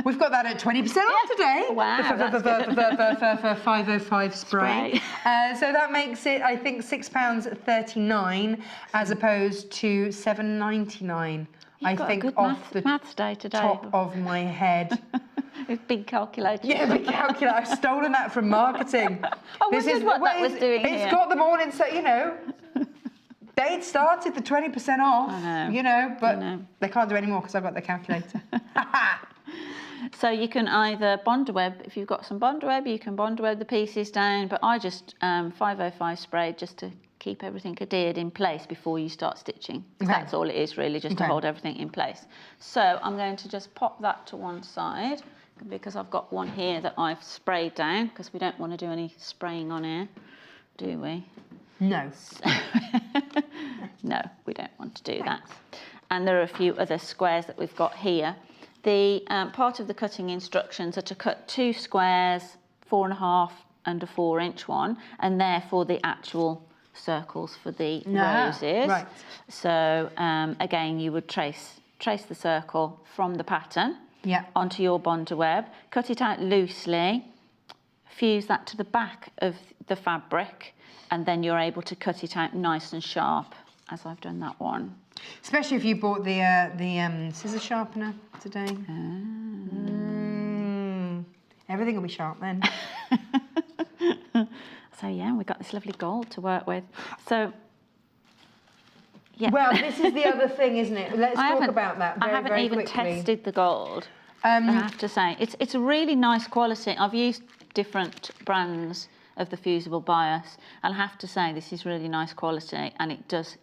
We've got that at 20% off today. Wow, the 505 spray. So that makes it, I think, £6.39 as opposed to £7.99. I think off the maths day today. Top of my head. It's big calculator. Yeah, big calculator. I've stolen that from marketing. I wondered what that was doing here. It's got them all in, so they'd started the 20% off, but they can't do any more because I've got the calculator. So you can either bond web, if you've got some bond web, you can bond web the pieces down, but I just 505 sprayed just to keep everything adhered in place before you start stitching. Okay. That's all it is really, just to hold everything in place. So I'm going to just pop that to one side because I've got one here that I've sprayed down because we don't want to do any spraying on here, do we? No. No, we don't want to do that. and there are a few other squares that we've got here. The part of the cutting instructions are to cut 2 squares, 4.5 and a 4-inch one, and therefore the actual circles for the roses. Right. So again, you would trace the circle from the pattern onto your bonder web, cut it out loosely, fuse that to the back of the fabric, and then you're able to cut it out nice and sharp, as I've done that one. Especially if you bought the scissor sharpener today. Everything will be sharp then. So yeah, we've got this lovely gold to work with. So yeah. Well, this is the other thing, isn't it? Let's talk about that very, I haven't very even quickly. tested the gold. I have to say, it's a really nice quality. I've used different brands of the fusible bias, and I have to say this is really nice quality, and it does,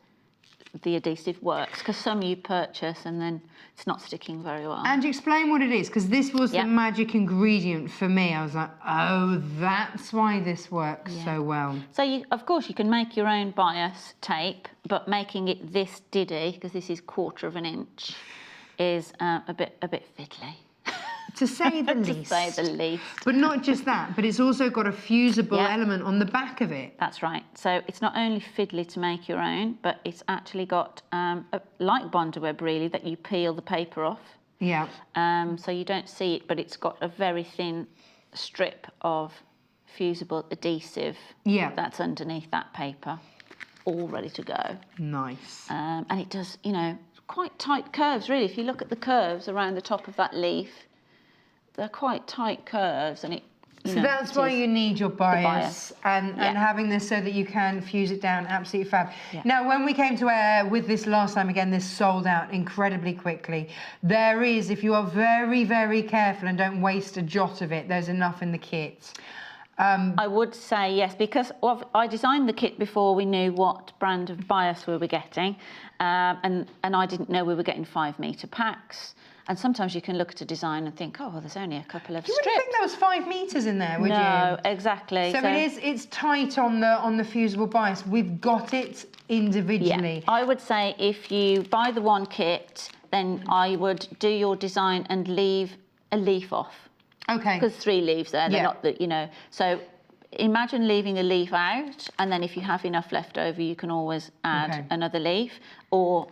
the adhesive works, because some you purchase and then it's not sticking very well. And explain what it is, because this was the magic ingredient for me. I was like, oh, that's why this works so well. So of course you can make your own bias tape, but making it this diddy, because this is 1/4 inch, is a bit fiddly. To say the least. To say the least. But not just that, but it's also got a fusible element on the back of it. That's right. So it's not only fiddly to make your own, but it's actually got, like bonder web really, that you peel the paper off. Yeah. So you don't see it, but it's got a very thin strip of fusible adhesive that's underneath that paper, all ready to go. Nice. And it does, you know, quite tight curves really. If you look at the curves around the top of that leaf, they're quite tight curves, and so that's why you need your bias, and having this so that you can fuse it down, absolutely fab. Now, when we came to air with this last time, again, this sold out incredibly quickly. There is, if you are very, very careful and don't waste a jot of it, there's enough in the kit. I would say yes, because I designed the kit before we knew what brand of bias we were getting, and I didn't know we were getting 5-metre packs. And sometimes you can look at a design and think, oh, well, there's only a couple of strips. You wouldn't think there was 5 metres in there, would you? No, exactly. So it's tight on the fusible bias. We've got it individually. Yeah. I would say if you buy the one kit, then I would do your design and leave a leaf off. Okay. Because 3 leaves there, they're not that, you know. So imagine leaving a leaf out, and then if you have enough left over, you can always add another leaf, or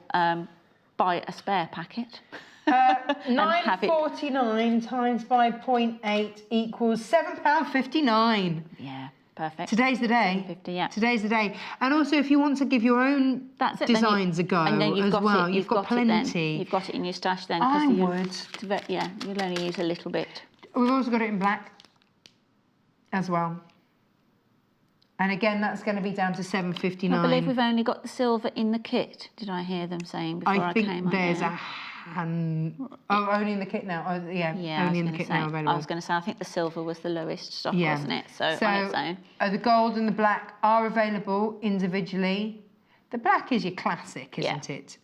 buy a spare packet. 9.49 times by 0.8 equals £7.59. Yeah, perfect. Today's the day. 50, yeah. Today's the day. And also, if you want to give your own designs a go and then as well, you've got plenty. You've got it in your stash then. I would. Yeah, you'll only use a little bit. We've also got it in black as well. And again, that's going to be down to £7.59. I believe we've only got the silver in the kit. Did I hear them saying before I came on? I think there's only in the kit now. Oh, only in the kit now available. I was going to say, I think the silver was the lowest stock, wasn't it? So on its own. The gold and the black are available individually. The black is your classic, isn't it?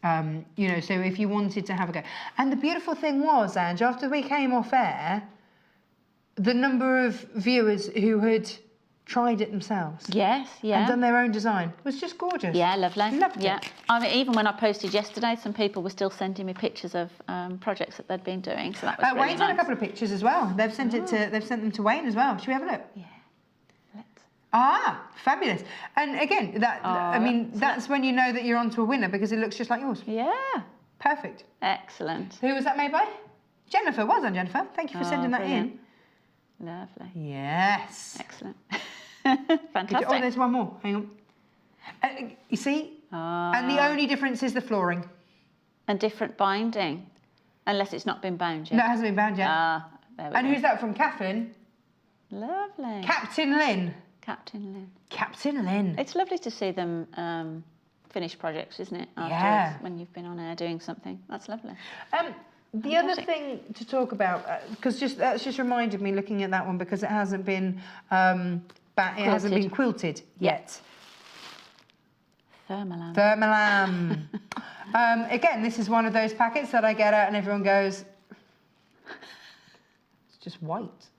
You know, so if you wanted to have a go. And the beautiful thing was, Ange, after we came off air, the number of viewers who had tried it themselves. Yes, and done their own design was just gorgeous. Yeah, lovely. Loved it. I mean, even when I posted yesterday, some people were still sending me pictures of projects that they'd been doing. So that was really Wayne's had a couple of pictures as well. They've sent them to Wayne as well. Should we have a look? Yeah. Fabulous. And again, that's when you know that you're onto a winner, because it looks just like yours. Yeah. Perfect. Excellent. Who was that made by? Jennifer. Well done, Jennifer. Thank you for sending that in. Lovely. Yes. Excellent. Fantastic. Oh, there's one more. Hang on. You see? And the only difference is the flooring. And different binding, unless it's not been bound yet. No, it hasn't been bound yet. There we go. Who's that from? Catherine? Lovely. Captain Lynn. Captain Lynn. Captain Lynn. It's lovely to see them finish projects, isn't it? Yeah. When you've been on air doing something. That's lovely. The other thing to talk about, because that's just reminded me looking at that one, because it hasn't been quilted yet. Thermalam. Again, this is one of those packets that I get out and everyone goes, it's just white.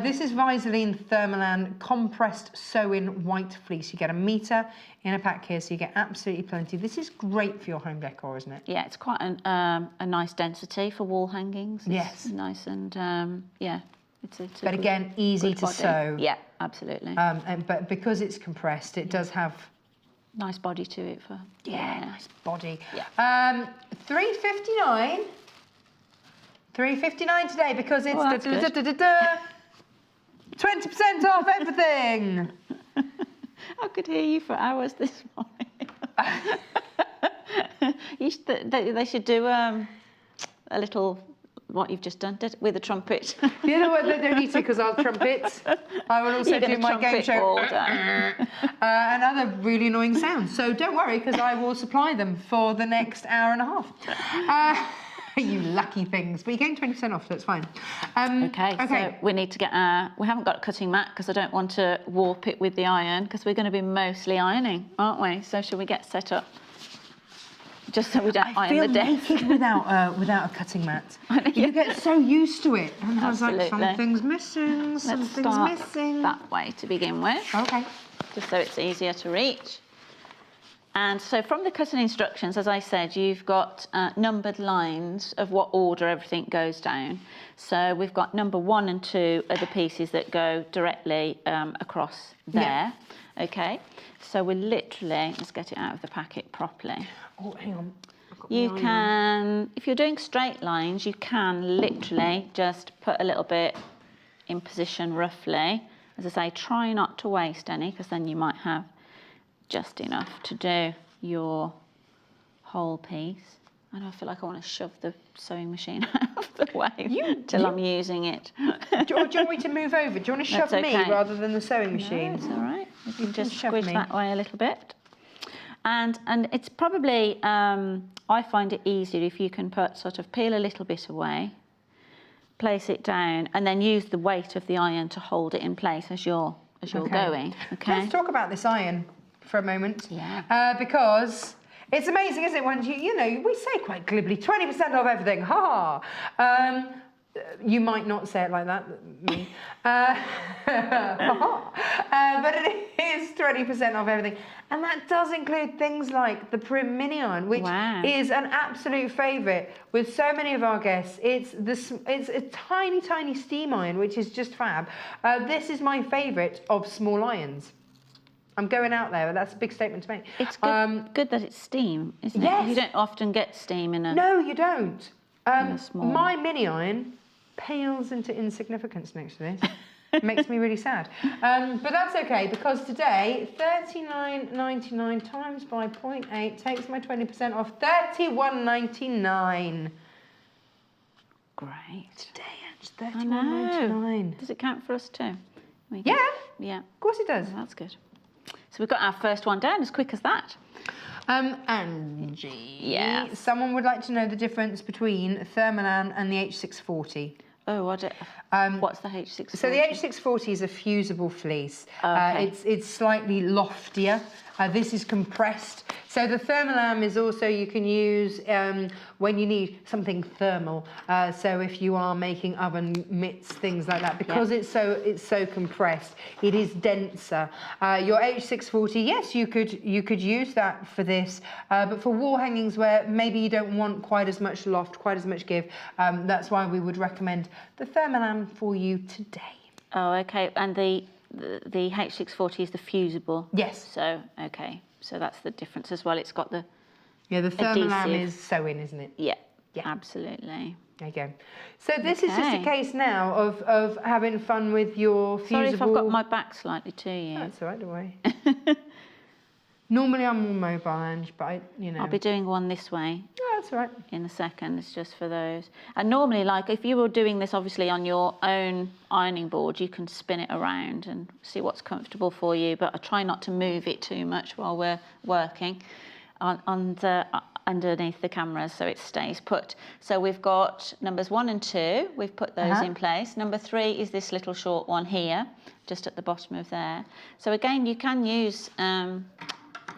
This is Visaline Thermalan compressed sew-in white fleece. You get 1 metre in a pack here, so you get absolutely plenty. This is great for your home decor, isn't it? Yeah, it's quite a nice density for wall hangings. It's yes. Nice and, yeah. It's a but again, easy to sew. Yeah, absolutely. But because it's compressed, it does have... Nice body to it for... Yeah, nice body. Yeah. $3.59. $3.59 today because it's 20% off everything. I could hear you for hours this morning. They should do a little, what you've just done, with a trumpet. You know what, they don't need to because I'll trumpet. I will also do my game show. And other really annoying sounds. So don't worry because I will supply them for the next hour and a half. You lucky things. But you're getting 20% off, so it's fine. Okay, so we need to get our... We haven't got a cutting mat because I don't want to warp it with the iron because we're going to be mostly ironing, aren't we? So shall we get set up? Just so we don't iron the desk. I feel naked without a cutting mat. You get so used to it. And I was like, something's missing, something's missing. That way to begin with. Okay. Just so it's easier to reach. And so from the cutting instructions, as I said, you've got numbered lines of what order everything goes down. So we've got number 1 and 2 are the pieces that go directly across there. Yeah. Okay. So we're literally, let's get it out of the packet properly. Oh, hang on. You can, if you're doing straight lines, you can literally just put a little bit in position roughly. As I say, try not to waste any because then you might have just enough to do your whole piece. And I feel like I want to shove the sewing machine out of the way till I'm using it. Do you want me to move over? Do you want to shove me rather than the sewing machine? No, it's all right. You can just squish that way a little bit. And it's probably, I find it easier if you can peel a little bit away, place it down, and then use the weight of the iron to hold it in place as you're going. Okay. Let's talk about this iron for a moment. Yeah. Because it's amazing, isn't it? When you know, we say quite glibly, 20% off everything. Ha ha. You might not say it like that, me. But it is 20% off everything. And that does include things like the Prim Mini Iron, which is an absolute favourite with so many of our guests. It's a tiny, tiny steam iron, which is just fab. This is my favourite of small irons. I'm going out there, that's a big statement to make. It's good that it's steam, isn't it? You don't often get steam in a... No, you don't. Small... My mini iron pales into insignificance next to this. It makes me really sad. But that's okay, because today, $39.99 times by 0.8 takes my 20% off, $31.99. Great. Today, it's $31.99. Does it count for us too? Yeah. Yeah. Of course it does. Oh, that's good. So we've got our first one down as quick as that. Angie. Yeah. Someone would like to know the difference between Thermalan and the H640. Oh, what's the H640? So the H640 is a fusible fleece. Okay. It's slightly loftier. This is compressed. So the Thermalan is also, you can use when you need something thermal. So if you are making oven mitts, things like that, because it's so compressed, it is denser. Your H640, yes, you could use that for this, but for wall hangings where maybe you don't want quite as much loft, quite as much give, that's why we would recommend the Thermalan for you today. Oh, okay. And the H640 is the fusible. Yes. So okay. So that's the difference as well. It's got the the Thermalan is sew-in, isn't it? Yeah. Absolutely. There you go. So this is just a case now of having fun with your fusible... Sorry if I've got my back slightly to you. That's all right, don't worry. Normally I'm more mobile, Ange, but I'll be doing one this way. Oh, that's all right. In a second, it's just for those. And normally, like, if you were doing this, obviously, on your own ironing board, you can spin it around and see what's comfortable for you, but I try not to move it too much while we're working underneath the cameras, so it stays put. So we've got numbers 1 and 2. We've put those in place. Number 3 is this little short one here, just at the bottom of there. So again, you can use...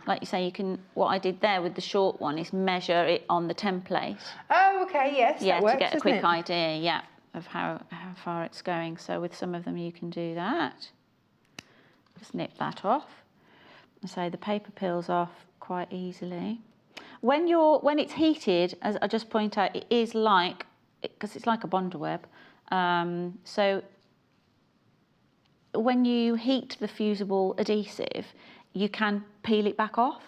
like you say, what I did there with the short one is measure it on the template. Oh, okay, yes, that works, to get a quick idea, of how far it's going. So with some of them you can do that. Just nip that off. And so the paper peels off quite easily. When it's heated, as I just point out, it is like, because it's like a bondweb. So when you heat the fusible adhesive, you can peel it back off.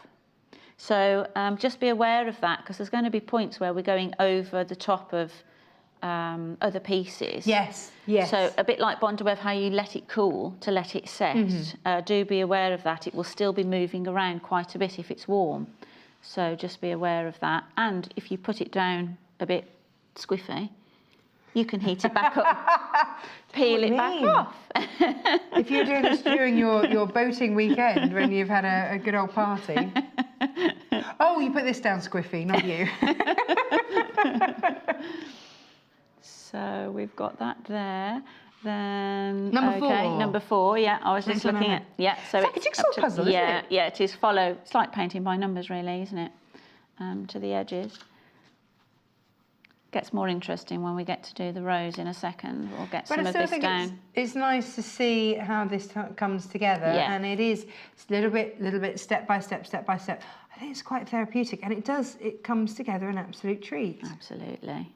So just be aware of that, because there's going to be points where we're going over the top of other pieces. Yes, yes. So a bit like bondweb, how you let it cool to let it set. Do be aware of that. It will still be moving around quite a bit if it's warm. So just be aware of that. And if you put it down a bit squiffy, you can heat it back up, peel it back off. If you're doing this during your boating weekend when you've had a good old party. Oh, you put this down squiffy, not you. So we've got that there. Then Number okay, 4. number 4. Yeah, I was just looking at. Yeah, so it's like a jigsaw up to- puzzle, isn't it? Yeah, it is. Follow. It's like painting by numbers, really, isn't it? To the edges. Gets more interesting when we get to do the rows in a second. We'll get some of this down. It's nice to see how this comes together, and it's a little bit step by step. I think it's quite therapeutic, and it comes together an absolute treat. Absolutely.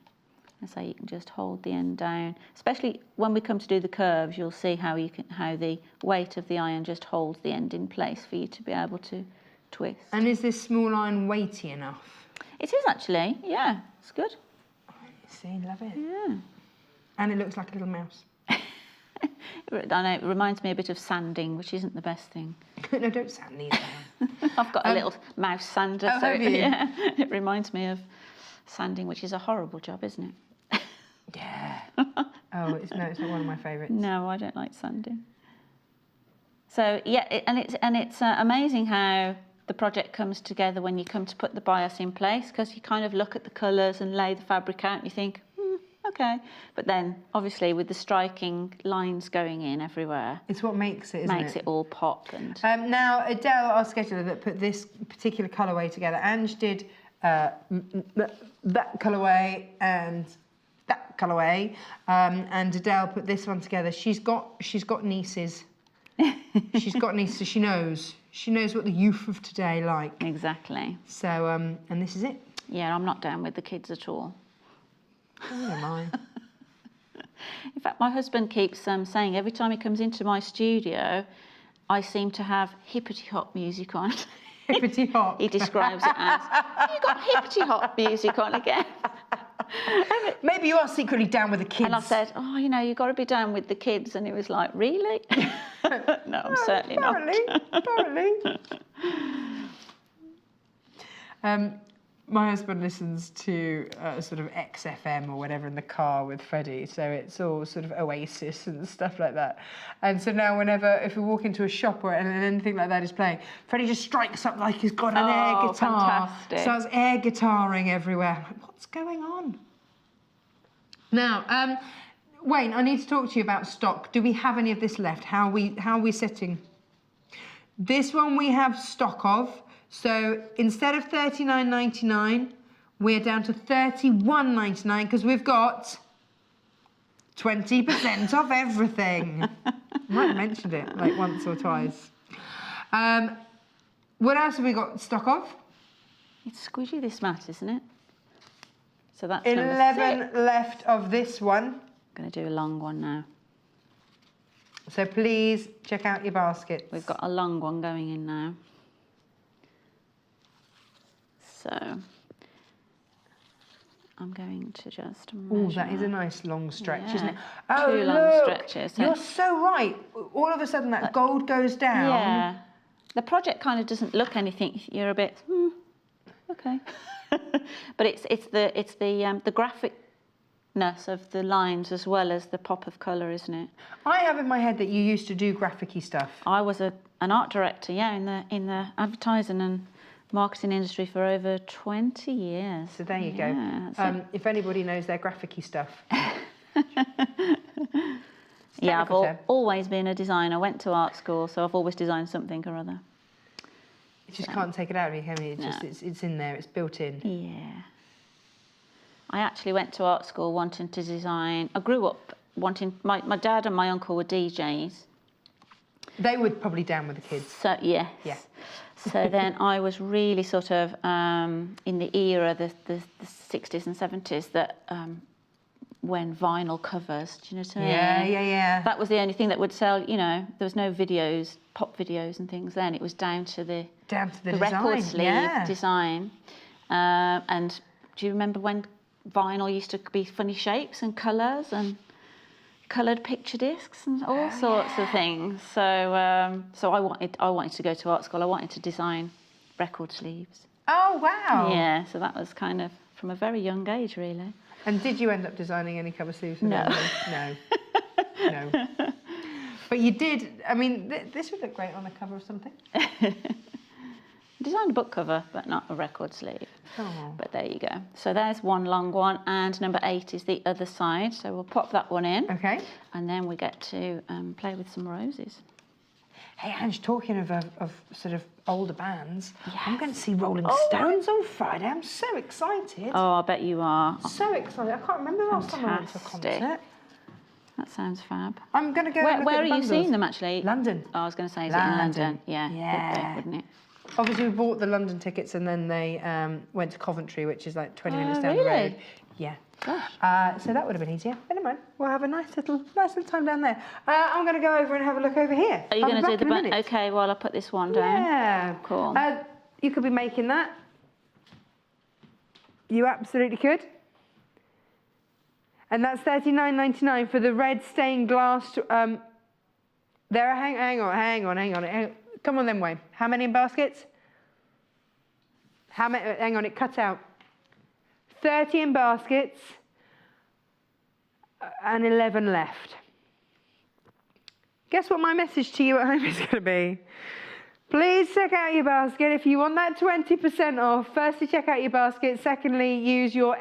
And so you can just hold the end down, especially when we come to do the curves. You'll see how the weight of the iron just holds the end in place for you to be able to twist. And is this small iron weighty enough? It is actually. Yeah, it's good. See, love it. Yeah. And it looks like a little mouse. I know, it reminds me a bit of sanding, which isn't the best thing. No, don't sand these down. I've got a little mouse sander, Oh, so have you? yeah, it reminds me of sanding, which is a horrible job, isn't it? Yeah. Oh, it's not one of my favourites. No, I don't like sanding. So yeah, it's amazing how the project comes together when you come to put the bias in place, because you kind of look at the colours and lay the fabric out and you think, okay. But then, obviously, with the striking lines going in everywhere, It's what makes it, isn't it? makes it all pop. And Now, Adele, our scheduler that put this particular colourway together, Ange did that colourway and that colourway, and Adele put this one together. She's got nieces. She's got nieces, so she knows. She knows what the youth of today like. exactly. So, and this is it. Yeah, I'm not down with the kids at all. Oh, am I? In fact, my husband keeps saying every time he comes into my studio, I seem to have hippity hop music on. Hippity hop. He describes it as, you got hippity hop music on again. Maybe you are secretly down with the kids. And I said, oh, you've got to be down with the kids. And he was like, really? No, I'm certainly Apparently. My husband listens to sort of XFM or whatever in the car with Freddie, so it's all sort of Oasis and stuff like that. And so now if we walk into a shop or anything like that is playing, Freddie just strikes up like he's got an air guitar. Fantastic. Starts air guitaring everywhere. I'm like, what's going on? Now, Wayne, I need to talk to you about stock. Do we have any of this left? How are we setting? This one we have stock of. So instead of $39.99, we're down to $31.99 because we've got 20% off everything. I might have mentioned it like once or twice. What else have we got stock of? It's squishy, this mat, isn't it? So that's 11 number 6. left of this one. I'm going to do a long one now. So please check out your baskets. We've got a long one going in now. So I'm going to just measure. Oh, that is a nice long stretch, isn't it? Yeah, Oh, two long look, stretches. You're so right. All of a sudden that gold goes down. Yeah. The project kind of doesn't look anything. You're a bit, okay. But it's the graphicness of the lines as well as the pop of colour, isn't it? I have in my head that you used to do graphic-y stuff. I was an art director, in the advertising and marketing industry for over 20 years. So there you go. That's If anybody knows their graphic-y stuff. Yeah, I've always been a designer. Went to art school, so I've always designed something or other. You just can't take it out of you, can you? It's just it's in there. It's built in. Yeah. I actually went to art school wanting to design. I grew up wanting, my dad and my uncle were DJs. They were probably down with the kids. So, yes. Yeah. So then I was really sort of in the era, the 60s and 70s, that when vinyl covers, do you know what I mean? Yeah. That was the only thing that would sell, you know, there was no videos, pop videos and things then. It was down to the design. record sleeve yeah. design. And do you remember when vinyl used to be funny shapes and colours and coloured picture discs and all sorts of things? So so I wanted to go to art school. I wanted to design record sleeves. Oh, wow. Yeah, so that was kind of from a very young age, really. And did you end up designing any cover sleeves? No. No. But you did, I mean, this would look great on the cover of something. Designed a book cover, but not a record sleeve. Oh. But there you go. So there's one long one, and number 8 is the other side. So we'll pop that one in. Okay. And then we get to play with some roses. Hey, Ange, talking of sort of older bands, Yes. I'm going to see Rolling Stones on Friday. I'm so excited. Oh, I bet you are. So excited. I can't remember the last time I went to a Fantastic. concert. That sounds fab. I'm going to go and look Where at the are you bundles. seeing them, actually? London. Oh, I was going to say, is it in London? Yeah. Yeah. Would be, wouldn't it? Obviously, we bought the London tickets and then they went to Coventry, which is like 20 minutes down really? the road. Yeah. Gosh. So that would have been easier. But never mind. We'll have a nice little time down there. I'm going to go over and have a look over here. Are you I'll going be to do back the in a bun? minute. Okay, well, I'll put this one down. Yeah. Cool. You could be making that. You absolutely could. And that's $39.99 for the red stained glass. There, hang on. Come on then, Wayne. How many in baskets? How many? Hang on, it cut out. 30 in baskets and 11 left. Guess what my message to you at home is going to be? Please check out your basket. If you want that 20% off, firstly, check out your basket. Secondly, use your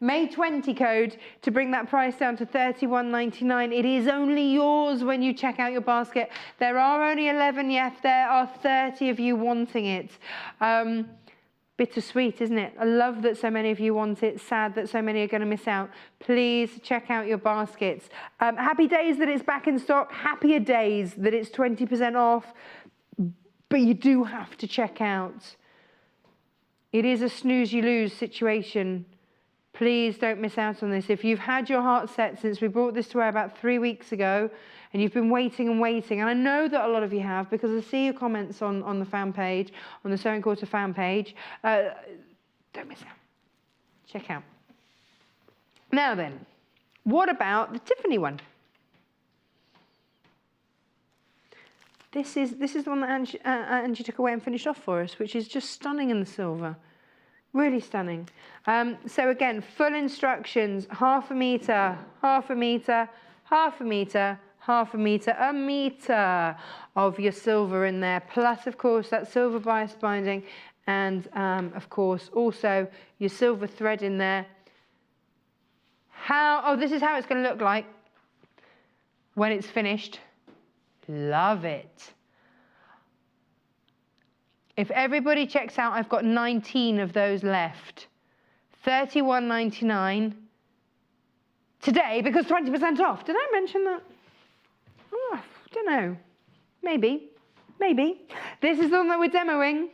May 20 code to bring that price down to $31.99. It is only yours when you check out your basket. There are only 11 left. There are 30 of you wanting it. Bittersweet, isn't it? I love that so many of you want it. Sad that so many are going to miss out. Please check out your baskets. Happy days that it's back in stock. Happier days that it's 20% off. But you do have to check out. It is a snooze you lose situation. Please don't miss out on this. If you've had your heart set since we brought this to her about 3 weeks ago, and you've been waiting and waiting, and I know that a lot of you have because I see your comments on the fan page, on the Sewing Quarter fan page. Don't miss out. Check out. Now then, what about the Tiffany one? This is the one that Angie took away and finished off for us, which is just stunning in the silver. Really stunning. So again, full instructions, half a metre, half a metre, half a metre, half a metre, a metre of your silver in there. Plus, of course, that silver bias binding and, of course, also your silver thread in there. This is how it's going to look like when it's finished. Love it. If everybody checks out, I've got 19 of those left. $31.99 today because 20% off. Did I mention that? Oh, I don't know. Maybe. This is the one that we're demoing.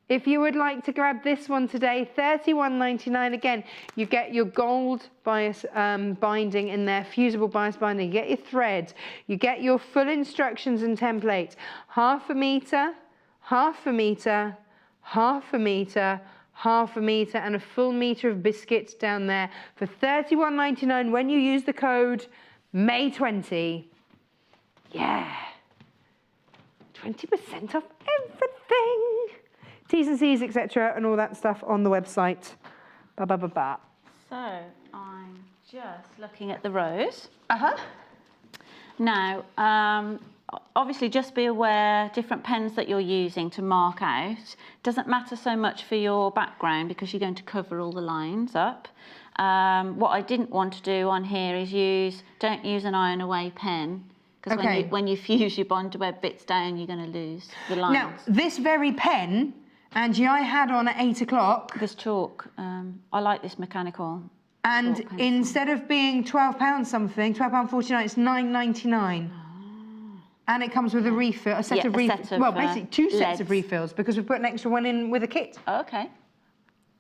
If you would like to grab this one today, $31.99. Again, you get your gold bias binding in there, fusible bias binding. You get your thread. You get your full instructions and template. Half a metre, half a metre, half a metre, half a metre, and a full metre of biscuits down there for $31.99 when you use the code May20. Yeah. 20% off everything. T's and C's, etc., and all that stuff on the website. So I'm just looking at the rows. Uh-huh. Now, obviously, just be aware different pens that you're using to mark out. Doesn't matter so much for your background because you're going to cover all the lines up. What I didn't want to do on here is don't use an iron away pen because when you fuse your bond web bits down, you're going to lose the lines. Now, this very pen Angie, I had on at 8 o'clock. This chalk, I like this mechanical. And chalk pencil. instead of being £12 something, £12.49, it's £9.99. And it comes with a refill, a set of refills. Well, basically 2 sets of refills because we've put an extra one in with a kit. Oh, okay.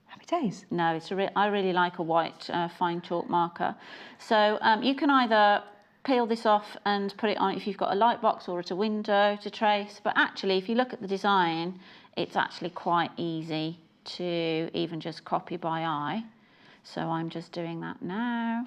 Happy days. No, I really like a white fine chalk marker. So you can either peel this off and put it on if you've got a light box or at a window to trace. But actually, if you look at the design, it's actually quite easy to even just copy by eye. So I'm just doing that now,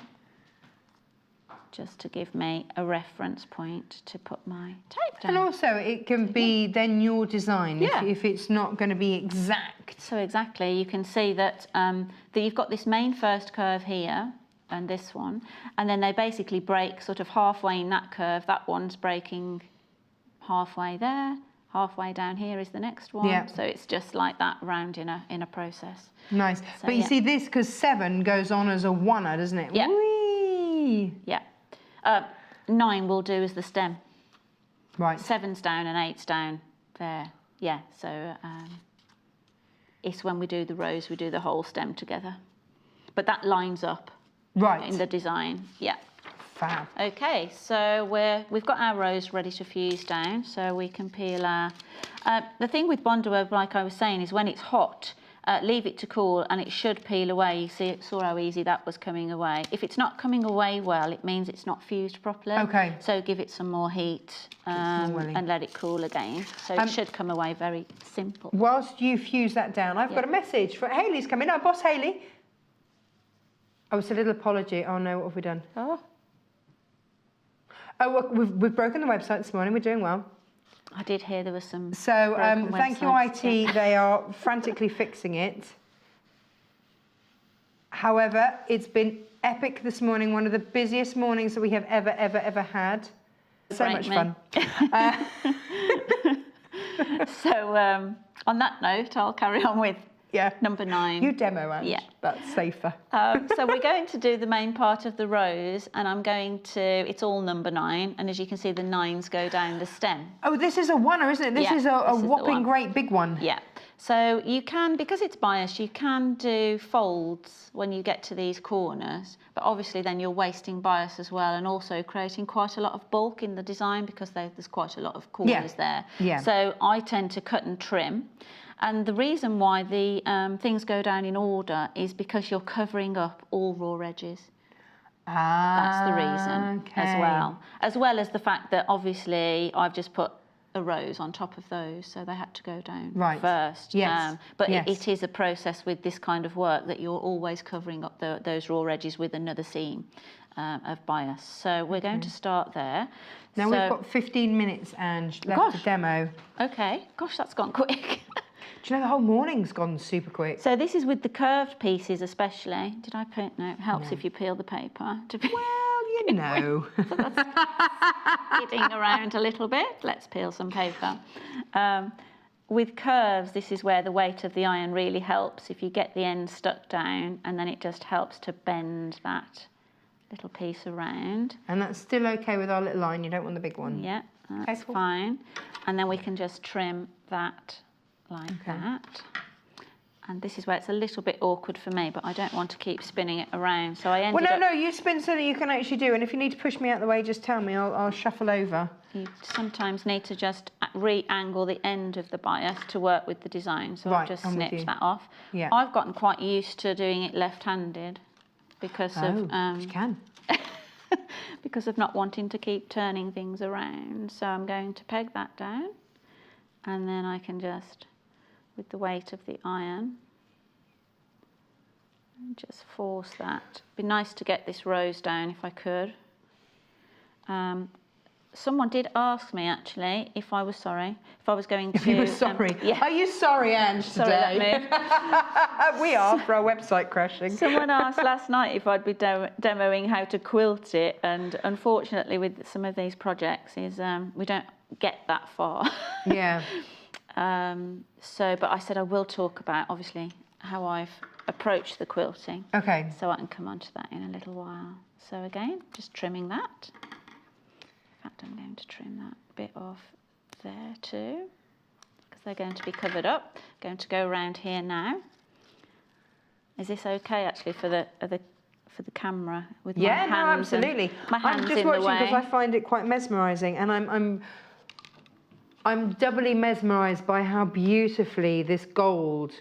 just to give me a reference point to put my tape down. And also, it can be then your design if it's not going to be exact. So exactly, you can see that, that you've got this main first curve here, and this one, and then they basically break sort of halfway in that curve. That one's breaking halfway there, halfway down here is the next one. Yeah. So it's just like that round in a process. Nice. So, but you see this, because 7 goes on as a 1er, doesn't it? Yeah. Whee! Yeah. 9 will do as the stem. Right. 7's down and 8's down there. Yeah, so it's when we do the rows, we do the whole stem together. But that lines up. Right. In the design, yeah. Fab. Okay, so we've got our rows ready to fuse down, so we can peel our... the thing with Bondweb, like I was saying, is when it's hot, leave it to cool and it should peel away. You saw how easy that was coming away. If it's not coming away well, it means it's not fused properly. Okay. So give it some more heat and let it cool again. So it should come away very simple. Whilst you fuse that down, I've got a message for Hayley's coming. Oh, boss Hayley. Oh, it's a little apology. Oh no, what have we done? Oh, well, we've broken the website this morning. We're doing well. I did hear there was some. So broken thank you, websites. IT. Yeah. They are frantically fixing it. However, it's been epic this morning. One of the busiest mornings that we have ever had. So Break much me. fun. So on that note, I'll carry on with number 9. You demo, Ange. Yeah. That's safer. So we're going to do the main part of the rows, and I'm going to, it's all number 9, and as you can see, the 9s go down the stem. Oh, this is a 1er, isn't it? This is a whopping great big one. Yeah. So you can, because it's biased, you can do folds when you get to these corners, but obviously then you're wasting bias as well, and also creating quite a lot of bulk in the design because there's quite a lot of corners there. Yeah. So I tend to cut and trim. And the reason why the things go down in order is because you're covering up all raw edges. That's the reason as well as the fact that obviously I've just put the rows on top of those, so they had to go down first. Yes. But it is a process with this kind of work that you're always covering up those raw edges with another seam of bias. So we're going to start there. Now we've got 15 minutes, Ange, left to demo. Okay. Gosh, that's gone quick. Do you know the whole morning's gone super quick? So this is with the curved pieces especially. Did I put? No, it helps if you peel the paper. Well, you know. So that's skidding around a little bit. Let's peel some paper. With curves, this is where the weight of the iron really helps. If you get the end stuck down, and then it just helps to bend that little piece around. And that's still okay with our little line. You don't want the big one. Yeah, that's fine. And then we can just trim that like that. And this is where it's a little bit awkward for me, but I don't want to keep spinning it around. So I ended up... No, you spin so that you can actually do. And if you need to push me out of the way, just tell me. I'll shuffle over. You sometimes need to just re-angle the end of the bias to work with the design. So I've just snipped that off. Yeah. I've gotten quite used to doing it left-handed because of... you can. because of not wanting to keep turning things around. So I'm going to peg that down. And then I can just... with the weight of the iron, and just force that. It'd be nice to get this rose down if I could. Someone did ask me actually if I was going to... If you were sorry? Yeah. Are you sorry, Ange, today? We are for our website crashing. Someone asked last night if I'd be demoing how to quilt it, and unfortunately with some of these projects is we don't get that far. Yeah. But I said I will talk about, obviously, how I've approached the quilting. Okay. So I can come on to that in a little while. So again, just trimming that. In fact, I'm going to trim that bit off there too, because they're going to be covered up. Going to go around here now. Is this okay actually for the camera with my hands? Yeah, no, absolutely. My hands I'm just in watching the way. because I find it quite mesmerising, and I'm doubly mesmerised by how beautifully this gold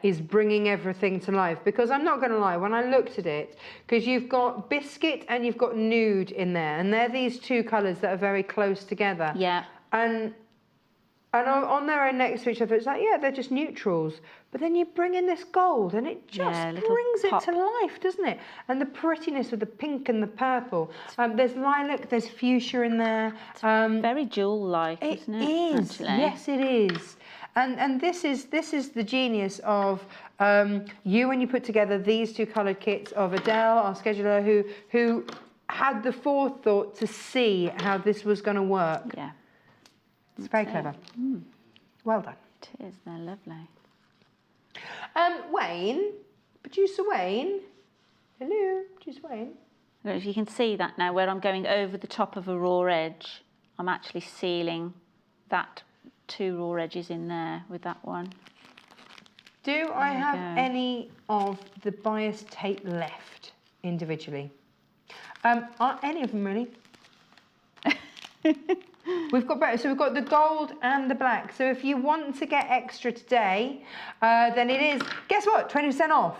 is bringing everything to life. Because I'm not going to lie, when I looked at it, because you've got biscuit and you've got nude in there, and they're these two colours that are very close together. Yeah. And on their own next to each other, it's like, yeah, they're just neutrals. But then you bring in this gold and it just brings it to life, doesn't it? And the prettiness with the pink and the purple. There's lilac, there's fuchsia in there. Very jewel-like, isn't it? It is, actually? yes it is. And this is the genius of you when you put together these two coloured kits of Adele, our scheduler, who had the forethought to see how this was going to work. Yeah. It's very clever. Well done. It is, they're lovely. Wayne, producer Wayne. Hello, producer Wayne. I don't know if you can see that now, where I'm going over the top of a raw edge. I'm actually sealing that 2 raw edges in there with that one. Do I have any of the bias tape left individually? Are any of them really? We've got both. So we've got the gold and the black. So if you want to get extra today, then it is, guess what, 20% off.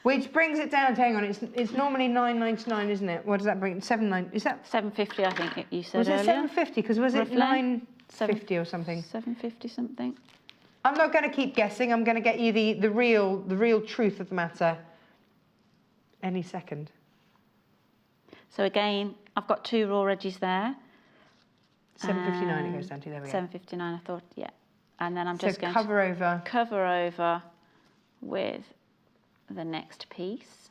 Which brings it down to, hang on, it's normally $9.99, isn't it? What does that bring? $7.99, is that? $7.50, I think you said was earlier. Was it $7.50? Because was it $9.50 or something? $7.50 something. I'm not going to keep guessing. I'm going to get you the real truth of the matter any second. So again, I've got 2 raw edges there. $7.59 it goes down to, there we go. $7.59, I thought, yeah. And then I'm just going to cover over with the next piece.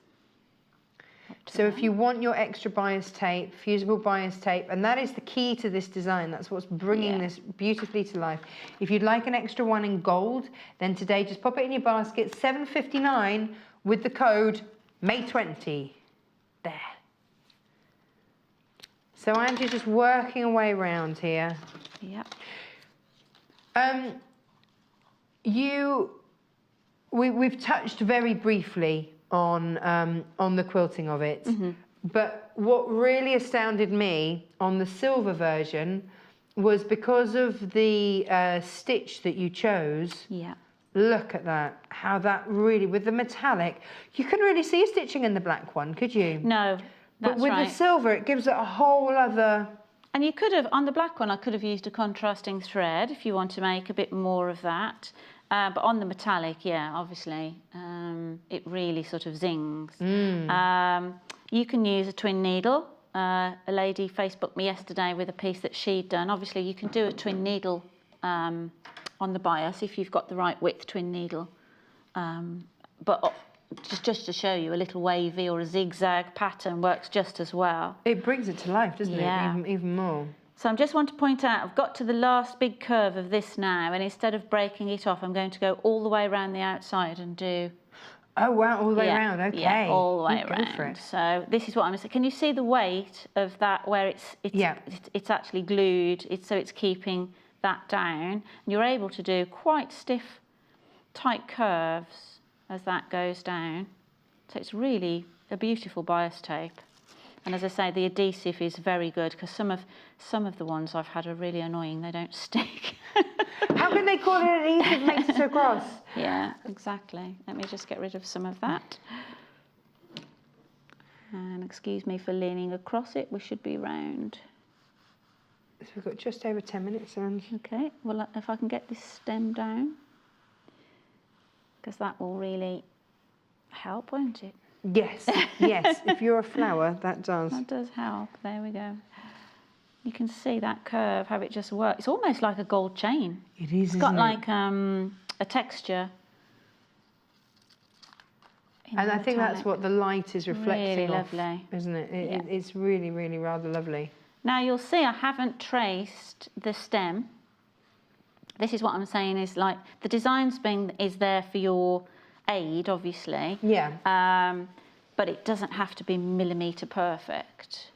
So if you want your extra bias tape, fusible bias tape, and that is the key to this design, that's what's bringing this beautifully to life. If you'd like an extra one in gold, then today just pop it in your basket, $7.59 with the code May20. There. So Angie's just working her way around here. Yep. We've touched very briefly on the quilting of it, but what really astounded me on the silver version was because of the stitch that you chose. Yeah. Look at that, how that really, with the metallic, you couldn't really see a stitching in the black one, could you? No. But with the silver, it gives it a whole other... And you could have, on the black one, I could have used a contrasting thread if you want to make a bit more of that. But on the metallic, yeah, obviously, it really sort of zings. You can use a twin needle. A lady Facebooked me yesterday with a piece that she'd done. Obviously, you can do a twin needle on the bias if you've got the right width twin needle. But just to show you, a little wavy or a zigzag pattern works just as well. It brings it to life, doesn't it? Even more. So I just want to point out, I've got to the last big curve of this now, and instead of breaking it off, I'm going to go all the way around the outside and do... Oh, wow, all the way around, okay. Yeah, all the way Go for around. it. So this is what I'm saying. Can you see the weight of that, where it's actually glued, so it's keeping that down? And you're able to do quite stiff, tight curves as that goes down. So it's really a beautiful bias tape. And as I say, the adhesive is very good, because some of the ones I've had are really annoying. They don't stick. How can they call it adhesive makes it so cross? Yeah, exactly. Let me just get rid of some of that. And excuse me for leaning across it. We should be round. So we've got just over 10 minutes. Okay, well, if I can get this stem down, because that will really help, won't it? Yes, yes. If you're a flower, that does. That does help. There we go. You can see that curve, how it just works. It's almost like a gold chain. It is, It's got like a texture. And I think that's what the light is reflecting off, lovely, isn't it? It's really, really rather lovely. Now you'll see I haven't traced the stem. This is what I'm saying is, like, the design is there for your aid, obviously. Yeah. But it doesn't have to be millimetre perfect.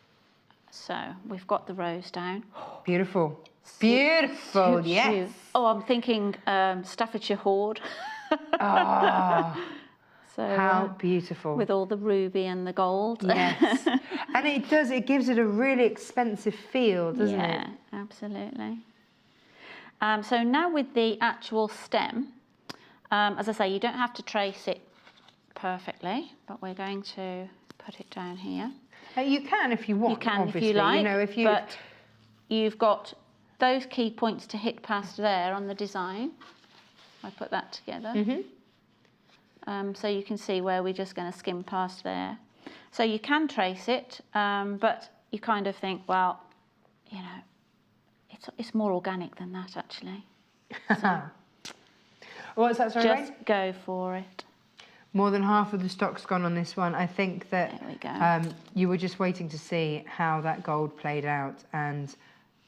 So we've got the rows down. Beautiful. Beautiful, suits you. yes. Oh, I'm thinking Staffordshire Hoard. Ah, So how beautiful. with all the ruby and the gold. Yes. And it gives it a really expensive feel, doesn't it? Yeah, absolutely. So now with the actual stem, as I say, you don't have to trace it perfectly, but we're going to put it down here. You can if you want. You can obviously. if you like, You know, if you. but you've got those key points to hit past there on the design. I put that together. So you can see where we're just going to skim past there. So you can trace it, but you kind of think, well, you know, it's more organic than that actually. So What's that, sorry, just Wayne? go for it. More than half of the stock's gone on this one. I think that There we go. you were just waiting to see how that gold played out, and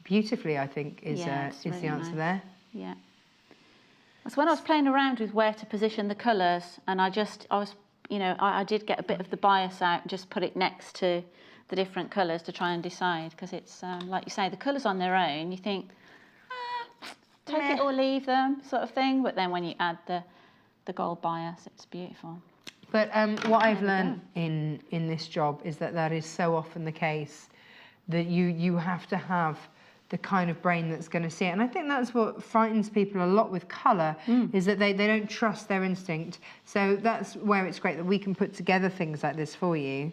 beautifully, I think, is it's the really answer nice. there. Yeah. That's when I was playing around with where to position the colours, and I did get a bit of the bias out, just put it next to the different colours to try and decide, because it's like you say, the colours on their own, you think, take it or leave them, sort of thing. But then when you add the gold bias, it's beautiful. But what I've There we learned in this job is that is so often the case, that you have to have the kind of brain that's going to see it. And I think that's what frightens people a lot with colour, is that they don't trust their instinct. So that's where it's great that we can put together things like this for you,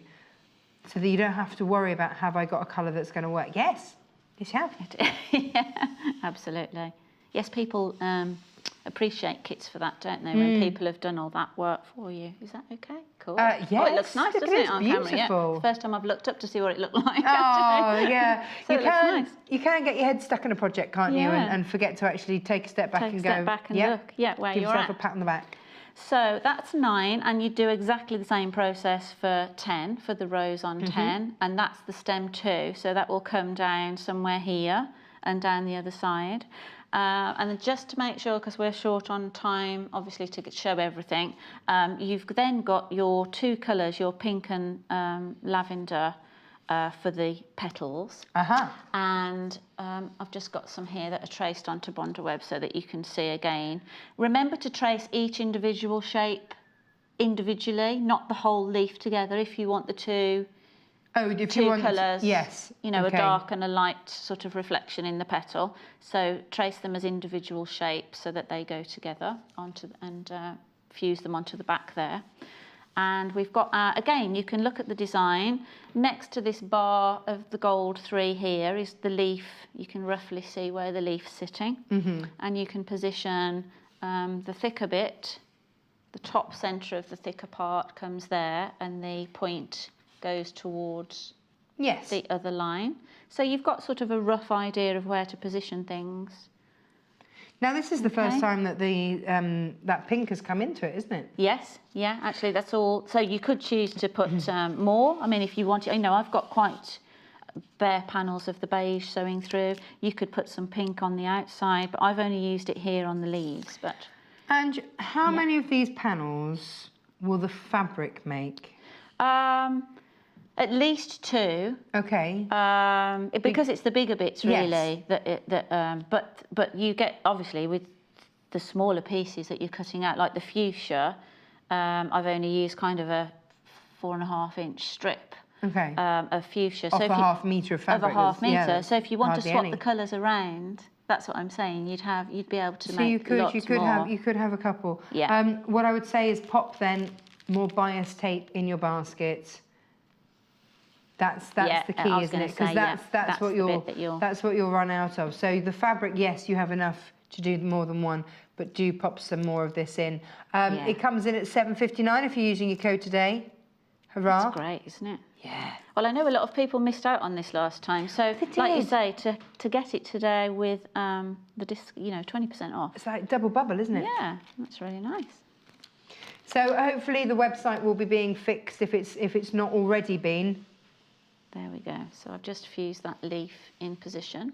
so that you don't have to worry about, have I got a colour that's going to work? Yes, you have. Yeah, absolutely. Yes, people appreciate kits for that, don't they? When people have done all that work for you. Is that okay? Cool. Yes. Oh, it looks nice, Look, doesn't it it, is on camera? Yeah. beautiful. It's the first time I've looked up to see what it looked like. Oh, actually. yeah. So it looks nice. You can get your head stuck in a project, can't you? Yeah. And forget to actually take a step back Take a and step go. back and yep, look, yeah, where give you're yourself at. a pat on the back. So that's 9, and you do exactly the same process for 10, for the rows on 10, and that's the stem 2. So that will come down somewhere here and down the other side. And then just to make sure, because we're short on time, obviously, to show everything, you've then got your 2 colours, your pink and lavender, for the petals. And I've just got some here that are traced onto Bondaweb so that you can see again. Remember to trace each individual shape individually, not the whole leaf together, if you want the two colours, yes, you know, okay. a dark and a light sort of reflection in the petal. So trace them as individual shapes so that they go together and fuse them onto the back there. And we've got, again, you can look at the design. Next to this bar of the gold 3 here is the leaf. You can roughly see where the leaf's sitting. And you can position the thicker bit. The top centre of the thicker part comes there, and the point goes towards the other line. So you've got sort of a rough idea of where to position things. Now this is the first time that that pink has come into it, isn't it? Yes, yeah, actually that's all. So you could choose to put more. I mean, if you wanted, you know, I've got quite bare panels of the beige showing through. You could put some pink on the outside, but I've only used it here on the leaves. But And how many of these panels will the fabric make? At least 2. Okay. Because it's the bigger bits really. But you get, obviously, with the smaller pieces that you're cutting out, like the fuchsia, I've only used kind of a 4.5-inch strip of fuchsia. Off a half metre of fabric. Of a half metre. Yeah, so if you want to swap any. the colours around, that's what I'm saying. You'd be able to make lots you could more. You could have a couple. Yeah. What I would say is pop then more bias tape in your basket. That's the key, isn't it? Because that's what you'll run out of. So the fabric, yes, you have enough to do more than one, but do pop some more of this in. It comes in at £7.59 if you're using your code today. Hurrah! That's great, isn't it? Yeah. Well, I know a lot of people missed out on this last time. So, like you say, to get it today with the disc, 20% off. It's like double bubble, isn't it? Yeah, that's really nice. So hopefully the website will be being fixed if it's not already been. There we go. So I've just fused that leaf in position.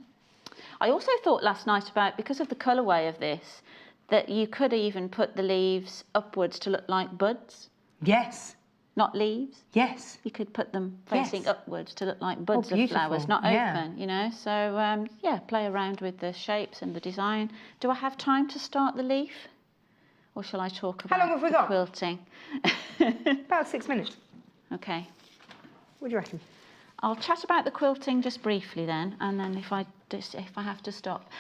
I also thought last night about, because of the colourway of this, that you could even put the leaves upwards to look like buds. Yes. not leaves. Yes. You could put them facing Yes. upwards to look like buds of beautiful. flowers, not Yeah. open, you know. So, yeah, play around with the shapes and the design. Do I have time to start the leaf? Or shall I talk about long have we the got? quilting? About 6 minutes. Okay. What do you reckon? I'll chat about the quilting just briefly then, and then if I have to stop.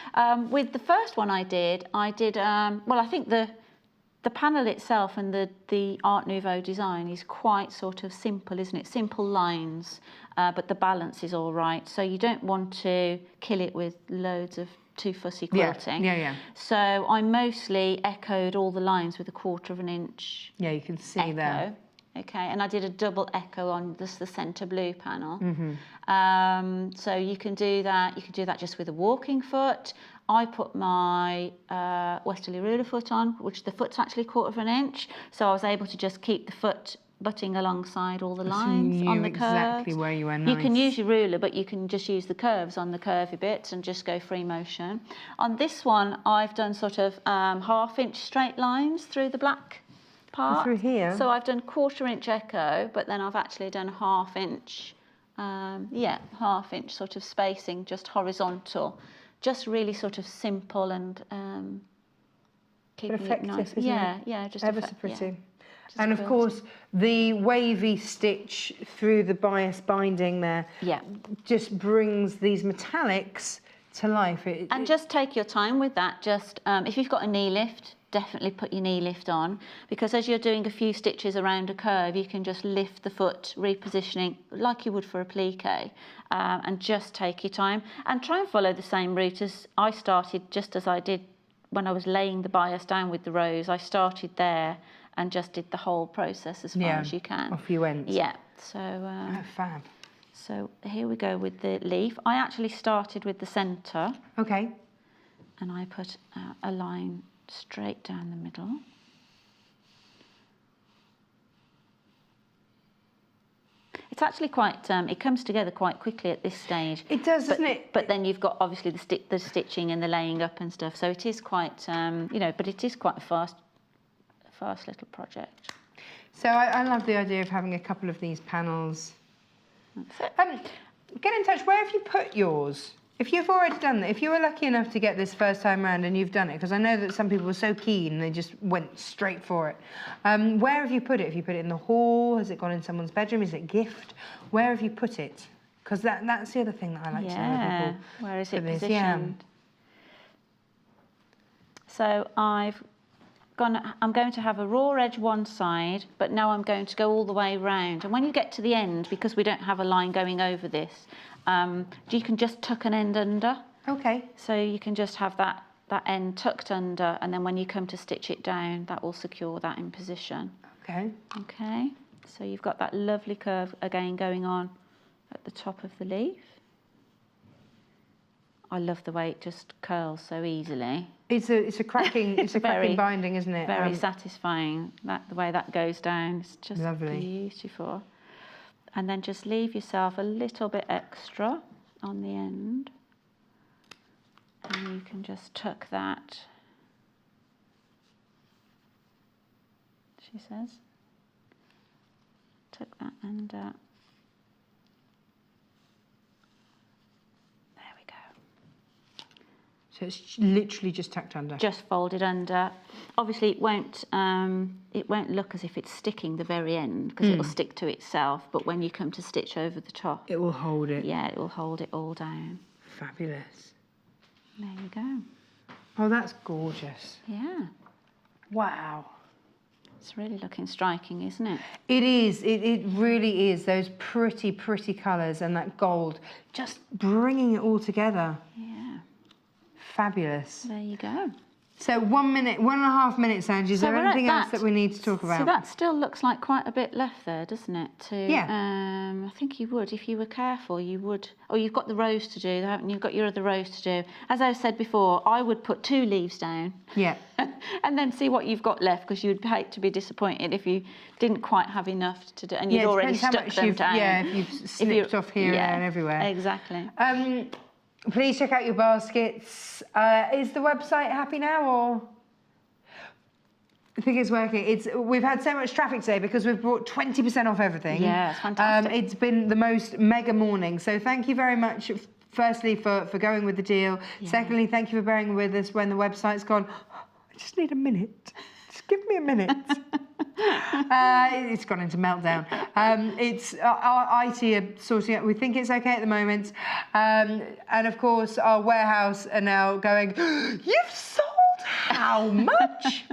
With the first one I did, well, I think the panel itself and the Art Nouveau design is quite sort of simple, isn't it? Simple lines, but the balance is all right. So you don't want to kill it with loads of too fussy quilting. Yeah. So I mostly echoed all the lines with 1/4 of an inch Yeah, you can see echo. there. Okay, and I did a double echo on the centre blue panel. So you can do that. You can do that just with a walking foot. I put my westerly ruler foot on, which the foot's actually 1/4 of an inch. So I was able to just keep the foot butting alongside all the lines on the curves. Exactly where you were. You can use your ruler, but you can just use the curves on the curvy bits and just go free motion. On this one, I've done sort of 1/2 inch straight lines through the black part. Through here? So I've done 1/4 inch echo, but then I've actually done 1/2 inch, 1/2 inch sort of spacing, just horizontal. Just really sort of simple and keeping effective, it nice. isn't Yeah, it? yeah, just Ever so pretty. Yeah. And of quilting. course, the wavy stitch through the bias binding there Yeah. just brings these metallics to life. And just take your time with that. Just if you've got a knee lift, definitely put your knee lift on, because as you're doing a few stitches around a curve, you can just lift the foot, repositioning like you would for a plique, and just take your time and try and follow the same route as I started, just as I did when I was laying the bias down with the rose. I started there and just did the whole process as far as you can. Off you went. Yeah. So. Oh, fab. So here we go with the leaf. I actually started with the centre. Okay. And I put a line straight down the middle. It's actually quite, it comes together quite quickly at this stage. It does, doesn't it? But then you've got obviously the stitching and the laying up and stuff. So it is quite, you know, but it is quite a fast little project. So I love the idea of having a couple of these panels. That's it. Get in touch. Where have you put yours? If you've already done that, if you were lucky enough to get this first time round and you've done it, because I know that some people were so keen they just went straight for it. Where have you put it? Have you put it in the hall? Has it gone in someone's bedroom? Is it a gift? Where have you put it? Because that's the other thing that I like to know. People where is it for this. positioned? Yeah. So I'm going to have a raw edge one side, but now I'm going to go all the way round. And when you get to the end, because we don't have a line going over this, you can just tuck an end under. Okay. So you can just have that end tucked under, and then when you come to stitch it down, that will secure that in position. Okay. Okay, so you've got that lovely curve again going on at the top of the leaf. I love the way it just curls so easily. It's a cracking cracking binding, isn't it? Very satisfying. The way that goes down, it's just lovely. Beautiful. And then just leave yourself a little bit extra on the end, and you can just tuck that. She says, tuck that under. So it's literally just tucked under. Just folded under. Obviously, it won't look as if it's sticking the very end, because it will stick to itself. But when you come to stitch over the top, it will hold it. Yeah, it will hold it all down. Fabulous. There you go. Oh, that's gorgeous. Yeah. Wow. It's really looking striking, isn't it? It is. It really is. Those pretty colours and that gold, just bringing it all together. Yeah. Fabulous. There you go. So 1 minute, 1.5 minutes, Angie. Is So there we're anything at else that we need to talk about? So that still looks like quite a bit left there, doesn't it? Yeah. I think you would, if you were careful, you would. Oh, you've got the rose to do, haven't you? You've got your other rose to do. As I said before, I would put 2 leaves down. Yeah. And then see what you've got left, because you'd hate to be disappointed if you didn't quite have enough to do, and you'd already stuck them down. Yeah, if you've snipped off here and everywhere. Exactly. Please check out your baskets. Is the website happy now, or? I think it's working. We've had so much traffic today because we've brought 20% off everything. Yeah, it's fantastic. It's been the most mega morning. So thank you very much, firstly, for going with the deal. Yeah. Secondly, thank you for bearing with us when the website's gone, I just need a minute. Just give me a minute. It's gone into meltdown. It's our IT are sorting it. We think it's okay at the moment. And of course, our warehouse are now going, you've sold how much?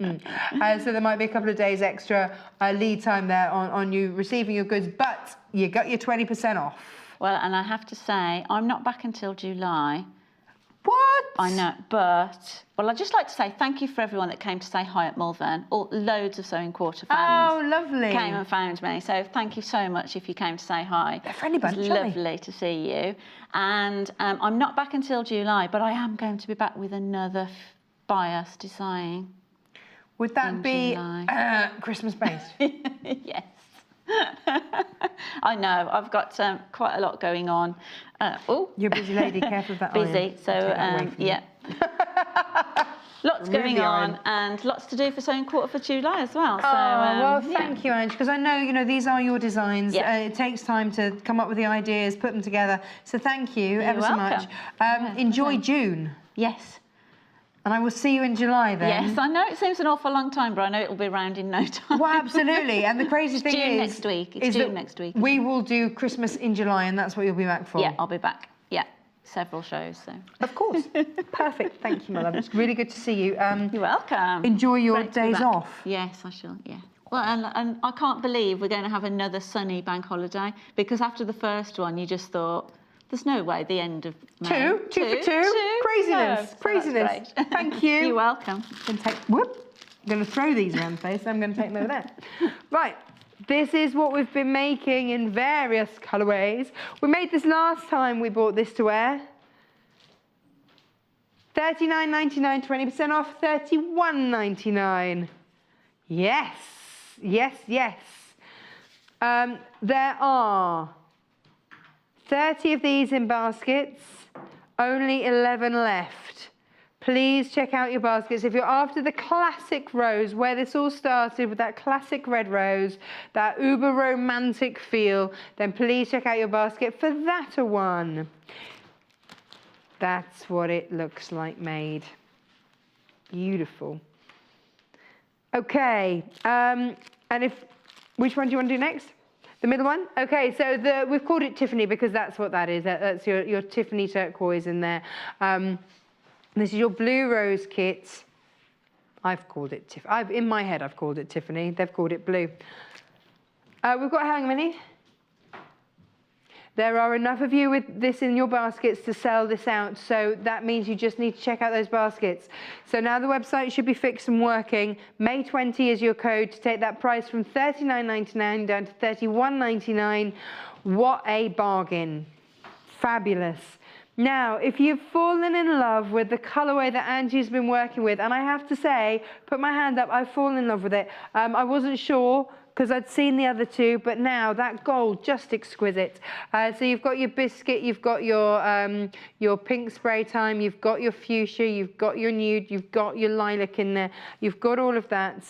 So there might be a couple of days extra lead time there on you receiving your goods, but you got your 20% off. Well, and I have to say, I'm not back until July. What? I know, but, well, I'd just like to say thank you for everyone that came to say hi at Malvern. Loads of Sewing Quarter fans. Oh, lovely. Came and found me. So thank you so much if you came to say hi. They're a friendly bunch, It's lovely to see you. And I'm not back until July, but I am going to be back with another bias design. Would that be Christmas-based? Yes. I know, I've got quite a lot going on. You're a busy lady, careful with that busy, iron. so yeah. Lots going on and lots to do for Sewing Quarter for July as well. So, well, thank you, Ange, because I know, these are your designs. Yeah. It takes time to come up with the ideas, put them together. So thank you ever so much. Enjoy June. Yes. And I will see you in July then. Yes, I know it seems an awful long time, but I know it will be around in no time. Well, absolutely. And the crazy thing June is... next week. It's June next week. We will do Christmas in July, and that's what you'll be back for. Yeah, I'll be back. Yeah, several shows, so. Of course. Perfect. Thank you, my love. It's really good to see you. You're welcome. Enjoy your Great to be days back. off. Yes, I shall, yeah. Well, and I can't believe we're going to have another sunny bank holiday, because after the first one, you just thought, there's no way the end of May. Two for two. Craziness. No, so Craziness. that's great. Thank you. You're welcome. I'm going to throw these around the face. I'm going to take them over there. Right. This is what we've been making in various colourways. We made this last time we bought this to wear. $39.99, 20% off, $31.99. Yes. Yes, yes. There are 30 of these in baskets, only 11 left. Please check out your baskets. If you're after the classic rose, where this all started with that classic red rose, that uber romantic feel, then please check out your basket for that one. That's what it looks like made. Beautiful. Okay, which one do you want to do next? The middle one? Okay, so we've called it Tiffany because that's what that is. That's your Tiffany turquoise in there. This is your blue rose kit. I've called it Tiffany. In my head, I've called it Tiffany. They've called it blue. We've got how many? There are enough of you with this in your baskets to sell this out, so that means you just need to check out those baskets. So now the website should be fixed and working. May 20 is your code to take that price from $39.99 down to $31.99. What a bargain. Fabulous. Now, if you've fallen in love with the colourway that Angie's been working with, and I have to say, put my hand up, I've fallen in love with it. I wasn't sure, because I'd seen the other two, but now that gold, just exquisite. So you've got your biscuit, you've got your pink spray time, you've got your fuchsia, you've got your nude, you've got your lilac in there, you've got all of that.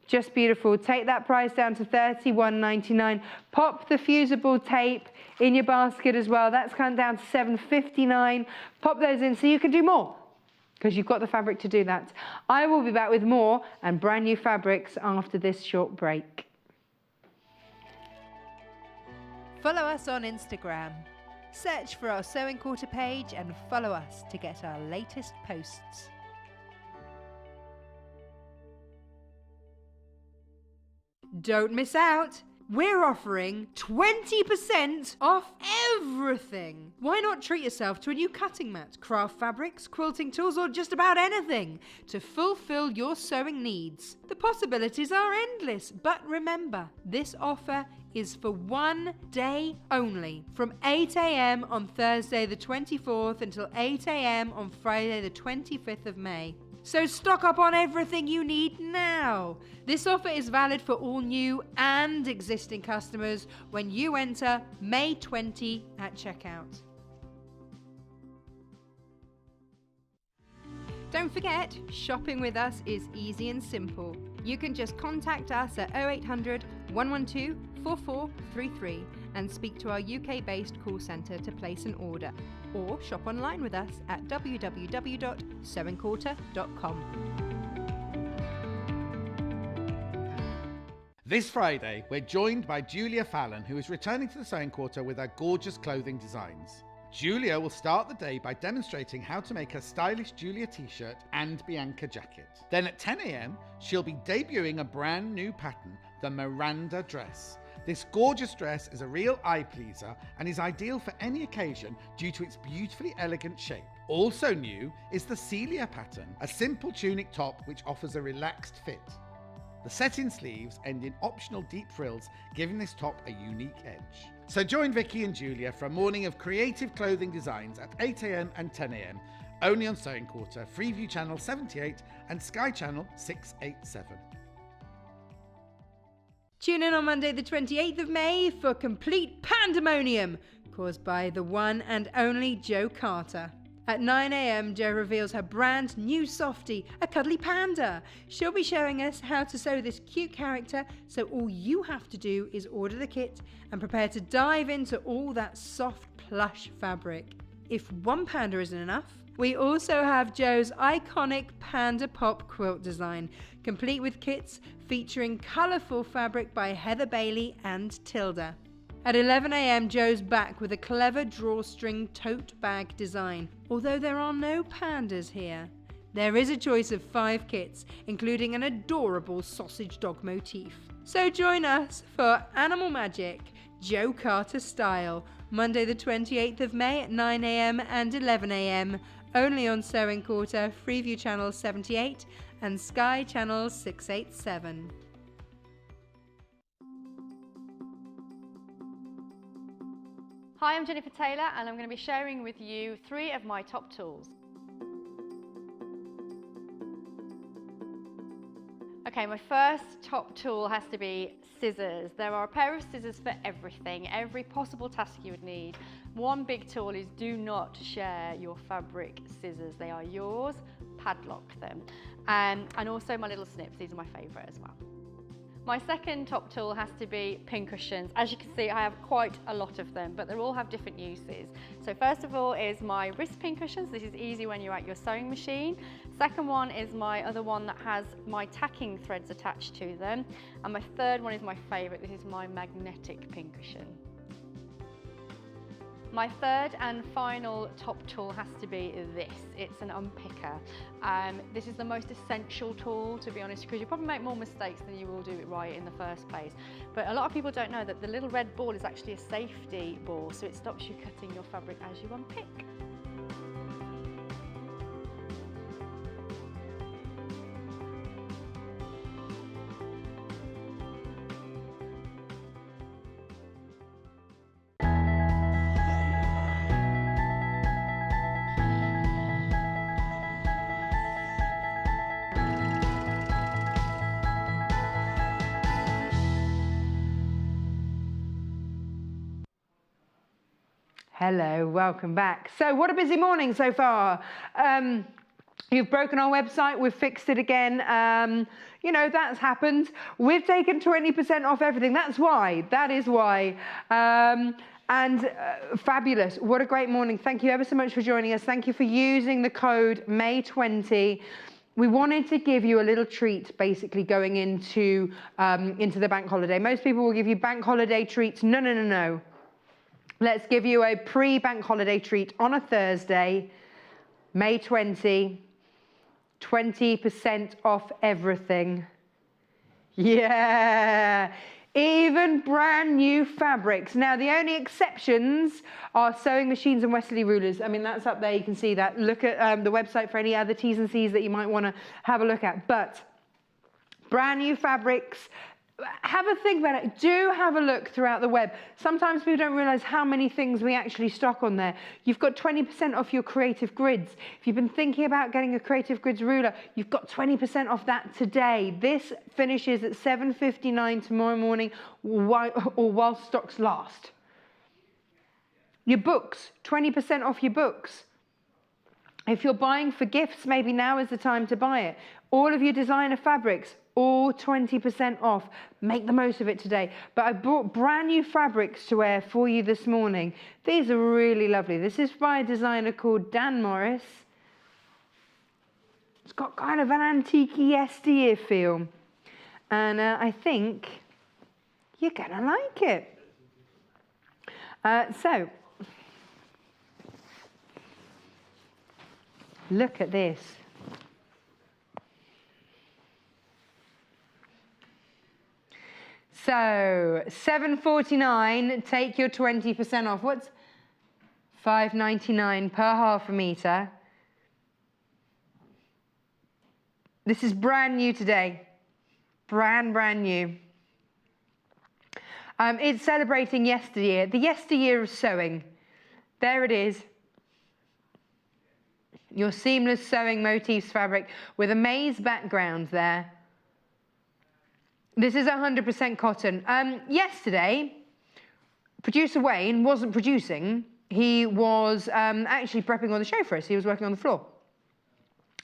Just beautiful. Take that price down to $31.99. Pop the fusible tape in your basket as well. That's come down to $7.59. Pop those in so you can do more, because you've got the fabric to do that. I will be back with more and brand new fabrics after this short break. Follow us on Instagram. Search for our Sewing Quarter page and follow us to get our latest posts. Don't miss out! We're offering 20% off everything! Why not treat yourself to a new cutting mat, craft fabrics, quilting tools, or just about anything to fulfill your sewing needs? The possibilities are endless, but remember, this offer is for one day only, from 8 AM on Thursday the 24th until 8 AM on Friday the 25th of May. So stock up on everything you need now. This offer is valid for all new and existing customers when you enter May 20 at checkout. Don't forget, shopping with us is easy and simple. You can just contact us at 0800 112 4433 and speak to our UK-based call centre to place an order, or shop online with us at www.sewingquilter.com. This Friday, we're joined by Julia Fallon, who is returning to the Sewing Quarter with her gorgeous clothing designs. Julia will start the day by demonstrating how to make a stylish Julia t-shirt and Bianca jacket. Then at 10 a.m, she'll be debuting a brand new pattern, the Miranda dress. This gorgeous dress is a real eye pleaser and is ideal for any occasion due to its beautifully elegant shape. Also new is the Celia pattern, a simple tunic top which offers a relaxed fit. The set-in sleeves end in optional deep frills, giving this top a unique edge. So join Vicky and Julia for a morning of creative clothing designs at 8 a.m. and 10 a.m, only on Sewing Quarter, Freeview Channel 78 and Sky Channel 687. Tune in on Monday the 28th of May for complete pandemonium caused by the one and only Jo Carter. At 9 a.m, Jo reveals her brand new softie, a cuddly panda. She'll be showing us how to sew this cute character, so all you have to do is order the kit and prepare to dive into all that soft plush fabric. If one panda isn't enough, we also have Jo's iconic Panda Pop quilt design, complete with kits featuring colourful fabric by Heather Bailey and Tilda. At 11 a.m, Jo's back with a clever drawstring tote bag design. Although there are no pandas here, there is a choice of 5 kits, including an adorable sausage dog motif. So join us for Animal Magic, Jo Carter style, Monday the 28th of May at 9 a.m. and 11 a.m, only on Sewing Quarter, Freeview Channel 78 and Sky Channel 687. Hi, I'm Jennifer Taylor and I'm going to be sharing with you 3 of my top tools. Okay, my first top tool has to be scissors. There are a pair of scissors for everything, every possible task you would need. One big tool is do not share your fabric scissors. They are yours, padlock them. And also my little snips, these are my favourite as well. My second top tool has to be pincushions. As you can see, I have quite a lot of them, but they all have different uses. So first of all is my wrist pincushions. This is easy when you're at your sewing machine. Second one is my other one that has my tacking threads attached to them. And my third one is my favourite. This is my magnetic pincushion. My third and final top tool has to be this. It's an unpicker. This is the most essential tool, to be honest, because you probably make more mistakes than you will do it right in the first place. But a lot of people don't know that the little red ball is actually a safety ball, so it stops you cutting your fabric as you unpick. Hello, welcome back. So what a busy morning so far. You've broken our website, we've fixed it again. You know, that's happened. We've taken 20% off everything. That is why. Fabulous, what a great morning. Thank you ever so much for joining us. Thank you for using the code May20. We wanted to give you a little treat basically going into the bank holiday. Most people will give you bank holiday treats. No. Let's give you a pre-bank holiday treat on a Thursday, May 20, 20% off everything. Yeah, even brand new fabrics. Now, the only exceptions are sewing machines and Westerly rulers. I mean, that's up there, you can see that. Look at the website for any other T's and C's that you might want to have a look at. But brand new fabrics, have a think about it. Do have a look throughout the web. Sometimes people don't realize how many things we actually stock on there. You've got 20% off your creative grids. If you've been thinking about getting a creative grids ruler, you've got 20% off that today. This finishes at 7:59 tomorrow morning, or while stocks last. Your books, 20% off your books. If you're buying for gifts, maybe now is the time to buy it. All of your designer fabrics, all 20% off. Make the most of it today. But I brought brand new fabrics to wear for you this morning. These are really lovely. This is by a designer called Dan Morris. It's got kind of an antique yesteryear feel. And I think you're going to like it. So, look at this. So, $7.49, take your 20% off. What's $5.99 per half a metre? This is brand new today. Brand new. It's celebrating yesteryear, the yesteryear of sewing. There it is. Your seamless sewing motifs fabric with a maize background there. This is 100% cotton. Yesterday, producer Wayne wasn't producing. He was actually prepping on the show for us. He was working on the floor.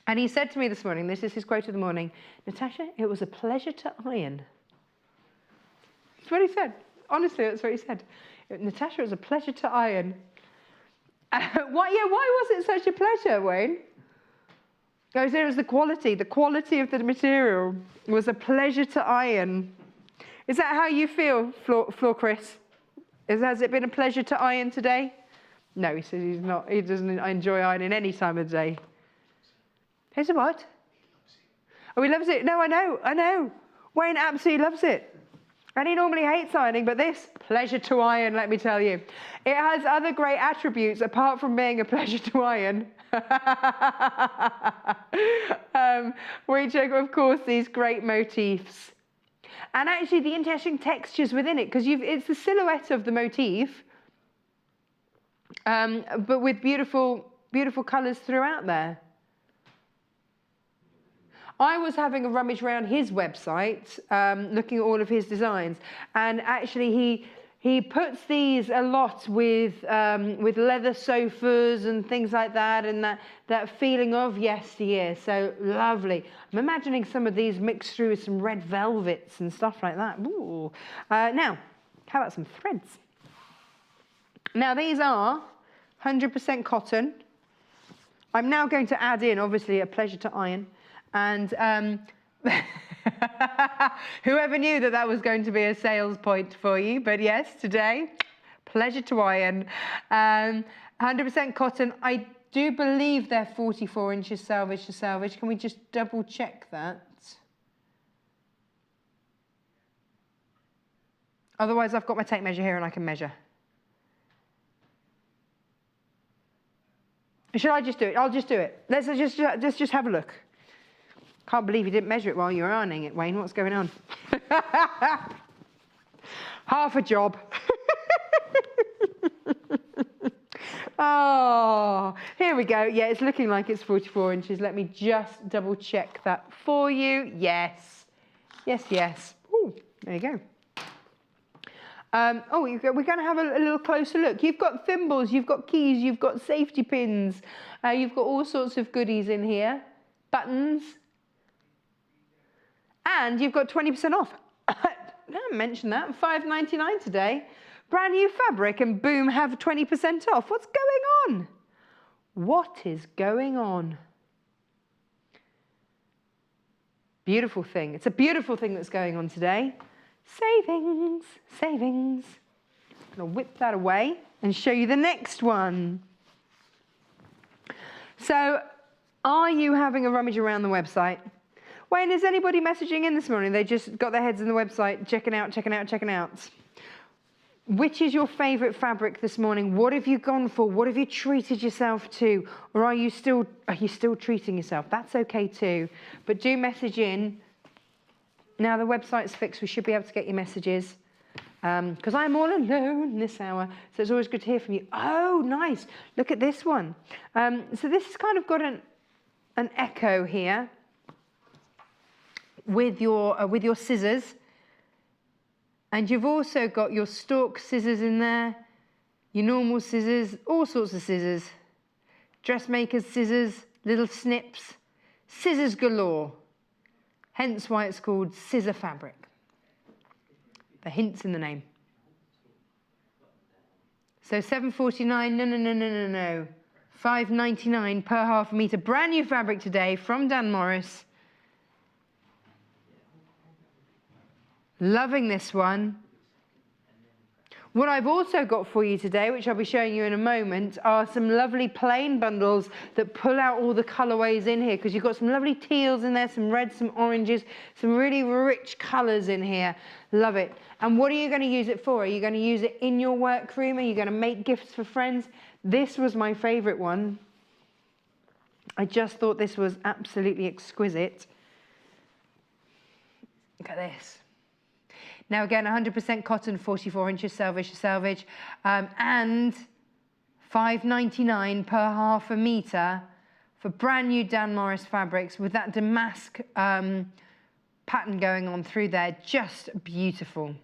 And he said to me this morning, this is his quote of the morning, "Natasha, it was a pleasure to iron." That's what he said. Honestly, that's what he said. "Natasha, it was a pleasure to iron." Why was it such a pleasure, Wayne? I said it was the quality of the material was a pleasure to iron. Is that how you feel, Floor Chris? Has it been a pleasure to iron today? No, he says he's not. He doesn't enjoy ironing any time of the day. He said what? Oh, he loves it. No, I know. Wayne absolutely loves it. And he normally hates ironing, but this, pleasure to iron, let me tell you. It has other great attributes apart from being a pleasure to iron. Which are, of course, these great motifs. And actually the interesting textures within it, because it's the silhouette of the motif, but with beautiful colours throughout there. I was having a rummage around his website, looking at all of his designs, and actually he puts these a lot with leather sofas and things like that, and that feeling of yesteryear. So lovely. I'm imagining some of these mixed through with some red velvets and stuff like that. Ooh. Now, how about some threads? Now these are 100% cotton. I'm now going to add in, obviously, a pleasure to iron. And whoever knew that was going to be a sales point for you, but yes, today, pleasure to iron. 100% cotton. I do believe they're 44 inches selvage to selvage. Can we just double check that? Otherwise, I've got my tape measure here and I can measure. Should I just do it? I'll just do it. Let's just have a look. Can't believe you didn't measure it while you were ironing it, Wayne. What's going on? Half a job. Oh, here we go. Yeah, it's looking like it's 44 inches. Let me just double check that for you. Yes. Yes. Ooh, there you go. We're going to have a little closer look. You've got thimbles, you've got keys, you've got safety pins. You've got all sorts of goodies in here. Buttons. And you've got 20% off. I didn't mention that. $5.99 today. Brand new fabric, and boom, have 20% off. What's going on? What is going on? Beautiful thing. It's a beautiful thing that's going on today. Savings. I'm going to whip that away and show you the next one. So, are you having a rummage around the website? Wayne, is anybody messaging in this morning? They just got their heads in the website, checking out. Which is your favourite fabric this morning? What have you gone for? What have you treated yourself to? Or are you still treating yourself? That's okay too. But do message in. Now the website's fixed, we should be able to get your messages. Because I'm all alone this hour, so it's always good to hear from you. Oh, nice. Look at this one. So this has kind of got an echo here. With your scissors, and you've also got your stalk scissors in there, your normal scissors, all sorts of scissors. dressmaker's scissors, little snips, scissors galore. Hence why it's called scissor fabric. The hint's in the name. So $7.49, no. $5.99 per half a metre. Brand new fabric today from Dan Morris. Loving this one. What I've also got for you today, which I'll be showing you in a moment, are some lovely plain bundles that pull out all the colourways in here, because you've got some lovely teals in there, some reds, some oranges, some really rich colours in here. Love it. And what are you going to use it for? Are you going to use it in your workroom? Are you going to make gifts for friends? This was my favourite one. I just thought this was absolutely exquisite. Look at this. Now again, 100% cotton, 44 inches selvage to selvage, and $5.99 per half a metre for brand new Dan Morris fabrics with that damask pattern going on through there. Just beautiful.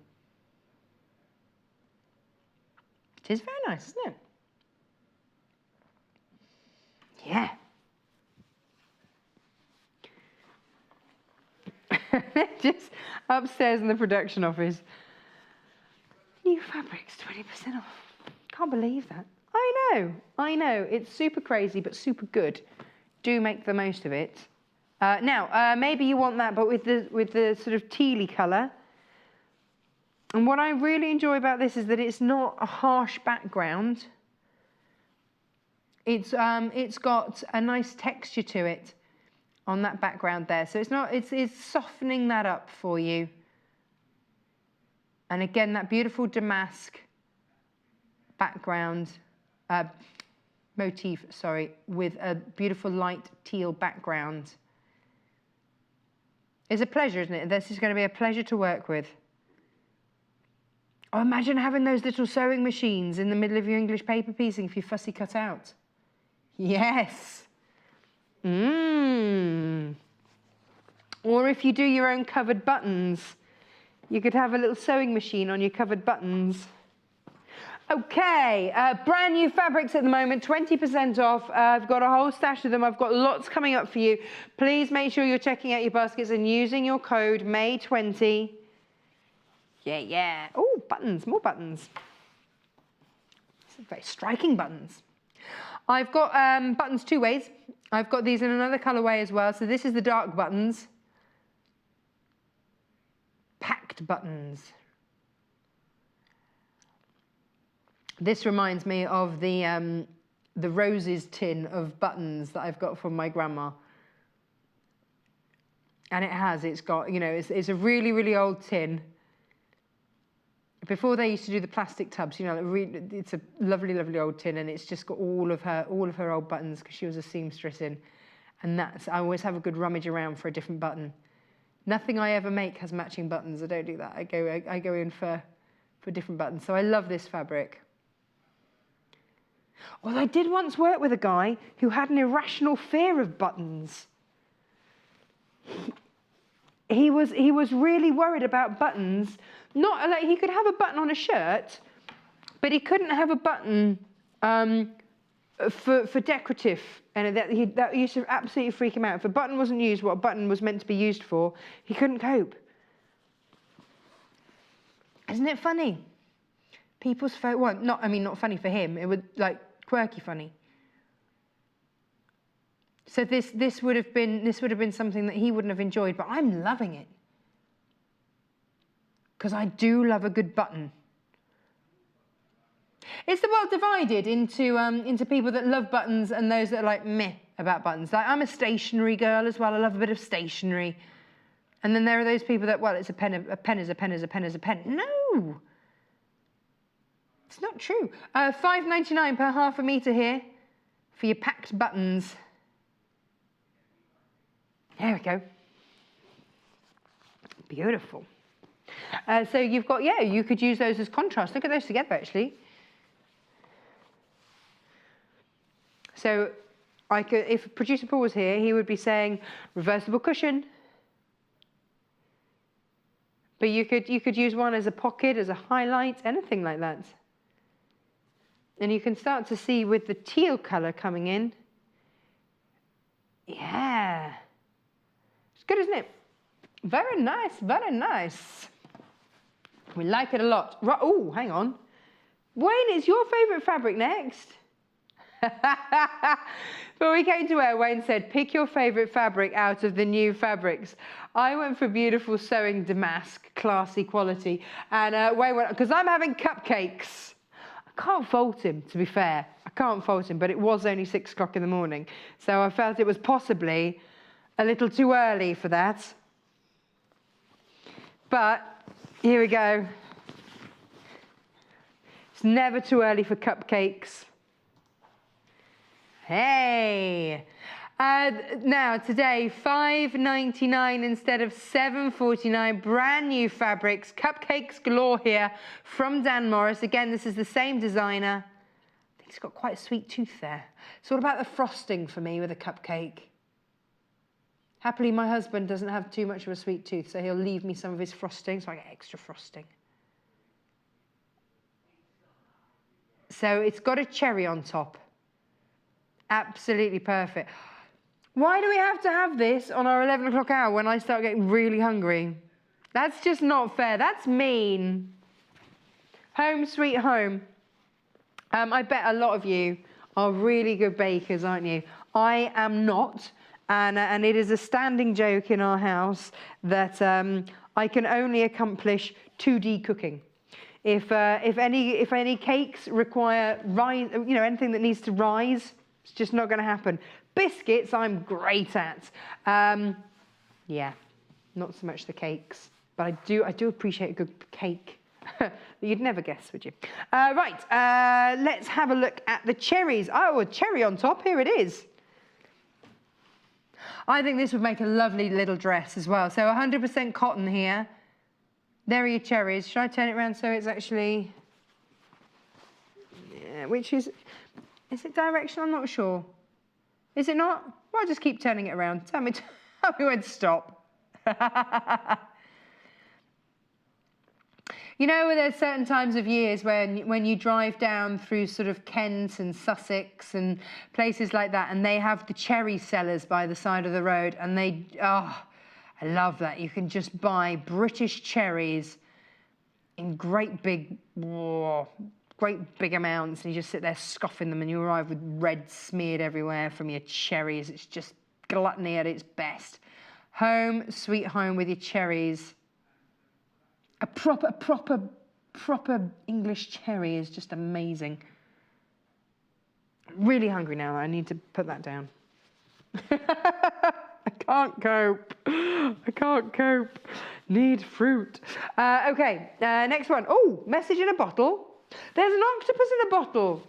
It is very nice, isn't it? Yeah. Just upstairs in the production office. New fabrics, 20% off. Can't believe that. I know. It's super crazy, but super good. Do make the most of it. Now, maybe you want that, but with the sort of tealy colour. And what I really enjoy about this is that it's not a harsh background. It's got a nice texture to it on that background there. So it's softening that up for you. And again, that beautiful damask background, motif, sorry, with a beautiful light teal background. It's a pleasure, isn't it? This is going to be a pleasure to work with. Oh, imagine having those little sewing machines in the middle of your English paper piecing if you fussy cut out. Yes. Or if you do your own covered buttons, you could have a little sewing machine on your covered buttons. Okay, brand new fabrics at the moment, 20% off. I've got a whole stash of them. I've got lots coming up for you. Please make sure you're checking out your baskets and using your code May20. Yeah. Oh, buttons, more buttons. Some very striking buttons. I've got buttons two ways. I've got these in another colourway as well. So this is the dark buttons. Packed buttons. This reminds me of the roses tin of buttons that I've got from my grandma. And it's got, you know, it's a really, really old tin. Before they used to do the plastic tubs, you know, it's a lovely, lovely old tin, and it's just got all of her old buttons because she was a seamstress in. And I always have a good rummage around for a different button. Nothing I ever make has matching buttons. I don't do that. I go in for different buttons. So I love this fabric. Well, I did once work with a guy who had an irrational fear of buttons. He was really worried about buttons. Not like he could have a button on a shirt, but he couldn't have a button for decorative, and that used to absolutely freak him out. If a button wasn't used what a button was meant to be used for, he couldn't cope. Isn't it funny? People's not funny for him. It would like quirky funny. So this would have been something that he wouldn't have enjoyed, but I'm loving it. Because I do love a good button. Is the world divided into people that love buttons and those that are like meh about buttons? Like, I'm a stationery girl as well. I love a bit of stationery. And then there are those people that, well, it's a pen is a pen is a pen is a pen. No, it's not true. $5.99 per half a metre here for your packed buttons. There we go. Beautiful. So you've got, you could use those as contrast. Look at those together, actually. So if producer Paul was here, he would be saying reversible cushion. But you could use one as a pocket, as a highlight, anything like that. And you can start to see with the teal colour coming in, Yeah. It's good, isn't it? Very nice, very nice. We like it a lot. Right, oh, hang on. Wayne, is your favourite fabric next? But we came to where Wayne said, pick your favourite fabric out of the new fabrics. I went for beautiful sewing damask, classy quality. And Wayne went, because I'm having cupcakes. I can't fault him, to be fair. I can't fault him, but it was only 6 o'clock in the morning. So I felt it was possibly a little too early for that. But here we go. It's never too early for cupcakes. Hey! Now, today, $5.99 instead of $7.49. Brand new fabrics. Cupcakes galore here from Dan Morris. Again, this is the same designer. I think it's got quite a sweet tooth there. It's all about the frosting for me with a cupcake. Happily, my husband doesn't have too much of a sweet tooth, so he'll leave me some of his frosting, so I get extra frosting. So it's got a cherry on top. Absolutely perfect. Why do we have to have this on our 11 o'clock hour when I start getting really hungry? That's just not fair. That's mean. Home sweet home. I bet a lot of you are really good bakers, aren't you? I am not. And it is a standing joke in our house that I can only accomplish 2D cooking. If any cakes require rise, anything that needs to rise, it's just not going to happen. Biscuits, I'm great at. Yeah, not so much the cakes, but I do appreciate a good cake. You'd never guess, would you? Right, let's have a look at the cherries. Oh, a cherry on top. Here it is. I think this would make a lovely little dress as well. So 100% cotton here. There are your cherries. Should I turn it around so it's actually... Yeah, which is it direction? I'm not sure. Is it not? Well, I'll just keep turning it around. Tell me when to stop. You know, there's certain times of years when you drive down through sort of Kent and Sussex and places like that, and they have the cherry sellers by the side of the road, and I love that. You can just buy British cherries in great big amounts, and you just sit there scoffing them, and you arrive with red smeared everywhere from your cherries. It's just gluttony at its best. Home, sweet home with your cherries. A proper English cherry is just amazing. I'm really hungry now. I need to put that down. I can't cope. Need fruit. Okay, next one. Oh, message in a bottle. There's an octopus in a bottle.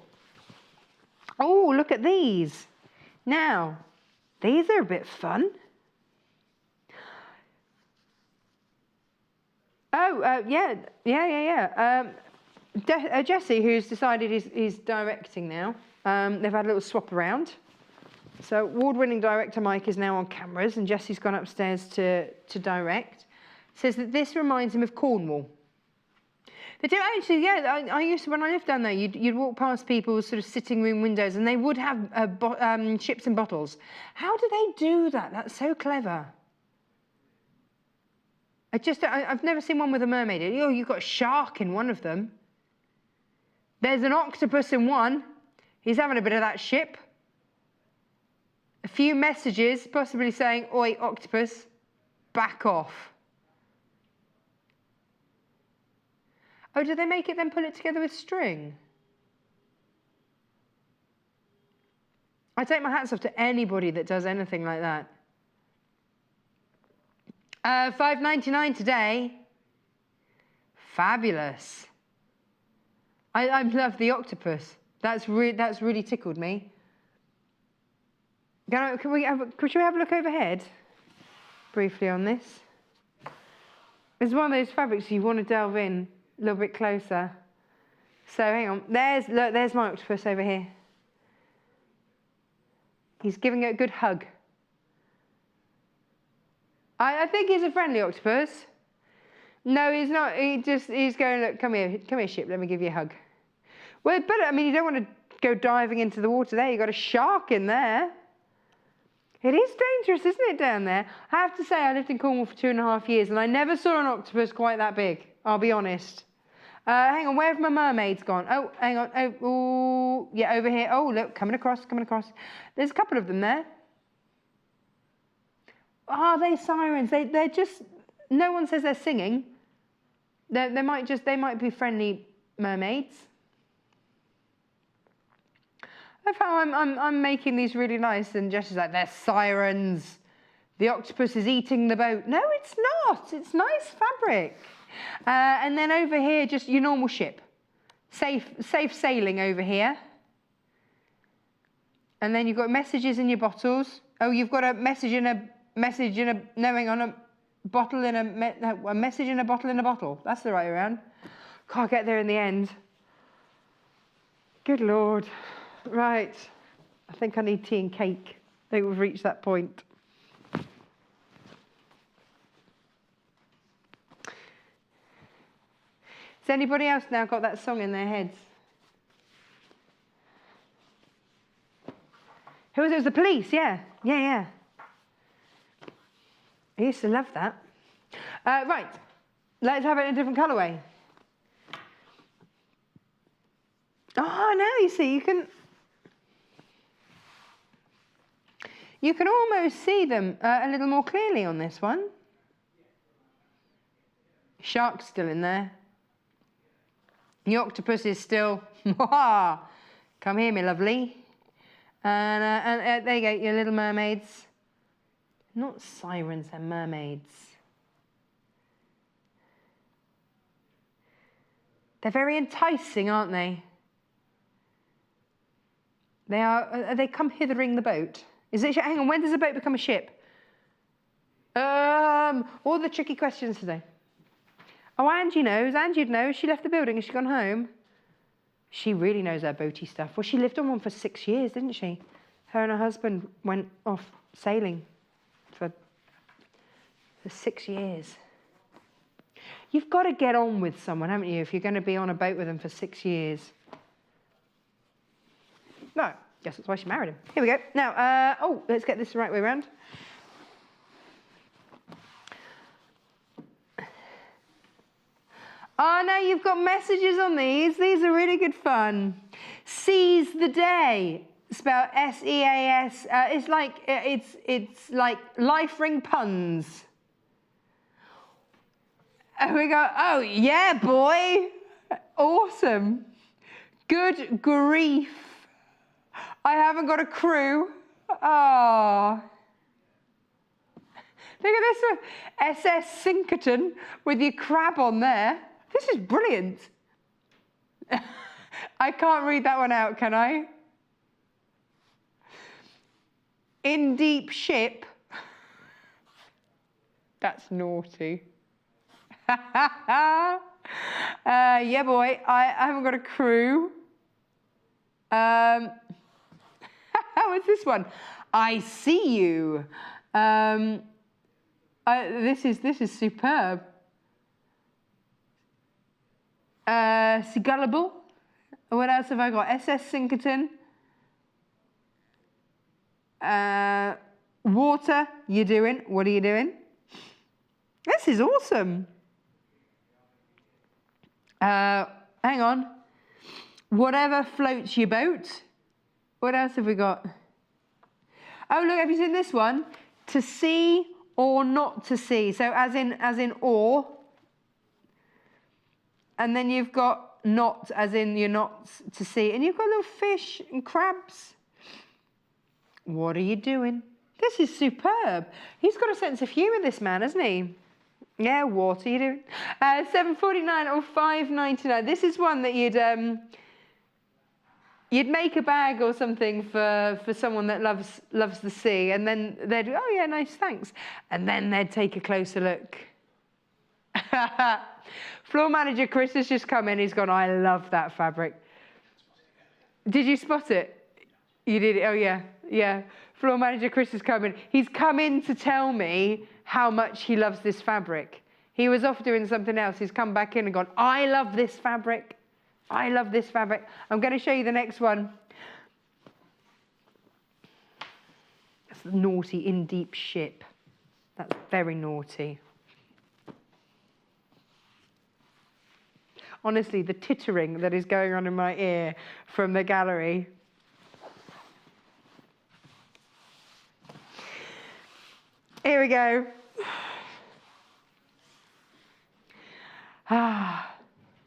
Oh, look at these. Now, these are a bit fun. Oh, yeah. Jesse, who's decided he's directing now. They've had a little swap around. So award-winning director Mike is now on cameras, and Jesse's gone upstairs to direct. Says that this reminds him of Cornwall. They do actually, yeah. I used to, when I lived down there, you'd walk past people's sort of sitting room windows, and they would have ships and bottles. How do they do that? That's so clever. I've never seen one with a mermaid. Oh, you've got a shark in one of them. There's an octopus in one. He's having a bit of that ship. A few messages, possibly saying, "Oi, octopus, back off." Oh, do they make it then pull it together with string? I take my hats off to anybody that does anything like that. $5.99 today. Fabulous. I love the octopus. That's really tickled me. Could we have a look overhead briefly on this? It's one of those fabrics you want to delve in a little bit closer. So hang on. There's my octopus over here. He's giving it a good hug. I think he's a friendly octopus. No, he's not. He's going, look, come here, ship, let me give you a hug. Well, but I mean, you don't want to go diving into the water there. You've got a shark in there. It is dangerous, isn't it, down there? I have to say, I lived in Cornwall for 2.5 years and I never saw an octopus quite that big, I'll be honest. Hang on, where have my mermaids gone? Oh, hang on. Oh, ooh, yeah, over here. Oh, look, coming across, coming across. There's a couple of them there. Are they sirens? They're just, no one says they're singing. They might be friendly mermaids. That's how I'm making these really nice and gestures like they're sirens. The octopus is eating the boat. No, it's not. It's nice fabric. And then over here, just your normal ship. Safe sailing over here. And then you've got messages in your bottles. Oh, you've got a message in a message in a, no, hang on, a bottle in a message in a bottle in a bottle. That's the right way around. Can't get there in the end. Good Lord. Right. I think I need tea and cake. I think we've reached that point. Has anybody else now got that song in their heads? Who was it? It was the police, yeah. Yeah. I used to love that. Right, let's have it in a different colourway. Oh, now you see, you can almost see them a little more clearly on this one. Shark's still in there. The octopus is still, come here, me lovely. And there you go, your little mermaids. Not sirens, they're mermaids. They're very enticing, aren't they? They are they come hithering the boat? Is it, hang on, when does a boat become a ship? All the tricky questions today. Oh, Angie knows. Angie'd know. She left the building. Has she gone home? She really knows her boaty stuff. Well, she lived on one for 6 years, didn't she? Her and her husband went off sailing for 6 years. You've got to get on with someone, haven't you, if you're going to be on a boat with them for 6 years. No, guess that's why she married him. Here we go. Now, oh, let's get this the right way around. Oh, now you've got messages on these. These are really good fun. Seize the day, spelled S-E-A-S. It's like life ring puns. And we go, oh yeah, boy, awesome. Good grief, I haven't got a crew. Oh. Look at this one, SS Sinkerton with your crab on there. This is brilliant. I can't read that one out, can I? In deep ship. That's naughty. Yeah, boy, I haven't got a crew. What's this one? I see you. This is superb. Seagullable. What else have I got? SS Sinkerton. Water, you doing? What are you doing? This is awesome. Hang on. Whatever floats your boat. What else have we got? Oh, look, have you seen this one? To see or not to see. So as in or. And then you've got not, as in you're not to see. And you've got little fish and crabs. What are you doing? This is superb. He's got a sense of humour, this man, hasn't he? Yeah, what are you doing? $7.49 or $5.99. This is one that you'd make a bag or something for someone that loves the sea, and then they'd, oh yeah, nice, thanks. And then they'd take a closer look. Floor manager Chris has just come in. He's gone, I love that fabric. Did you spot it? You did it? Oh yeah, yeah. Floor manager Chris has come in. He's come in to tell me how much he loves this fabric. He was off doing something else. He's come back in and gone, I love this fabric. I love this fabric. I'm going to show you the next one. That's naughty, in deep ship. That's very naughty. Honestly, the tittering that is going on in my ear from the gallery. Here we go.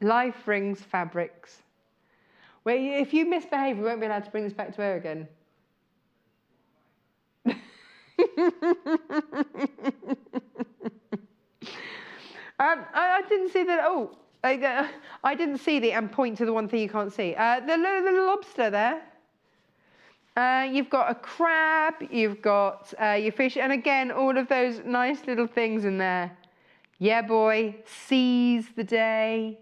Life brings fabrics. Well, if you misbehave, we won't be allowed to bring this back to air again. I didn't see that. Oh, I didn't see the and point to the one thing you can't see. The little lobster there. You've got a crab. You've got your fish, and again, all of those nice little things in there. Yeah, boy, seize the day.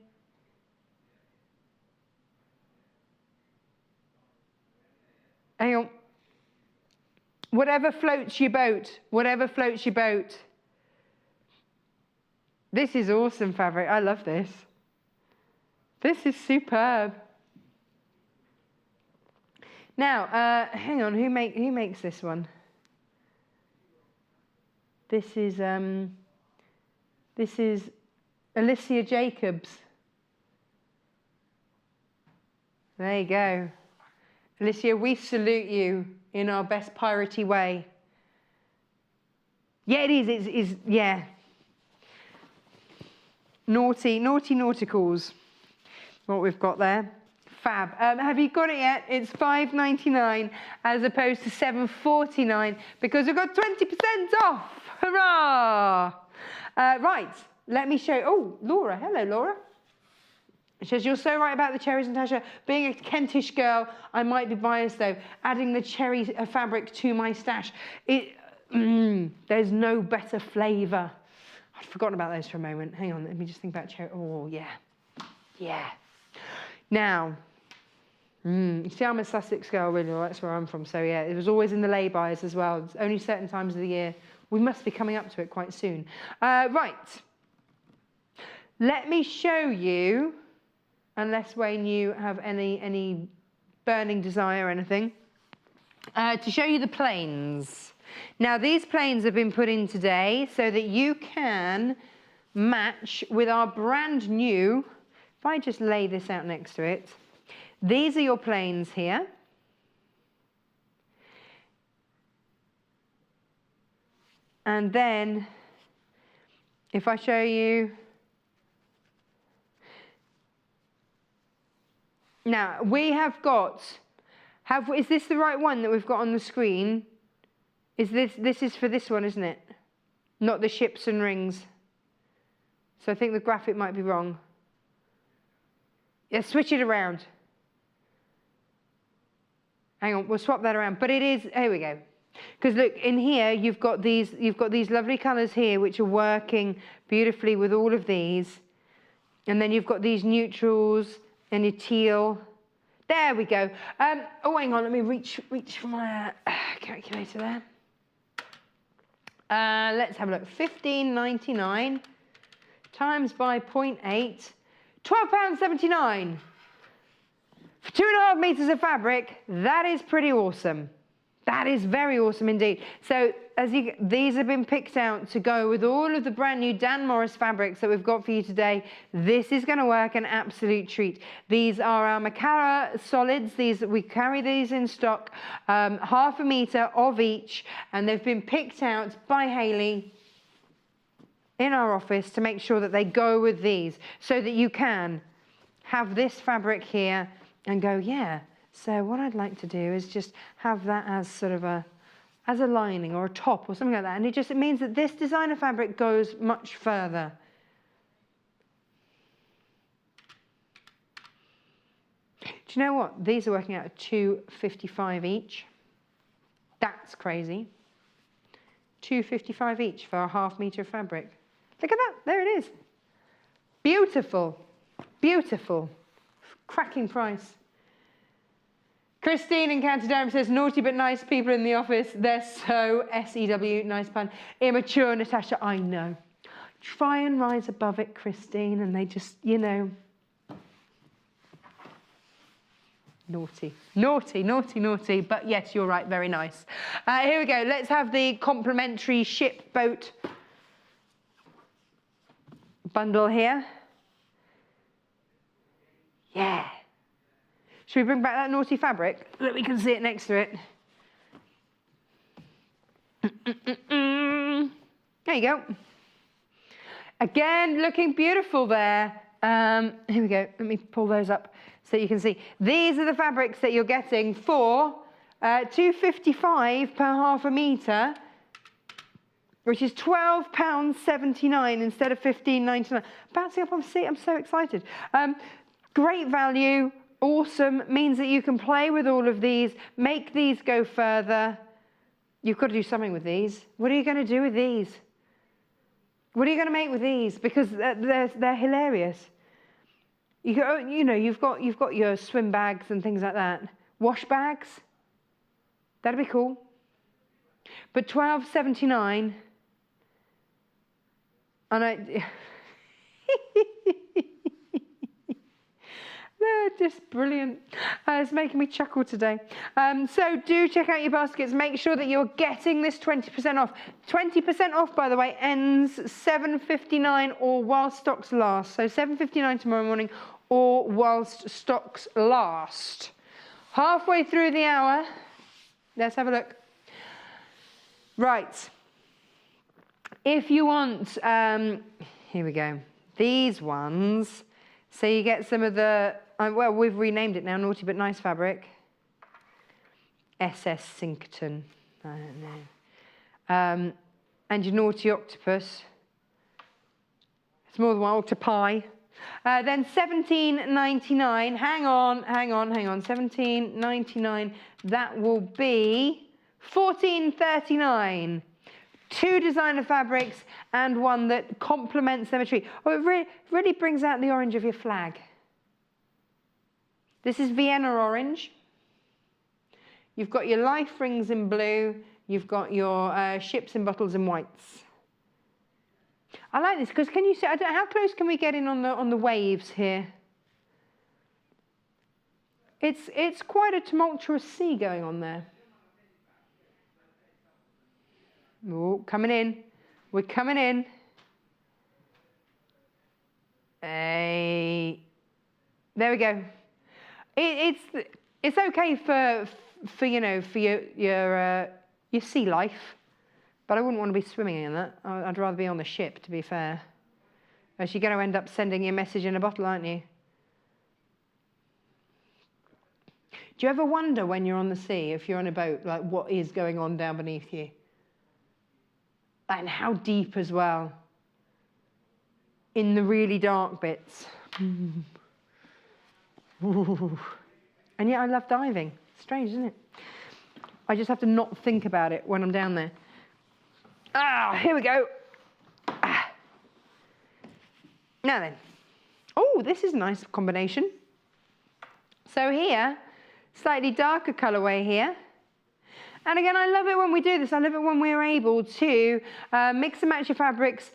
Hang on. Whatever floats your boat. Whatever floats your boat. This is awesome fabric. I love this. This is superb. Now, hang on. Who makes this one? This is Alicia Jacobs. There you go. Alicia, we salute you in our best piratey way. Yeah, it is. It's yeah. Naughty nauticals. What we've got there. Fab. Have you got it yet? It's $5.99 as opposed to $7.49 because we've got 20% off. Hurrah! Right. Let me show. Oh, Laura. Hello, Laura. It says, you're so right about the cherries, Natasha. Being a Kentish girl, I might be biased though. Adding the cherry fabric to my stash. There's no better flavour. I'd forgotten about those for a moment. Hang on, let me just think about cherry. Oh, yeah. Yeah. Now, you see, I'm a Sussex girl, really. That's where I'm from. So, yeah, it was always in the lay-bys as well. It's only certain times of the year. We must be coming up to it quite soon. Right. Let me show you, unless, Wayne, you have any burning desire or anything, to show you the planes. Now, these planes have been put in today so that you can match with our brand new, if I just lay this out next to it, these are your planes here. And then, if I show you, now, we have got, is this the right one that we've got on the screen? Is this is for this one, isn't it? Not the ships and rings. So I think the graphic might be wrong. Yeah, switch it around. Hang on, we'll swap that around. But it is, here we go. Because look, in here you've got these lovely colours here which are working beautifully with all of these. And then you've got these neutrals and your teal. There we go. Oh, hang on, let me reach for my calculator there. Let's have a look. $15.99 times by 0.8, £12.79 for 2.5 meters of fabric. That is pretty awesome. That is very awesome indeed. So these have been picked out to go with all of the brand new Dan Morris fabrics that we've got for you today. This is going to work an absolute treat. These are our Macara solids. We carry these in stock, 1/2 meter of each, and they've been picked out by Hayley in our office to make sure that they go with these, so that you can have this fabric here and go, yeah. So what I'd like to do is just have that as sort of as a lining or a top or something like that. And it means that this designer fabric goes much further. Do you know what? These are working out at $2.55 each. That's crazy. $2.55 each for a 1/2 meter of fabric. Look at that. There it is. Beautiful. Beautiful. Cracking price. Christine in County Durham says, naughty but nice people in the office. They're so SEW, nice pun. Immature, Natasha, I know. Try and rise above it, Christine, and they just, you know. Naughty, naughty, naughty, naughty. But yes, you're right, very nice. Here we go. Let's have the complimentary ship boat bundle here. Yeah. Should we bring back that naughty fabric so that we can see it next to it? There you go. Again, looking beautiful there. Here we go. Let me pull those up so you can see. These are the fabrics that you're getting for £2.55 per half a metre, which is £12.79 instead of £15.99. Bouncing up on the seat, I'm so excited. Great value, awesome, means that you can play with all of these, make these go further. You've got to do something with these. What are you going to do with these? What are you going to make with these? Because they're hilarious. You know, you've got your swim bags and things like that. Wash bags. That'd be cool. But £12.79. And they're just brilliant. It's making me chuckle today. So do check out your baskets. Make sure that you're getting this 20% off. 20% off, by the way, ends 7:59 or whilst stocks last. So 7:59 tomorrow morning or whilst stocks last. Halfway through the hour. Let's have a look. Right. If you want, here we go. These ones. So you get some of the, well, we've renamed it now, Naughty But Nice fabric. SS Sinkerton, I don't know. And your Naughty Octopus. It's more than one, octopi. Then £17.99, hang on, £17.99, that will be £14.39. 2 designer fabrics and one that complements them a treat. Oh, it really brings out the orange of your flag. This is Vienna orange. You've got your life rings in blue. You've got your ships and bottles in whites. I like this because can you see? How close can we get in on the waves here? It's quite a tumultuous sea going on there. Oh, coming in. We're coming in. Hey. There we go. It's okay for you know, for your sea life, but I wouldn't want to be swimming in that. I'd rather be on the ship, to be fair. As you're going to end up sending your message in a bottle, aren't you? Do you ever wonder when you're on the sea, if you're on a boat, like what is going on down beneath you? And how deep as well. In the really dark bits. Ooh. And yet I love diving. Strange, isn't it? I just have to not think about it when I'm down there. Here we go. Now then. Oh, this is a nice combination. So here, slightly darker colourway here. And again, I love it when we do this. I love it when we're able to mix and match your fabrics.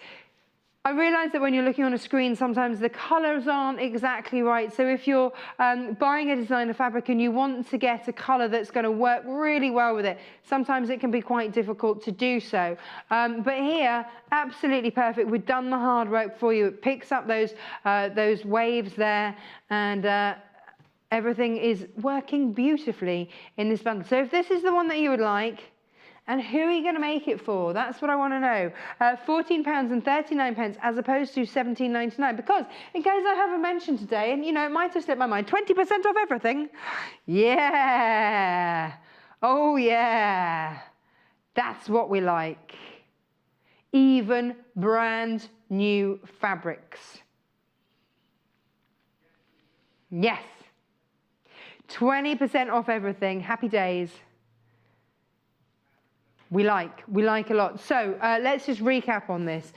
I realise that when you're looking on a screen, sometimes the colours aren't exactly right. So if you're buying a designer fabric and you want to get a colour that's going to work really well with it, sometimes it can be quite difficult to do so. But here, absolutely perfect. We've done the hard work for you. It picks up those waves there, and everything is working beautifully in this bundle. So if this is the one that you would like, and who are you going to make it for? That's what I want to know. £14.39 as opposed to £17.99. Because, in case I haven't mentioned today, and you know, it might have slipped my mind, 20% off everything. Yeah. Oh, yeah. That's what we like. Even brand new fabrics. Yes. 20% off everything. Happy days. We like a lot. So let's just recap on this.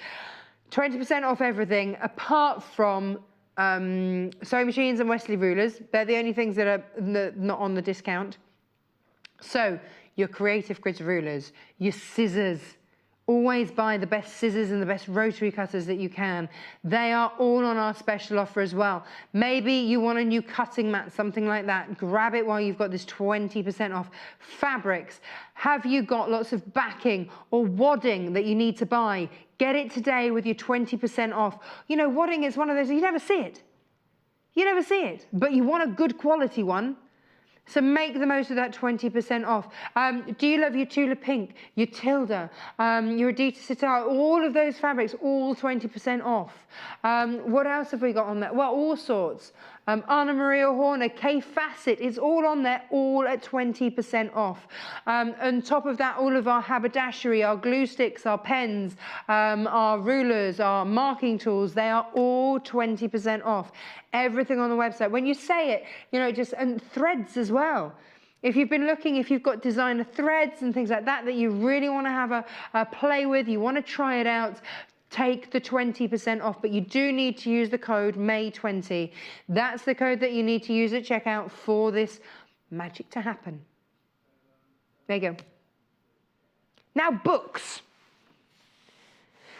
20% off everything apart from sewing machines and Wesley rulers. They're the only things that are not on the discount. So your creative grid rulers, your scissors, Always buy the best scissors and the best rotary cutters that you can. They are all on our special offer as well. Maybe you want a new cutting mat, something like that. Grab it while you've got this 20% off. Fabrics. Have you got lots of backing or wadding that you need to buy? Get it today with your 20% off. You know, wadding is one of those, you never see it. You never see it, but you want a good quality one. So make the most of that 20% off. Do you love your Tula Pink, your Tilda, your Adidas Sitar, all of those fabrics, all 20% off. What else have we got on there? Well, all sorts. Anna Maria Horner, K Facet, it's all on there, all at 20% off. On top of that, all of our haberdashery, our glue sticks, our pens, our rulers, our marking tools, they are all 20% off. Everything on the website. When you say it, you know, and threads as well. If you've been looking, if you've got designer threads and things like that you really want to have a play with, you want to try it out, take the 20% off, but you do need to use the code May20. That's the code that you need to use at checkout for this magic to happen. There you go. Now books.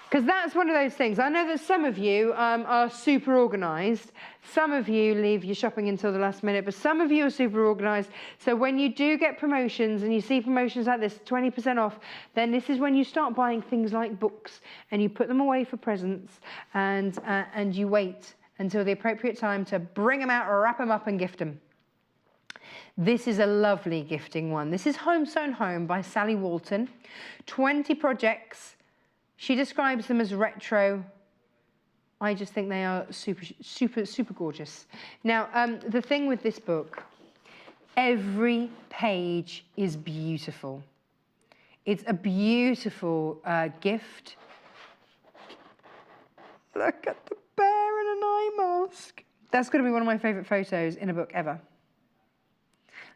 Because that's one of those things. I know that some of you are super organised. Some of you leave your shopping until the last minute, but some of you are super organised. So when you do get promotions and you see promotions like this, 20% off, then this is when you start buying things like books and you put them away for presents and you wait until the appropriate time to bring them out, wrap them up and gift them. This is a lovely gifting one. This is Home Sewn Home by Sally Walton. 20 projects. She describes them as retro. I just think they are super, super, super gorgeous. Now, the thing with this book, every page is beautiful. It's a beautiful gift. Look at the bear in an eye mask. That's going to be one of my favourite photos in a book ever.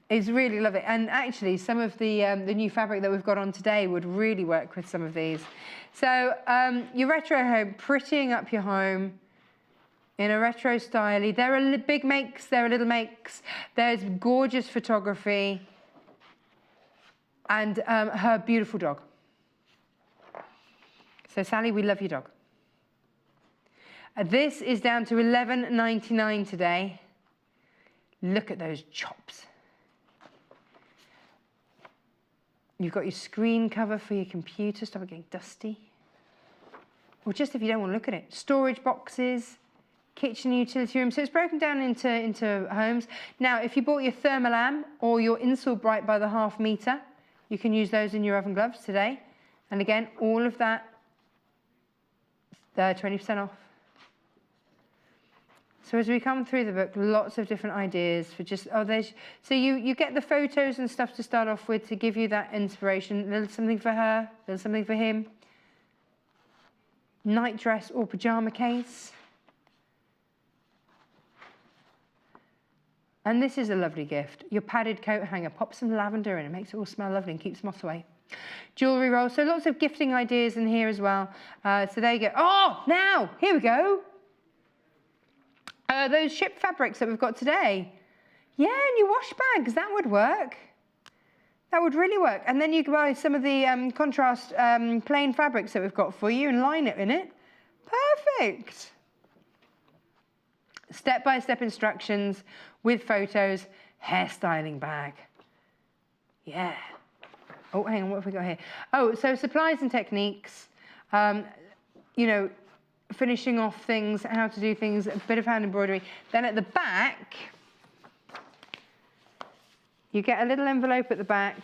It's really lovely. And actually, some of the new fabric that we've got on today would really work with some of these. So your retro home, prettying up your home in a retro style. There are big makes, there are little makes. There's gorgeous photography and her beautiful dog. So Sally, we love your dog. This is down to $11.99 today. Look at those chops. You've got your screen cover for your computer, stop it getting dusty. Or just if you don't want to look at it. Storage boxes, kitchen utility room. So it's broken down into homes. Now, if you bought your Thermalam or your Insulating by the ½ meter, you can use those in your oven gloves today. And again, all of that, 20% off. So as we come through the book, lots of different ideas for just, so you get the photos and stuff to start off with to give you that inspiration. A little something for her, a little something for him. Night dress or pajama case. And this is a lovely gift. Your padded coat hanger, pop some lavender in, it makes it all smell lovely and keeps moths away. Jewellery roll, so lots of gifting ideas in here as well. So there you go. Oh, now, here we go. Those ship fabrics that we've got today. Yeah, and your wash bags, that would work. That would really work. And then you can buy some of the contrast plain fabrics that we've got for you and line it in it. Perfect. Step-by-step instructions with photos, hairstyling bag. Yeah. Oh, hang on, what have we got here? Oh, so supplies and techniques. You know, finishing off things, how to do things, a bit of hand embroidery. Then at the back, you get a little envelope at the back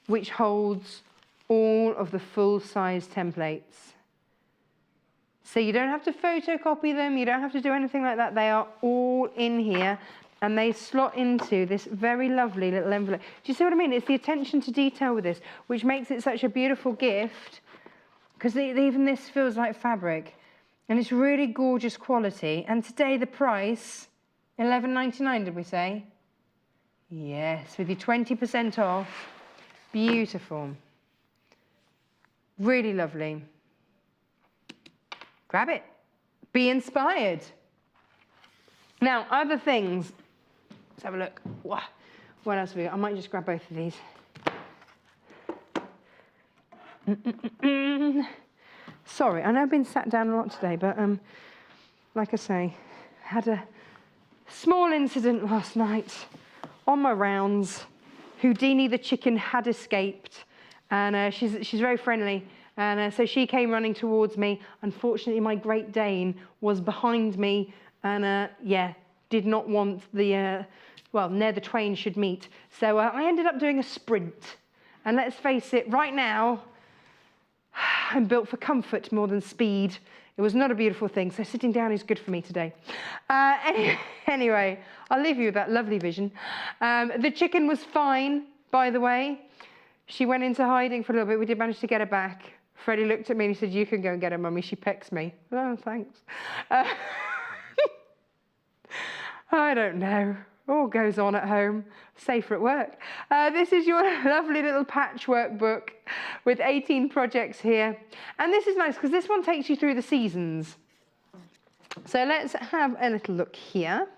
which holds all of the full-size templates. So you don't have to photocopy them, you don't have to do anything like that. They are all in here and they slot into this very lovely little envelope. Do you see what I mean? It's the attention to detail with this, which makes it such a beautiful gift, because even this feels like fabric. And it's really gorgeous quality. And today the price, $11.99 did we say? Yes, with your 20% off. Beautiful. Really lovely. Grab it. Be inspired. Now, other things. Let's have a look. What else have we got? I might just grab both of these. Sorry, I know I've been sat down a lot today, but like I say, had a small incident last night on my rounds. Houdini the chicken had escaped, and she's very friendly, and so she came running towards me. Unfortunately, my Great Dane was behind me, and yeah, did not want the well, near the twain should meet. So I ended up doing a sprint, and let's face it, right now I'm built for comfort more than speed. It was not a beautiful thing, so sitting down is good for me today. Anyway, I'll leave you with that lovely vision. The chicken was fine, by the way. She went into hiding for a little bit. We did manage to get her back. Freddie looked at me and he said, "You can go and get her, Mummy. She pecks me." Oh, thanks. I don't know. All goes on at home, safer at work. This is your lovely little patchwork book with 18 projects here. And this is nice because this one takes you through the seasons. So let's have a little look here.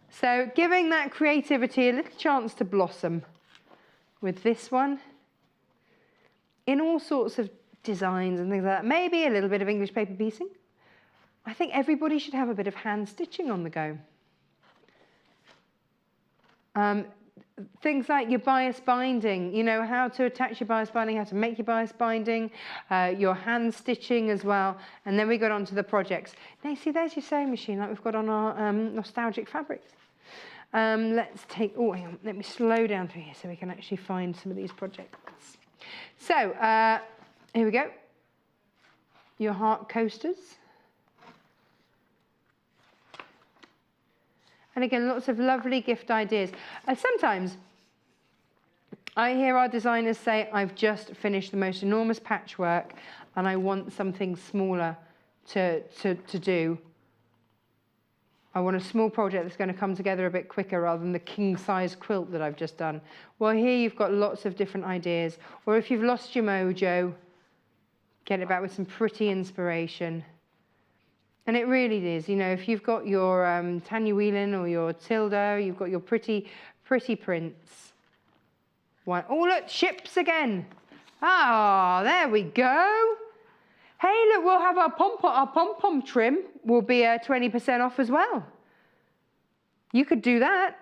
So giving that creativity a little chance to blossom with this one in all sorts of designs and things like that. Maybe a little bit of English paper piecing. I think everybody should have a bit of hand stitching on the go. Things like your bias binding, you know, how to attach your bias binding, how to make your bias binding, your hand stitching as well. And then we got on to the projects. Now, you see, there's your sewing machine like we've got on our nostalgic fabrics. Let's take, oh, hang on, let me slow down through here so we can actually find some of these projects. So, here we go. Your heart coasters. And again, lots of lovely gift ideas. Sometimes I hear our designers say, "I've just finished the most enormous patchwork and I want something smaller to do. I want a small project that's going to come together a bit quicker rather than the king-size quilt that I've just done." Well, here you've got lots of different ideas. Or if you've lost your mojo, get it back with some pretty inspiration. And it really is, you know, if you've got your Tanya Whelan or your Tilda, you've got your pretty prints. Why? Oh, look, ships again. Ah, there we go. Hey, look, we'll have our pom-pom trim will be 20% off as well. You could do that.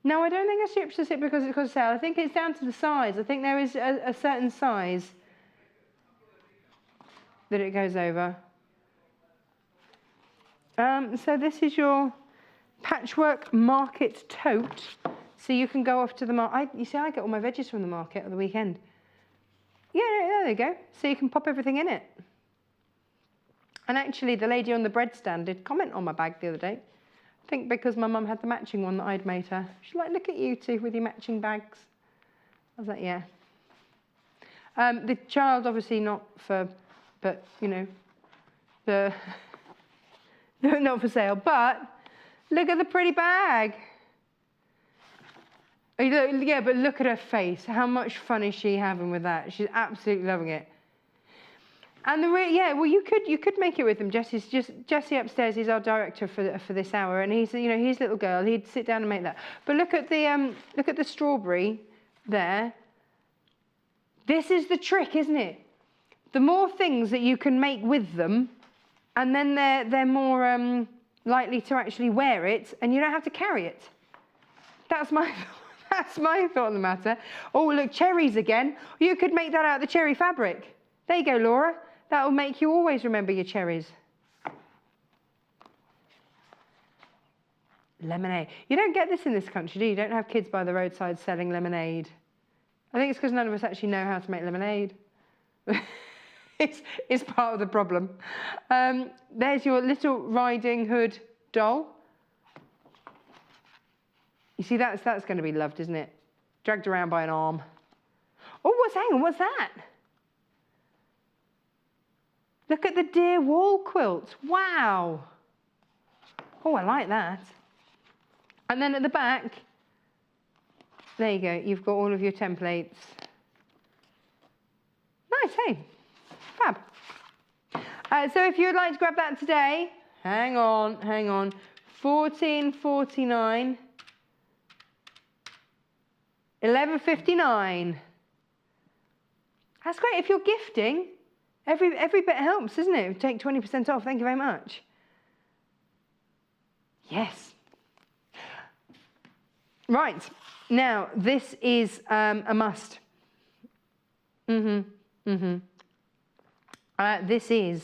No, I don't think a ship's a ship because it's got a sail. I think it's down to the size. I think there is a certain size that it goes over. So this is your patchwork market tote. So you can go off to the market. You see, I get all my veggies from the market at the weekend. Yeah, there you go. So you can pop everything in it. And actually, the lady on the bread stand did comment on my bag the other day. I think because my mum had the matching one that I'd made her. She's like, "Look at you two with your matching bags." I was like, yeah. The child, obviously not for... But, you know, not for sale. But look at the pretty bag. Yeah, but look at her face. How much fun is she having with that? She's absolutely loving it. And yeah, well, you could make it with them. Jesse upstairs. He's our director for this hour, and he's, you know, his little girl. He'd sit down and make that. But look at the strawberry there. This is the trick, isn't it? The more things that you can make with them, and then they're more likely to actually wear it, and you don't have to carry it. That's my thought on the matter. Oh, look, cherries again. You could make that out of the cherry fabric. There you go, Laura. That will make you always remember your cherries. Lemonade. You don't get this in this country, do you? You don't have kids by the roadside selling lemonade. I think it's because none of us actually know how to make lemonade. It's part of the problem. There's your little Riding Hood doll. You see, that's going to be loved, isn't it? Dragged around by an arm. Oh, hang on, what's that? Look at the deer wall quilt. Wow. Oh, I like that. And then at the back, there you go. You've got all of your templates. Nice, hey? Fab. So if you would like to grab that today, hang on, $14.49. 11.59. That's great. If you're gifting, every bit helps, isn't it? Take 20% off. Thank you very much. Yes. Right. Now, this is a must. This is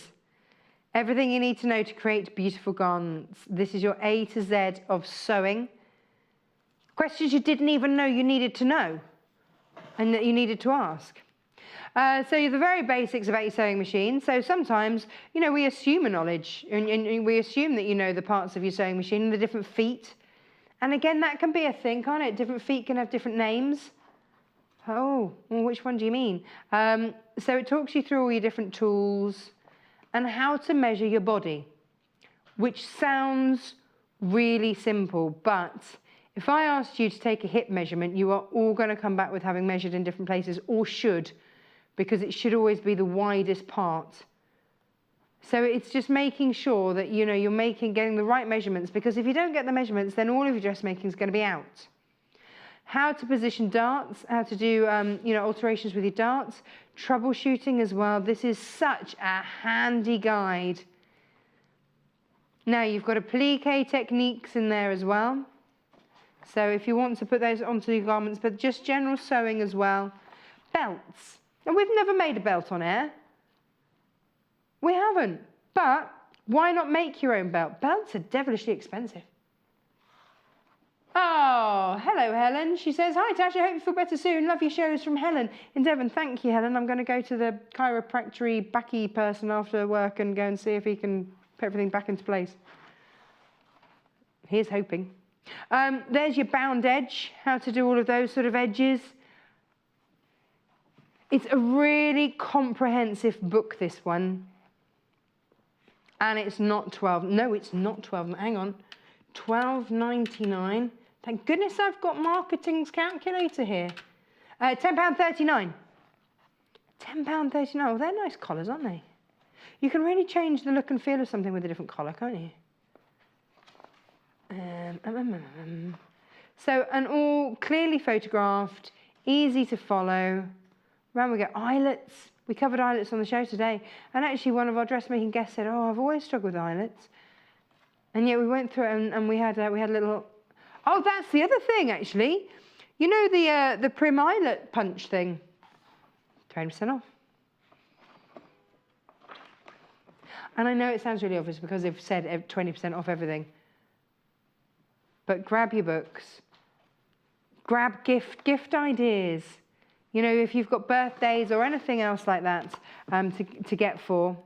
everything you need to know to create beautiful garments. This is your A to Z of sewing. Questions you didn't even know you needed to know and that you needed to ask. So the very basics about your sewing machine. So sometimes, you know, we assume a knowledge and we assume that you know the parts of your sewing machine and the different feet. And again, that can be a thing, can't it? Different feet can have different names. Oh, well, which one do you mean? So it talks you through all your different tools and how to measure your body, which sounds really simple, but if I asked you to take a hip measurement, you are all going to come back with having measured in different places, or should, because it should always be the widest part. So it's just making sure that, you know, you're getting the right measurements, because if you don't get the measurements, then all of your dressmaking is going to be out. How to position darts, how to do, you know, alterations with your darts, troubleshooting as well. This is such a handy guide. Now you've got applique techniques in there as well. So if you want to put those onto your garments, but just general sewing as well. Belts. And we've never made a belt on air. We haven't. But why not make your own belt? Belts are devilishly expensive. Oh, hello, Helen. She says, hi, Tash, I hope you feel better soon. Love your shows from Helen in Devon. Thank you, Helen. I'm going to go to the chiropractic backy person after work and go and see if he can put everything back into place. Here's hoping. There's your bound edge, how to do all of those sort of edges. It's a really comprehensive book, this one. And it's not 12. No, it's not 12. Hang on. £12.99. Thank goodness I've got marketing's calculator here. £10.39. £10.39. Well, they're nice collars, aren't they? You can really change the look and feel of something with a different collar, can't you? So, and all clearly photographed, easy to follow. Round we go. Eyelets. We covered eyelets on the show today. And actually one of our dressmaking guests said, oh, I've always struggled with eyelets. And yet we went through it and we had a little... Oh, that's the other thing, actually. You know the Prim eyelet punch thing? 20% off. And I know it sounds really obvious because they've said 20% off everything. But grab your books. Grab gift ideas. You know, if you've got birthdays or anything else like that to get for.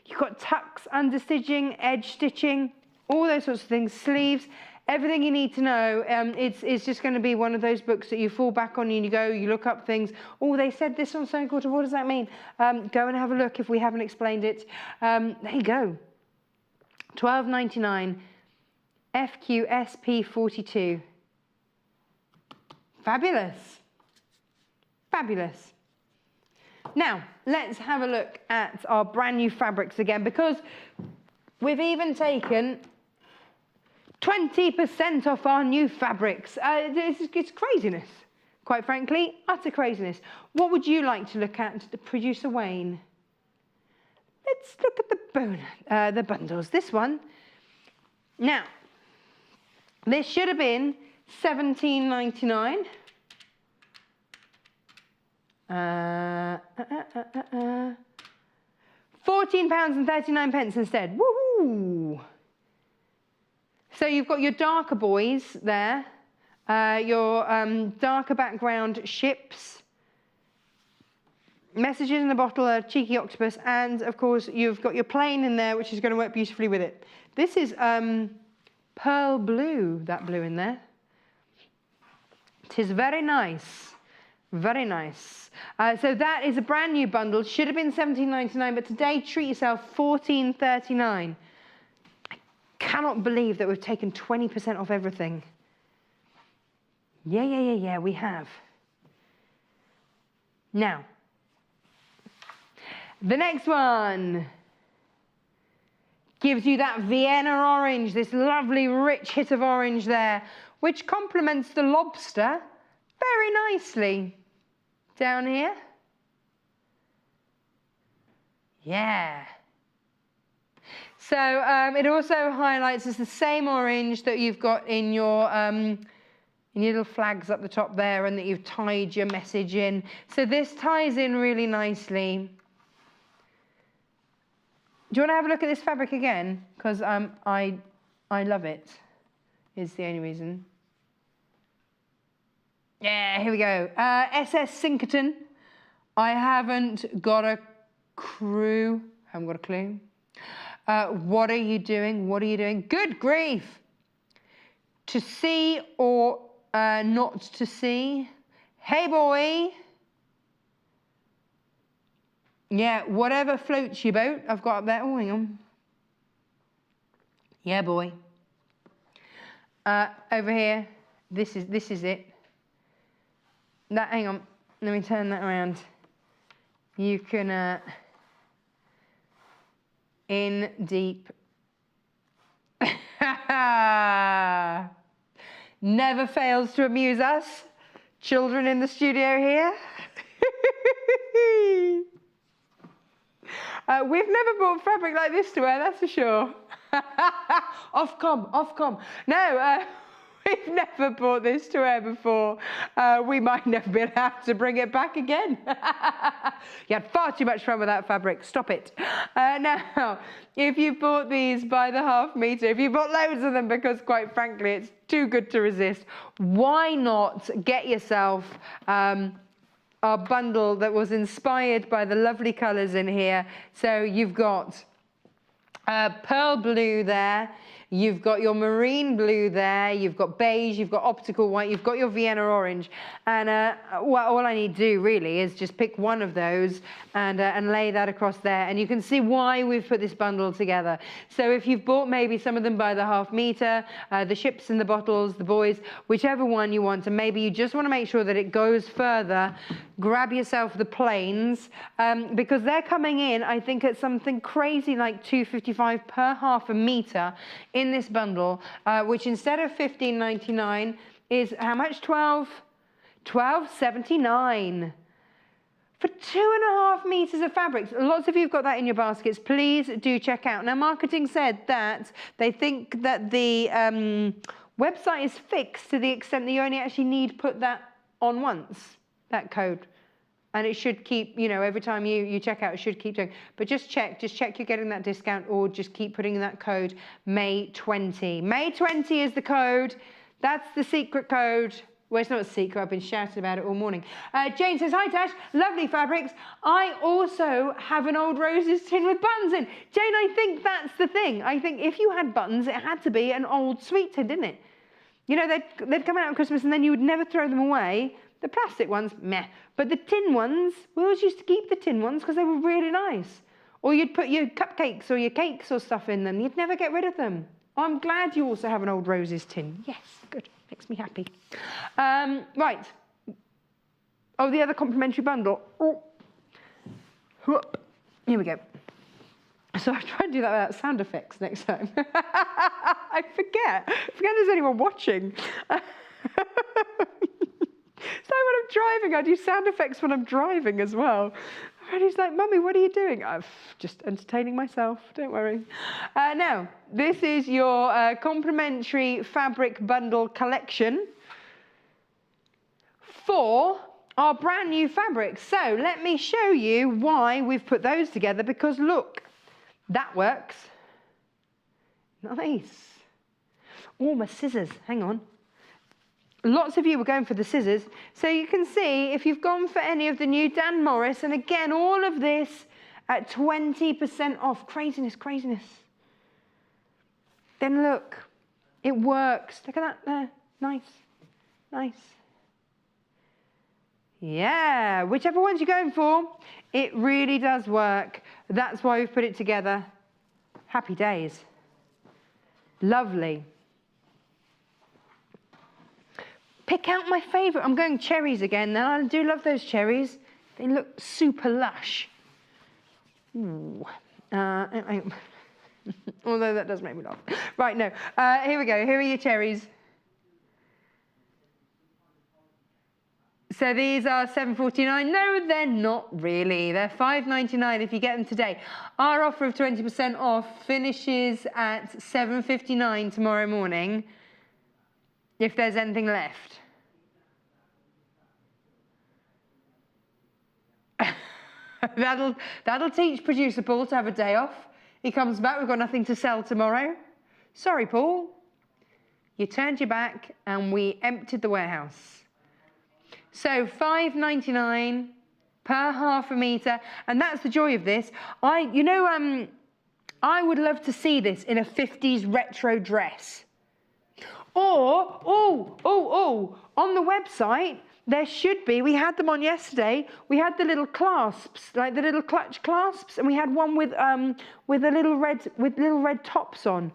You've got tucks, understitching, edge stitching, all those sorts of things, sleeves, everything you need to know. It's just going to be one of those books that you fall back on and you go, you look up things. Oh, they said this on Sewing Quarter, what does that mean? Go and have a look if we haven't explained it. There you go. £12.99. FQSP42. Fabulous. Fabulous. Now, let's have a look at our brand new fabrics again, because we've even taken 20% off our new fabrics. It's craziness, quite frankly, utter craziness. What would you like to look at, Producer Wayne? Let's look at the bundles. This one. Now, this should have been £17.99. £14.39 instead. Woohoo! So you've got your darker boys there, your darker background ships, messages in the bottle, a cheeky octopus, and of course you've got your plain in there, which is going to work beautifully with it. This is pearl blue, that blue in there. It is very nice. Very nice. So that is a brand new bundle. Should have been £17.99, but today treat yourself £14.39. I cannot believe that we've taken 20% off everything. Yeah, we have. Now, the next one gives you that Vienna orange, this lovely rich hit of orange there, which complements the lobster very nicely down here. Yeah. So it also highlights as the same orange that you've got in your little flags up the top there, and that you've tied your message in. So this ties in really nicely. Do you want to have a look at this fabric again? Because I love it, is the only reason. Yeah, here we go. SS Sinkerton. I haven't got a clue. Haven't got a clue. What are you doing? What are you doing? Good grief. To see or not to see. Hey, boy. Yeah, whatever floats your boat. I've got up there. Oh, hang on. Yeah, boy. Over here. This is it. That, hang on. Let me turn that around. You can in deep. Never fails to amuse us. Children in the studio here. We've never bought fabric like this to wear, that's for sure. Off-com. No, we've never bought this to wear before. We might never be allowed to bring it back again. You had far too much fun with that fabric. Stop it. Now, if you bought these by the ½ meter, if you bought loads of them because, quite frankly, it's too good to resist, why not get yourself our bundle that was inspired by the lovely colours in here. So you've got pearl blue there, you've got your marine blue there, you've got beige, you've got optical white, you've got your Vienna orange, and well, all I need to do really is just pick one of those and lay that across there, and you can see why we've put this bundle together. So if you've bought maybe some of them by the ½ meter, the ships and the bottles, the boys, whichever one you want, and maybe you just want to make sure that it goes further, grab yourself the plains, because they're coming in, I think, at something crazy like $2.55 per ½ meter in this bundle, which instead of $15.99 is how much? $12.79 for 2.5 meters of fabrics. Lots of you have got that in your baskets. Please do check out. Now, marketing said that they think that the website is fixed to the extent that you only actually need put that on once, that code. And it should keep, you know, every time you check out, it should keep doing. But just check you're getting that discount, or just keep putting in that code May20. May20 is the code. That's the secret code. Well, it's not a secret. I've been shouting about it all morning. Jane says, hi, Tash. Lovely fabrics. I also have an old roses tin with buttons in. Jane, I think that's the thing. I think if you had buttons, it had to be an old sweet tin, didn't it? You know, they'd come out on Christmas and then you would never throw them away. The plastic ones, meh. But the tin ones, we always used to keep the tin ones because they were really nice. Or you'd put your cupcakes or your cakes or stuff in them. You'd never get rid of them. Oh, I'm glad you also have an old roses tin. Yes, good. Makes me happy. Right. Oh, the other complimentary bundle. Oh. Here we go. So I'll try and do that without sound effects next time. I forget there's anyone watching. So when I'm driving, I do sound effects when I'm driving as well. And he's like, Mummy, what are you doing? I'm just entertaining myself, don't worry. Now, this is your complimentary fabric bundle collection for our brand new fabrics. So let me show you why we've put those together, because look, that works. Nice. Oh, my scissors, hang on. Lots of you were going for the scissors. So you can see if you've gone for any of the new Dan Morris, and again, all of this at 20% off. Craziness. Then look, it works. Look at that there. Nice. Yeah, whichever ones you're going for, it really does work. That's why we've put it together. Happy days. Lovely. Pick out my favourite. I'm going cherries again now. I do love those cherries. They look super lush. Ooh. Although that does make me laugh. Right, no. Here we go. Here are your cherries. So these are $7.49. No, they're not really. They're $5.99 if you get them today. Our offer of 20% off finishes at $7.59 tomorrow morning, if there's anything left. That'll teach producer Paul to have a day off. He comes back, we've got nothing to sell tomorrow. Sorry, Paul. You turned your back and we emptied the warehouse. So $5.99 per half a metre, and that's the joy of this. I would love to see this in a 50s retro dress. Or, on the website, there should be, we had them on yesterday, we had the little clasps, like the little clutch clasps, and we had one with little red tops on.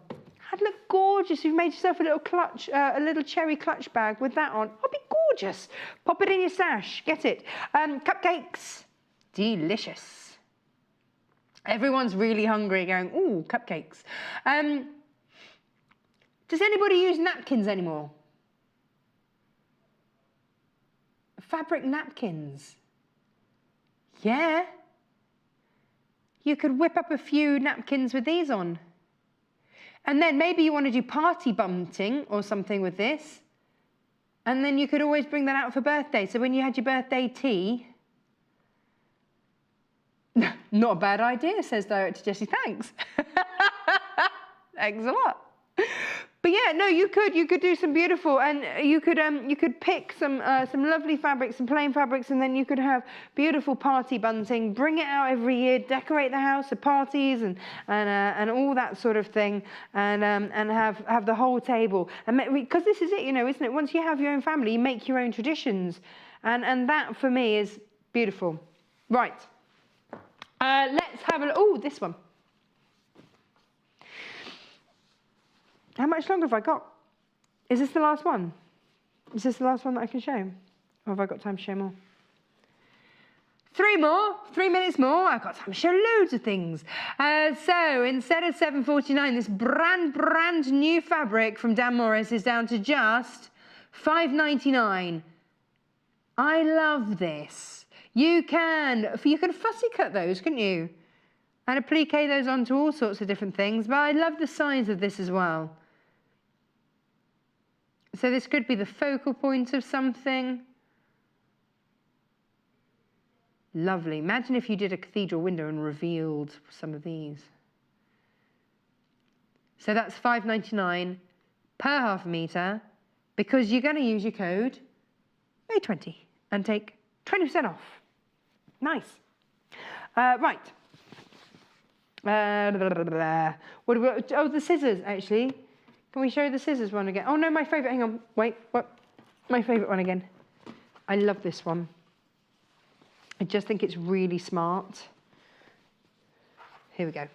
That'd look gorgeous. You've made yourself a little clutch, a little cherry clutch bag with that on. That'd be gorgeous. Pop it in your stash. Get it. Cupcakes. Delicious. Everyone's really hungry going, ooh, cupcakes. Does anybody use napkins anymore? Fabric napkins. Yeah. You could whip up a few napkins with these on. And then maybe you want to do party bunting or something with this. And then you could always bring that out for birthday. So when you had your birthday tea, not a bad idea, says Director Jessie. Thanks. Thanks a lot. But yeah, no, you could do some beautiful, and you could pick some lovely fabrics, some plain fabrics, and then you could have beautiful party bunting. Bring it out every year, decorate the house for parties and all that sort of thing, and have the whole table. And because this is it, isn't it? Once you have your own family, you make your own traditions, and that for me is beautiful. Right, let's have a look. Oh, this one. How much longer have I got? Is this the last one? Is this the last one that I can show? Or have I got time to show more? 3 more, 3 minutes more. I've got time to show loads of things. So instead of $7.49, this brand new fabric from Dan Morris is down to just $5.99. I love this. You can fussy cut those, couldn't you? And applique those onto all sorts of different things. But I love the size of this as well. So this could be the focal point of something. Lovely. Imagine if you did a cathedral window and revealed some of these. So that's $5.99 per half a metre, because you're going to use your code May20 and take 20% off. Nice. Right. What about, oh, the scissors, actually. Can we show the scissors one again? Oh, no, my favourite. Hang on. Wait. What? My favourite one again. I love this one. I just think it's really smart. Here we go.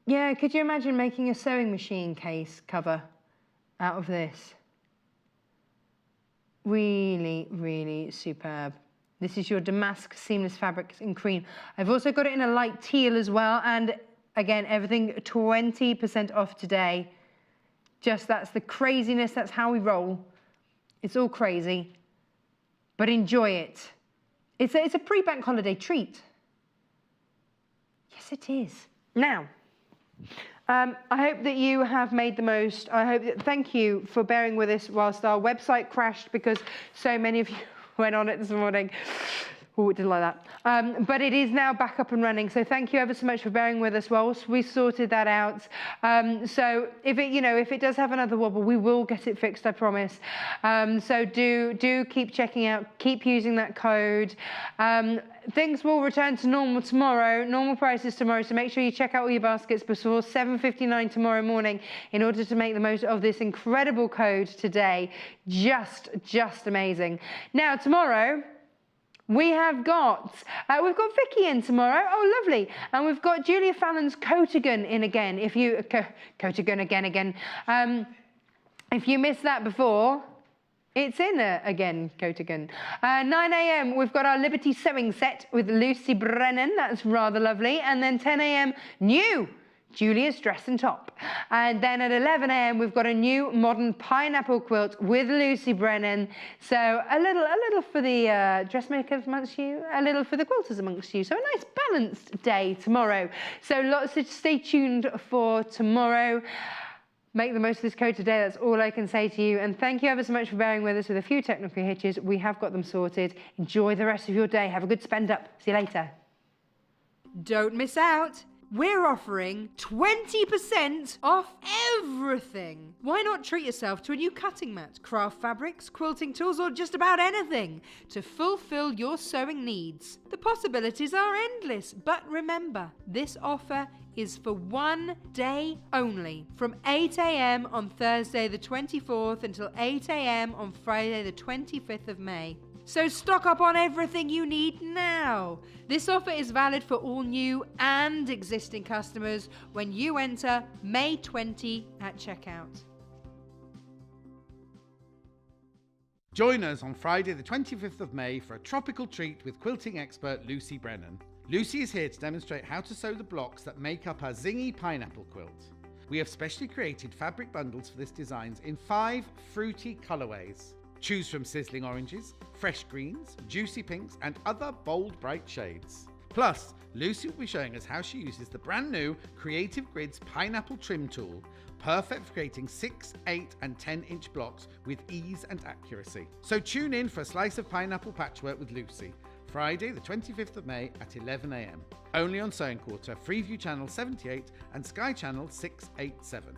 Yeah, could you imagine making a sewing machine case cover out of this? Really, really superb. This is your damask seamless fabric in cream. I've also got it in a light teal as well. And again, everything 20% off today. Just that's the craziness. That's how we roll. It's all crazy. But enjoy it. It's a pre-bank holiday treat. Yes, it is. Now, I hope that you have made the most. Thank you for bearing with us whilst our website crashed, because so many of you went on it this morning. Oh, it didn't like that. But it is now back up and running. So thank you ever so much for bearing with us whilst we sorted that out. So if it does have another wobble, we will get it fixed, I promise. So do keep checking out, keep using that code. Things will return to normal tomorrow, normal prices tomorrow. So make sure you check out all your baskets before 7:59 tomorrow morning in order to make the most of this incredible code today. Just amazing. Now tomorrow, we have we've got Vicky in tomorrow. Oh, lovely. And we've got Julia Fallon's Coatigan in again. Coatigan again. If you missed that before, it's in again, Coatigan. 9 a.m. we've got our Liberty Sewing set with Lucy Brennan. That's rather lovely. And then 10 a.m. new Julia's dress and top. And then at 11 a.m. we've got a new modern pineapple quilt with Lucy Brennan. So a little for the dressmakers amongst you, a little for the quilters amongst you. So a nice balanced day tomorrow. So lots to stay tuned for tomorrow. Make the most of this code today, that's all I can say to you. And thank you ever so much for bearing with us with a few technical hitches. We have got them sorted. Enjoy the rest of your day. Have a good spend up. See you later. Don't miss out. We're offering 20% off everything. Why not treat yourself to a new cutting mat, craft fabrics, quilting tools, or just about anything to fulfill your sewing needs? The possibilities are endless, but remember, this offer is for one day only, from 8 a.m. on Thursday the 24th until 8 a.m. on Friday the 25th of May. So stock up on everything you need now. This offer is valid for all new and existing customers when you enter May 20 at checkout. Join us on Friday the 25th of May for a tropical treat with quilting expert Lucy Brennan. Lucy is here to demonstrate how to sew the blocks that make up our zingy pineapple quilt. We have specially created fabric bundles for this design in 5 fruity colourways. Choose from sizzling oranges, fresh greens, juicy pinks and other bold bright shades. Plus, Lucy will be showing us how she uses the brand new Creative Grids pineapple trim tool, perfect for creating 6, 8 and 10-inch blocks with ease and accuracy. So tune in for a slice of pineapple patchwork with Lucy, Friday the 25th of May at 11 a.m. Only on Sewing Quarter, Freeview Channel 78 and Sky Channel 687.